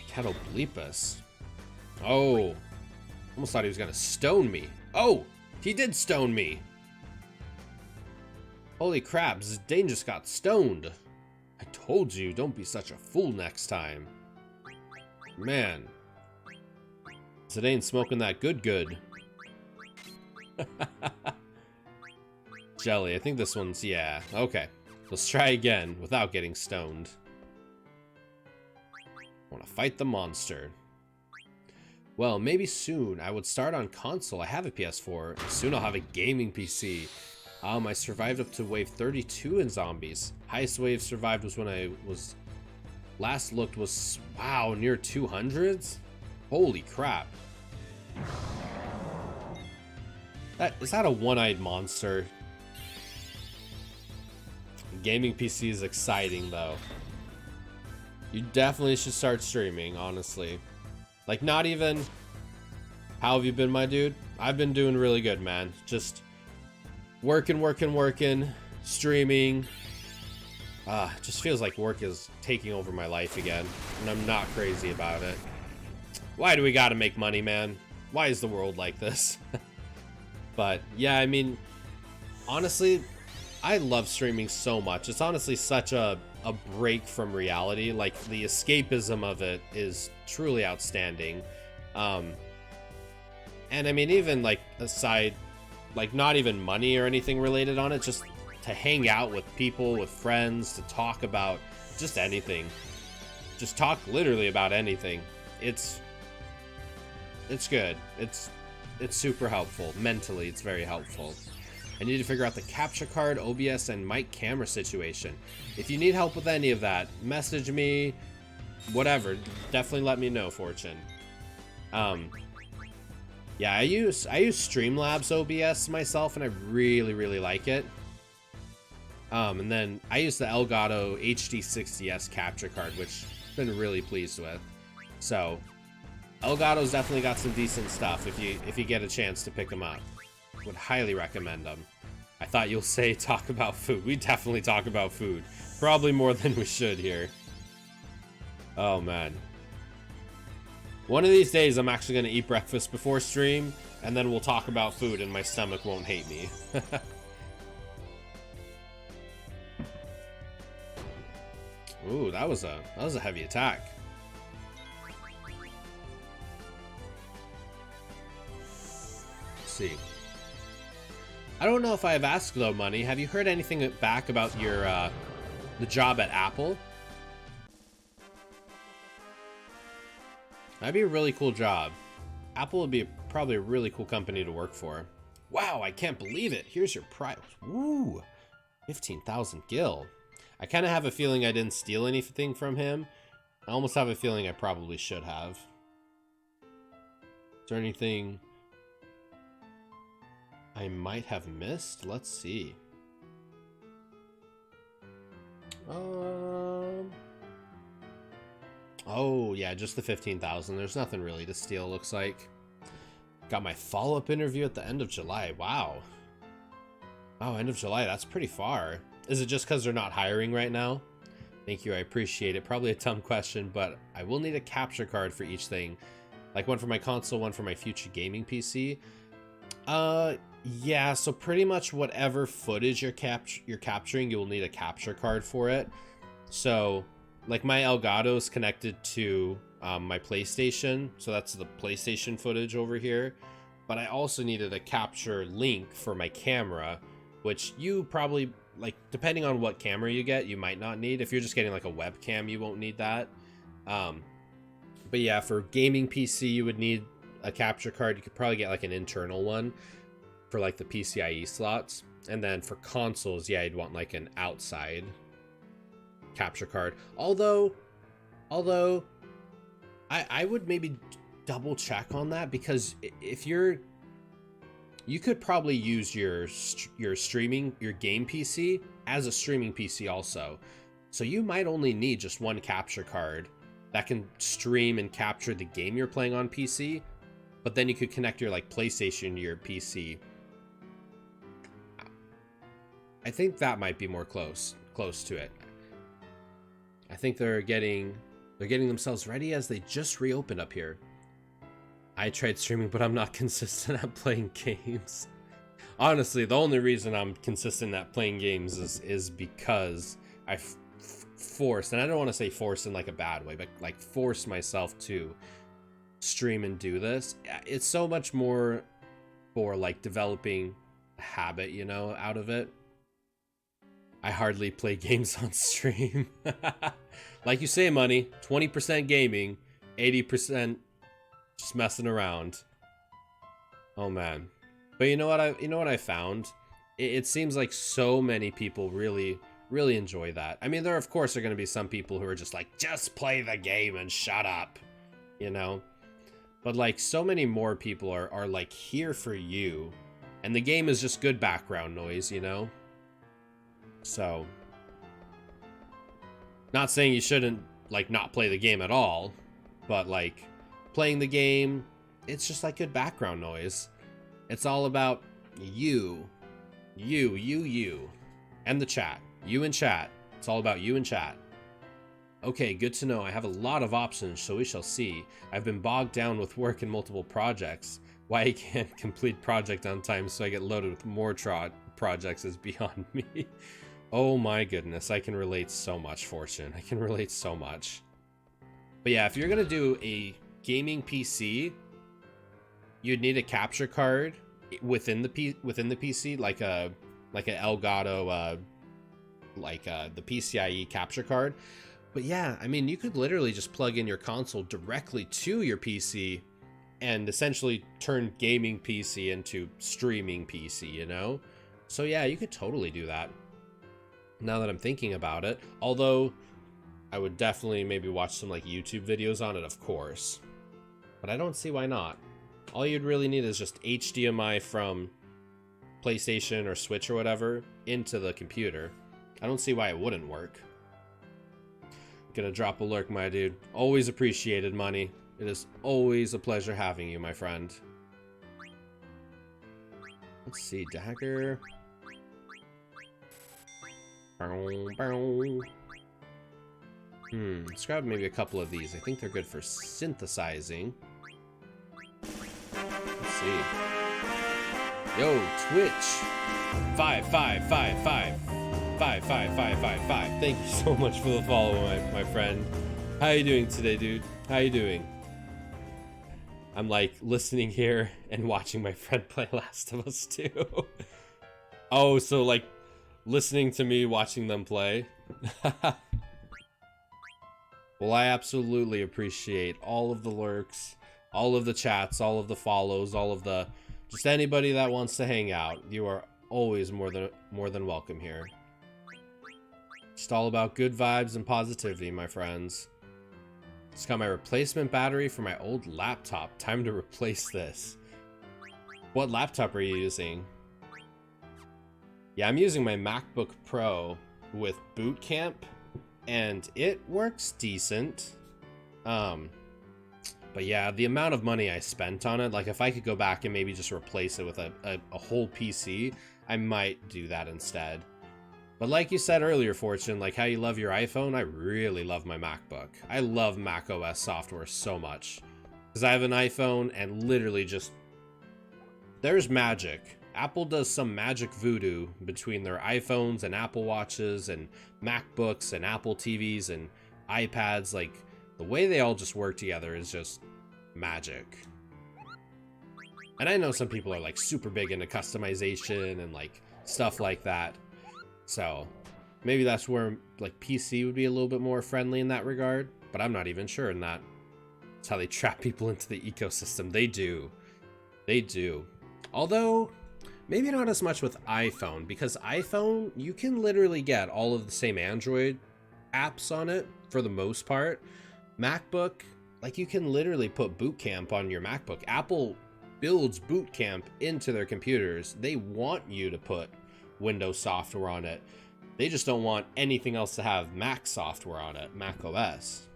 Catoblepus. Oh. Almost thought he was gonna stone me. Oh! He did stone me! Holy crap, Zidane just got stoned. I told you, don't be such a fool next time. Man. Zidane smoking that good. Jelly, I think this one's, yeah. Okay. Let's try again without getting stoned. I want to fight the monster. Well, maybe soon. I would start on console. I have a PS4. Soon I'll have a gaming PC. I survived up to wave 32 in zombies. Highest wave survived was when I was last looked was, wow, near 200s? Holy crap. Is that a one-eyed monster? Gaming PC is exciting, though. You definitely should start streaming, honestly. Like, not even, how have you been, my dude? I've been doing really good, man. Just working, streaming. It just feels like work is taking over my life again, and I'm not crazy about it. Why do we gotta make money, man? Why is the world like this? But, yeah, I mean, honestly, I love streaming so much. It's honestly such a break from reality. Like, the escapism of it is truly outstanding. And I mean, even like aside, like not even money or anything related on it, just to hang out with people, with friends, to talk about just anything. Just talk literally about anything. It's good. It's super helpful. Mentally, it's very helpful. I need to figure out the capture card, OBS, and mic camera situation. If you need help with any of that, message me, whatever. Definitely let me know, Fortune. Yeah, I use Streamlabs OBS myself, and I really like it. And then I use the Elgato HD60S capture card, which I've been really pleased with. So, Elgato's definitely got some decent stuff if you get a chance to pick them up. Would highly recommend them. I thought you'll say talk about food. We definitely talk about food. Probably more than we should here. Oh, man. One of these days, I'm actually going to eat breakfast before stream, and then we'll talk about food and my stomach won't hate me. Ooh, that was a heavy attack. Let's see. I don't know if I have asked though, Money. Have you heard anything back about your the job at Apple? That'd be a really cool job. Apple would be probably a really cool company to work for. Wow, I can't believe it. Here's your prize. Woo! 15,000 gil. I kind of have a feeling I didn't steal anything from him. I almost have a feeling I probably should have. Is there anything I might have missed? Let's see. Oh, yeah, just the 15,000. There's nothing really to steal, looks like. Got my follow-up interview at the end of July. Wow. Wow, end of July. That's pretty far. Is it just because they're not hiring right now? Thank you. I appreciate it. Probably a dumb question, but I will need a capture card for each thing. Like one for my console, one for my future gaming PC. Yeah, so pretty much whatever footage you're capturing, you will need a capture card for it. So, like my Elgato is connected to my PlayStation, so that's the PlayStation footage over here. But I also needed a capture link for my camera, which you probably, like, depending on what camera you get, you might not need. If you're just getting like a webcam, you won't need that. But yeah, for gaming PC, you would need a capture card. You could probably get like an internal one for like the PCIe slots. And then for consoles, yeah, you'd want like an outside capture card. Although I would maybe double check on that, because if you could probably use your game PC as a streaming PC also. So you might only need just one capture card that can stream and capture the game you're playing on PC, but then you could connect your like PlayStation to your PC. I think that might be more close to it. I think they're getting themselves ready as they just reopened up here. I tried streaming, but I'm not consistent at playing games. Honestly, the only reason I'm consistent at playing games is because I forced, and I don't want to say forced in like a bad way, but like forced myself to stream and do this. It's so much more for like developing a habit, you know, out of it. I hardly play games on stream. Like you say, Money, 20% gaming, 80% just messing around. Oh man. But you know what I found? It seems like so many people really enjoy that. I mean, there of course are going to be some people who are just like, just play the game and shut up, you know? But like so many more people are like here for you, and the game is just good background noise, you know? So, not saying you shouldn't like not play the game at all, but like playing the game, it's just like good background noise. It's all about you, and the chat. You and chat. It's all about you and chat. Okay, good to know. I have a lot of options, so we shall see. I've been bogged down with work and multiple projects. Why I can't complete project on time so I get loaded with more projects is beyond me. Oh my goodness, I can relate so much, Fortune. I can relate so much. But yeah, if you're gonna do a gaming PC, you'd need a capture card within the PC, like an Elgato, the PCIe capture card. But yeah, I mean, you could literally just plug in your console directly to your PC and essentially turn gaming PC into streaming PC, you know? So yeah, you could totally do that. Now that I'm thinking about it, although I would definitely maybe watch some like YouTube videos on it, of course. But I don't see why not. All you'd really need is just HDMI from PlayStation or Switch or whatever into the computer. I don't see why it wouldn't work. Gonna drop a lurk, my dude. Always appreciated, Money. It is always a pleasure having you, my friend. Let's see, dagger. Let's grab maybe a couple of these. I think they're good for synthesizing. Let's see. Yo, Twitch. 555555555. Thank you so much for the follow, my friend. How you doing today, dude? How you doing? I'm like listening here and watching my friend play Last of Us 2. Oh, so like listening to me watching them play. Well, I absolutely appreciate all of the lurks, all of the chats, all of the follows, all of the just anybody that wants to hang out. You are always more than welcome here. Just all about good vibes and positivity, my friends. Just got my replacement battery for my old laptop. Time to replace this. What laptop are you using? Yeah, I'm using my MacBook Pro with Boot Camp, and it works decent. But yeah, the amount of money I spent on it, like if I could go back and maybe just replace it with a whole PC, I might do that instead. But like you said earlier, Fortune, like how you love your iPhone, I really love my MacBook. I love Mac OS software so much. Because I have an iPhone and literally just... There's magic. Apple does some magic voodoo between their iPhones and Apple Watches and MacBooks and Apple TVs and iPads. Like, the way they all just work together is just magic. And I know some people are like super big into customization and like stuff like that. So maybe that's where like PC would be a little bit more friendly in that regard, but I'm not even sure in that. It's how they trap people into the ecosystem. They do. They do. Although maybe not as much with iPhone, because iPhone, you can literally get all of the same Android apps on it for the most part. MacBook, like you can literally put Boot Camp on your MacBook. Apple builds Boot Camp into their computers. They want you to put Windows software on it. They just don't want anything else to have Mac software on it, Mac OS.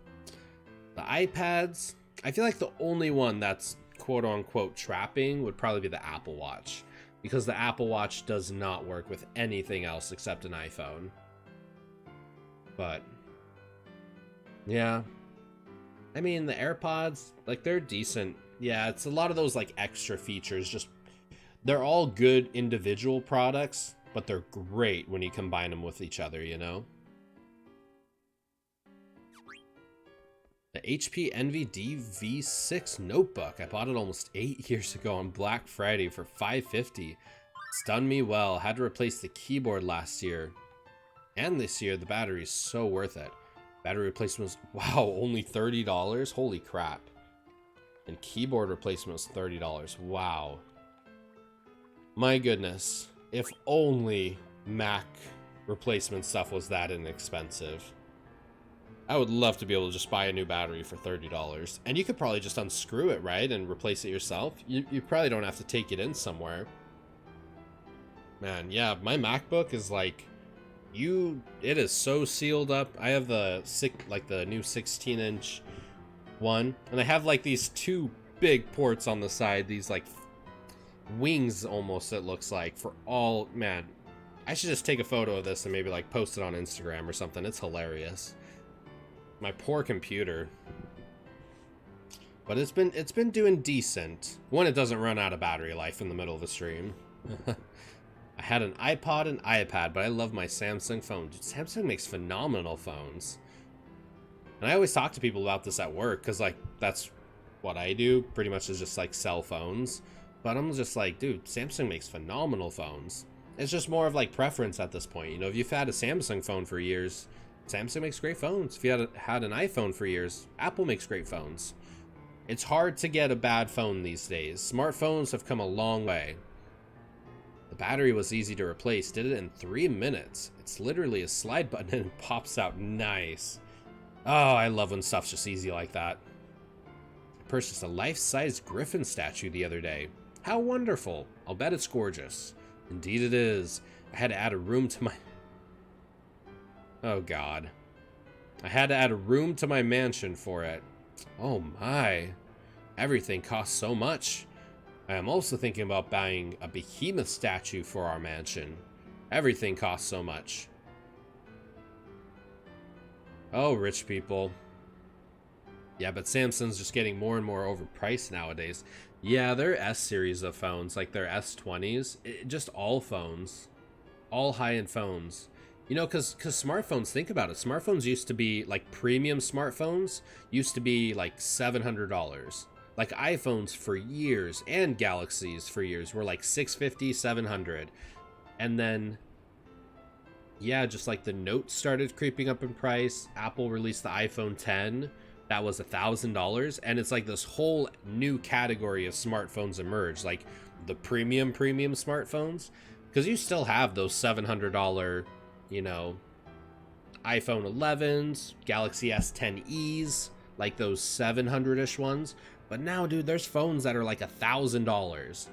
The iPads, I feel like the only one that's quote unquote trapping would probably be the Apple Watch, because the Apple Watch does not work with anything else except an iPhone. But yeah, I mean the AirPods, like they're decent. Yeah, it's a lot of those like extra features, just they're all good individual products, but they're great when you combine them with each other, you know? The HP Envy DV6 notebook. I bought it almost 8 years ago on Black Friday for $550. It's done me well. Had to replace the keyboard last year. And this year, the battery is so worth it. Battery replacement was, wow, only $30? Holy crap. And keyboard replacement was $30. Wow. My goodness. If only Mac replacement stuff was that inexpensive. I would love to be able to just buy a new battery for $30. And you could probably just unscrew it, right? And replace it yourself. You probably don't have to take it in somewhere. Man, yeah, my MacBook is like... it is so sealed up. I have the new 16-inch one. And I have like these two big ports on the side. These like... wings almost, it looks like, for all... Man, I should just take a photo of this and maybe like post it on Instagram or something. It's hilarious. My poor computer. But it's been doing decent when it doesn't run out of battery life in the middle of the stream. I had an iPod and iPad, but I love my Samsung phone. Dude, Samsung makes phenomenal phones. And I always talk to people about this at work, because like that's what I do pretty much, is just like sell phones. But I'm just like, dude, Samsung makes phenomenal phones. It's just more of like preference at this point. You know, if you've had a Samsung phone for years, Samsung makes great phones. If you had an iPhone for years, Apple makes great phones. It's hard to get a bad phone these days. Smartphones have come a long way. The battery was easy to replace. Did it in 3 minutes. It's literally a slide button and it pops out nice. Oh, I love when stuff's just easy like that. I purchased a life-size Griffin statue the other day. How wonderful. I'll bet it's gorgeous. Indeed it is. I had to add a room to my... Oh, God. I had to add a room to my mansion for it. Oh my. Everything costs so much. I am also thinking about buying a behemoth statue for our mansion. Everything costs so much. Oh, rich people. Yeah, but Samsung's just getting more and more overpriced nowadays. Yeah, their S series of phones, like their S20s, just all phones. All high-end phones. You know, because smartphones, think about it. Smartphones used to be, like, premium smartphones used to be, like, $700. Like, iPhones for years, and Galaxies for years, were, like, $650, $700. And then, yeah, just, like, the Note started creeping up in price. Apple released the iPhone 10. That was $1,000. And it's, like, this whole new category of smartphones emerged. Like, the premium smartphones. Because you still have those $700, you know, iPhone 11s, Galaxy S10es, like those 700-ish ones. But now, dude, there's phones that are like $1,000.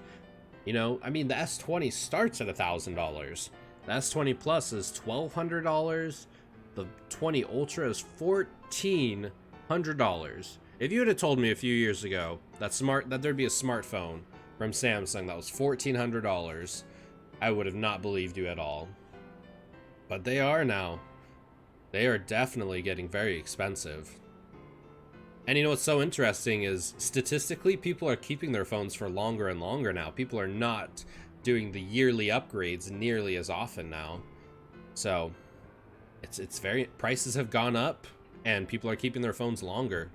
You know, I mean, the S20 starts at $1,000. The S20 Plus is $1,200. The 20 Ultra is $1,400. If you had told me a few years ago that there'd be a smartphone from Samsung that was $1,400, I would have not believed you at all. But they are now. They are definitely getting very expensive. And you know what's so interesting is, statistically, people are keeping their phones for longer and longer now. People are not doing the yearly upgrades nearly as often now. So, it's very... prices have gone up, and people are keeping their phones longer.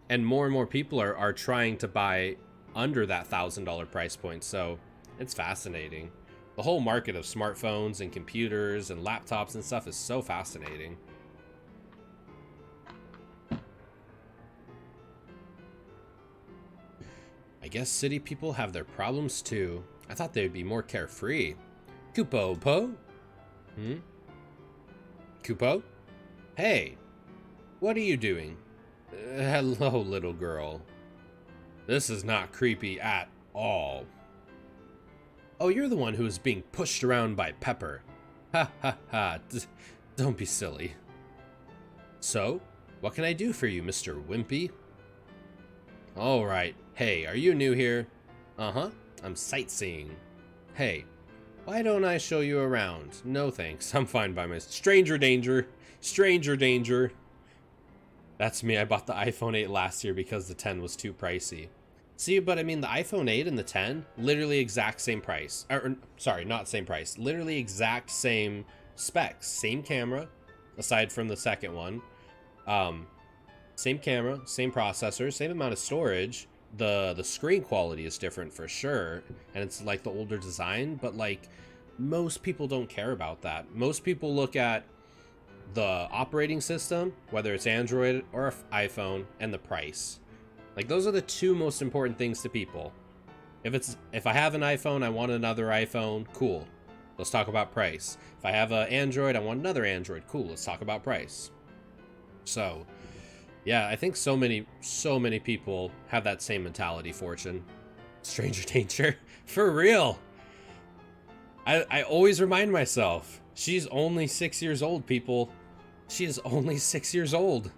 And more people are trying to buy under that $1,000 price point, so it's fascinating. The whole market of smartphones and computers and laptops and stuff is so fascinating. I guess city people have their problems too. I thought they'd be more carefree. Kupo-po? Kupo? Hey, what are you doing? Hello, little girl. This is not creepy at all. Oh, you're the one who is being pushed around by Pepper. Ha ha ha, don't be silly. So, what can I do for you, Mr. Wimpy? Alright, hey, are you new here? Uh-huh, I'm sightseeing. Hey, why don't I show you around? No thanks, I'm fine by myself. Stranger danger, stranger danger. That's me, I bought the iPhone 8 last year because the 10 was too pricey. See, but I mean, the iPhone 8 and the 10, literally exact same price. Sorry, not same price. Literally exact same specs. Same camera, aside from the second one. Same camera, same processor, same amount of storage. The screen quality is different for sure, and it's like the older design, but like, most people don't care about that. Most people look at the operating system, whether it's Android or iPhone, and the price. Like, those are the two most important things to people. If I have an iPhone, I want another iPhone, cool. Let's talk about price. If I have an Android, I want another Android, cool. Let's talk about price. So, yeah, I think so many people have that same mentality, Fortune. Stranger danger. For real. I always remind myself, she's only 6 years old, people. She is only 6 years old.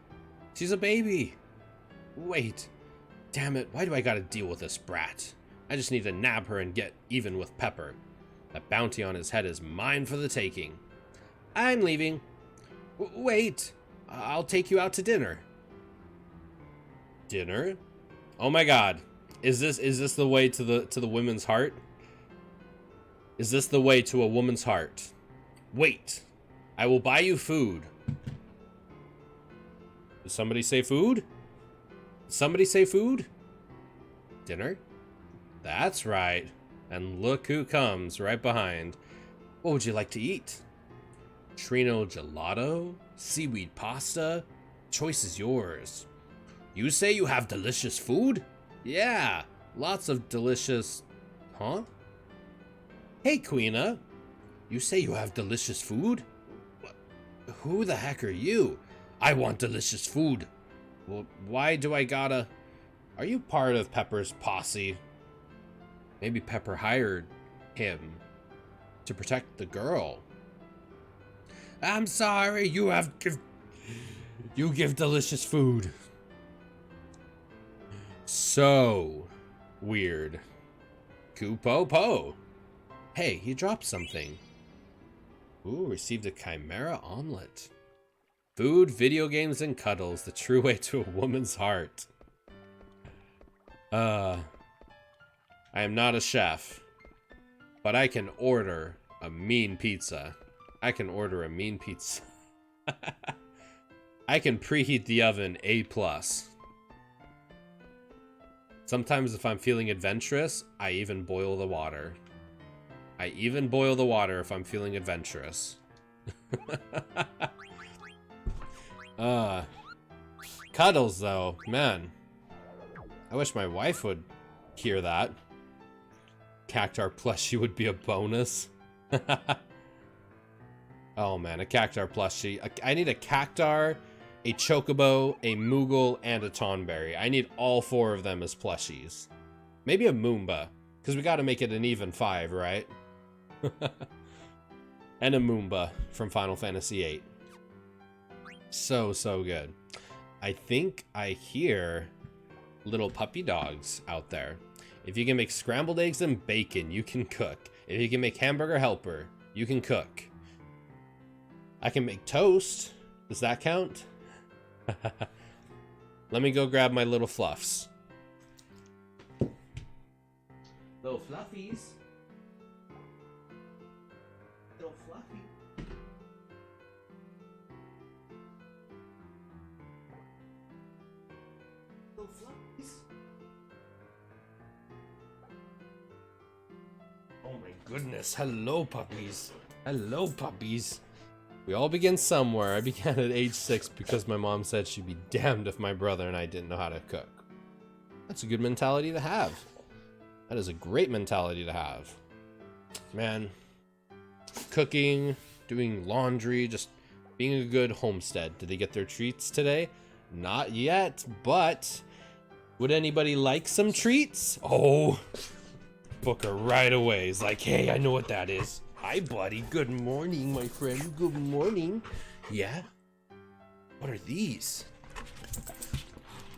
She's a baby. Wait. Damn it, why do I gotta deal with this brat? I just need to nab her and get even with Pepper. That bounty on his head is mine for the taking. I'm leaving. Wait, I'll take you out to dinner. Dinner? Oh my god. Is this the way to the women's heart? Is this the way to a woman's heart? Wait. I will buy you food. Did somebody say food? Somebody say food? Dinner? That's right. And look who comes right behind. What would you like to eat? Trino gelato? Seaweed pasta? Choice is yours. You say you have delicious food? Yeah, lots of delicious... Huh? Hey, Queena. You say you have delicious food? Who the heck are you? I want delicious food. Well, why do I gotta... Are you part of Pepper's posse? Maybe Pepper hired him to protect the girl. I'm sorry, you give delicious food. So weird. Kupo-po. Hey, he dropped something. Ooh, received a chimera omelet. Food, video games, and cuddles. The true way to a woman's heart. I am not a chef, but I can order a mean pizza. I can order a mean pizza. I can preheat the oven A+. Sometimes if I'm feeling adventurous, I even boil the water. I even boil the water if I'm feeling adventurous. Cuddles though, man. I wish my wife would hear that. Cactar plushie would be a bonus. Oh man, a Cactar plushie. I need a Cactar, a Chocobo, a Moogle, and a Tonberry. I need all 4 of them as plushies. Maybe a Moomba, because we gotta make it an even 5, right? And a Moomba from Final Fantasy VIII. So good. I think I hear little puppy dogs out there. If you can make scrambled eggs and bacon, you can cook. If you can make hamburger helper, you can cook. I can make toast. Does that count? Let me go grab my little fluffs. Little fluffies. Little fluffy. Little fluffies. Oh my goodness. Hello, puppies. Hello, puppies. We all begin somewhere. I began at age 6 because my mom said she'd be damned if my brother and I didn't know how to cook. That's a good mentality to have. That is a great mentality to have. Man, cooking, doing laundry, just being a good homestead. Did they get their treats today? Not yet, but would anybody like some treats? Oh, Booker right away is like, hey, I know what that is. Hi, buddy. Good morning, my friend. Good morning. Yeah? What are these?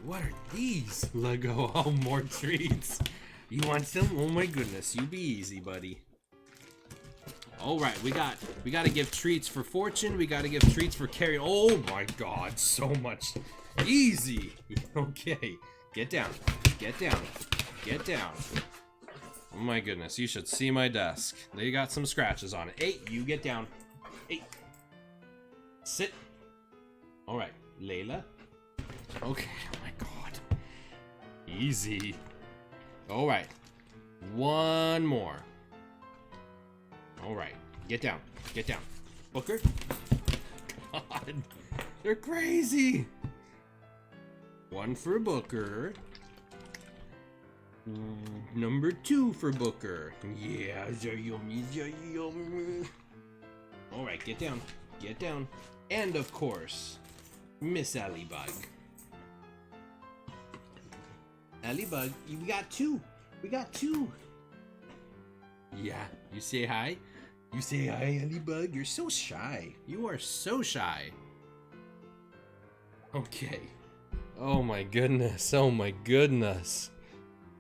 What are these? Lego. Oh, more treats. You want some? Oh my goodness. You be easy, buddy. All right, we got to give treats for Fortune. We got to give treats for Carrie. Oh my God, so much. Easy. Okay. Get down. Get down. Get down. Oh my goodness, you should see my desk. They got some scratches on it. Hey, you get down. Hey. Sit. All right, Layla. Okay, oh my God. Easy. All right, one more. All right, get down. Get down. Booker. God, they're crazy. One for Booker. Number 2 for Booker. Yeah, yummy. Alright, get down. Get down. And of course, Miss Allybug. Allybug, we got 2. We got 2. Yeah, you say hi? You say hi, Allybug? You're so shy. You are so shy. Okay. Oh my goodness. Oh my goodness.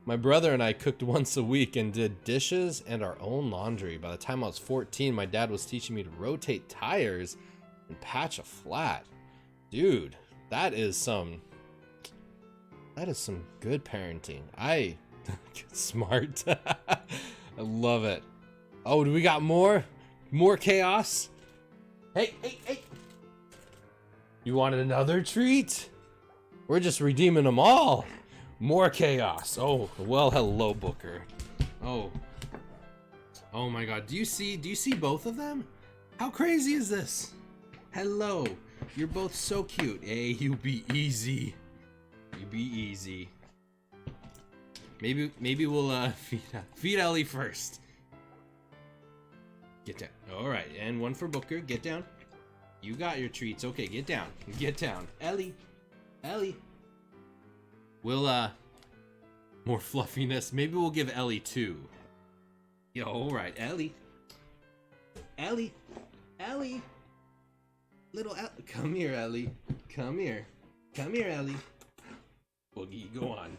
My brother and I cooked once a week and did dishes and our own laundry. By the time I was 14, my dad was teaching me to rotate tires and patch a flat. Dude, that is some good parenting. Smart. I love it. Oh, do we got more? More chaos? Hey. You wanted another treat? We're just redeeming them all. More chaos. Oh, well, hello, Booker. Oh my God. Do you see both of them? How crazy is this? Hello. You're both so cute. Hey, you be easy. You be easy. Maybe we'll feed Ellie first. Get down. All right, and one for Booker. Get down. You got your treats. Okay, get down. Get down. Ellie. We'll, more fluffiness. Maybe we'll give Ellie 2. Yo, alright, Ellie. Little Ellie. Come here, Ellie. Come here, Ellie. Boogie, go on.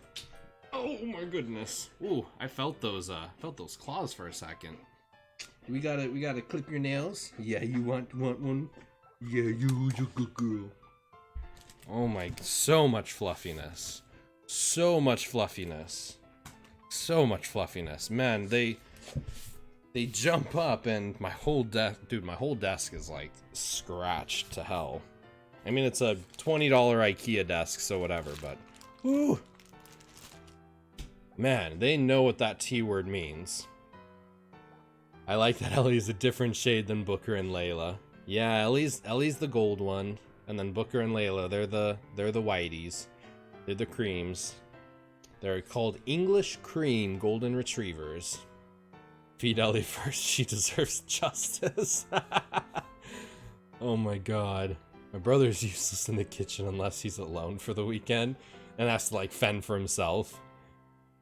Oh my goodness. Ooh, I felt those claws for a second. We gotta clip your nails. Yeah, you want one? Yeah, you're a good girl. Oh my, so much fluffiness. So much fluffiness. So much fluffiness. Man, they jump up and my whole desk is like scratched to hell. I mean, it's a $20 IKEA desk, so whatever, but woo. Man, they know what that T word means. I like that Ellie is a different shade than Booker and Layla. Yeah, Ellie's the gold one, and then Booker and Layla, they're the whiteys. They're the creams. They're called English Cream Golden Retrievers. Feed Ellie first, she deserves justice. Oh my god. My brother's useless in the kitchen unless he's alone for the weekend and has to like fend for himself.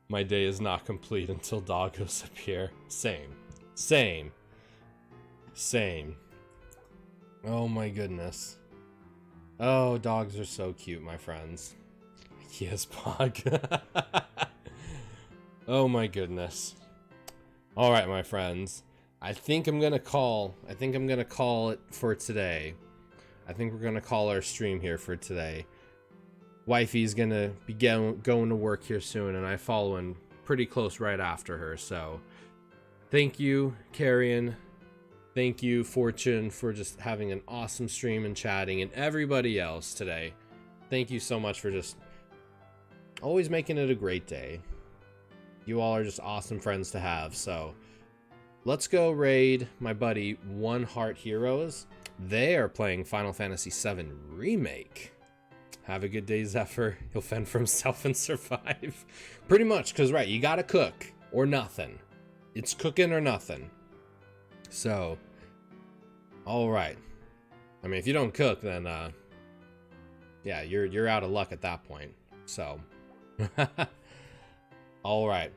My day is not complete until doggos appear. Same. Oh my goodness. Oh, dogs are so cute, my friends. Yes, Pog. Oh my goodness. Alright, my friends. I think I'm gonna call it for today. I think we're gonna call our stream here for today. Wifey's gonna be going to work here soon, and I following pretty close right after her, so thank you, Carrion. Thank you, Fortune, for just having an awesome stream and chatting, and everybody else today. Thank you so much for just always making it a great day. You all are just awesome friends to have, so let's go raid my buddy One Heart Heroes. They are playing Final Fantasy VII Remake. Have a good day, Zephyr. He'll fend for himself and survive. Pretty much, because, right, you gotta cook or nothing. It's cooking or nothing. So, alright. I mean, if you don't cook, then, yeah, you're out of luck at that point. So, alright.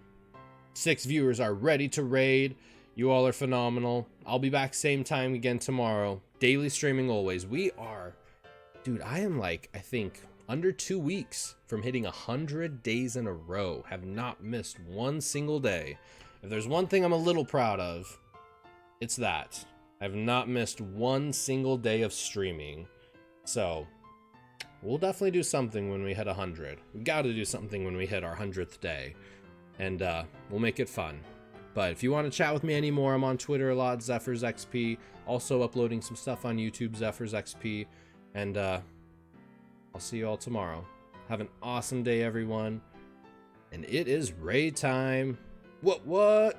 6 viewers are ready to raid. You all are phenomenal. I'll be back same time again tomorrow. Daily streaming always. We are... Dude, I am like, I think, under 2 weeks from hitting 100 days in a row. Have not missed one single day. If there's one thing I'm a little proud of, it's that. I've not missed one single day of streaming. So, we'll definitely do something when we hit 100. We gotta do something when we hit our 100th day. And we'll make it fun. But if you want to chat with me anymore, I'm on Twitter a lot, ZephyrsXP. Also uploading some stuff on YouTube, ZephyrsXP. And I'll see you all tomorrow. Have an awesome day, everyone. And it is raid time. What?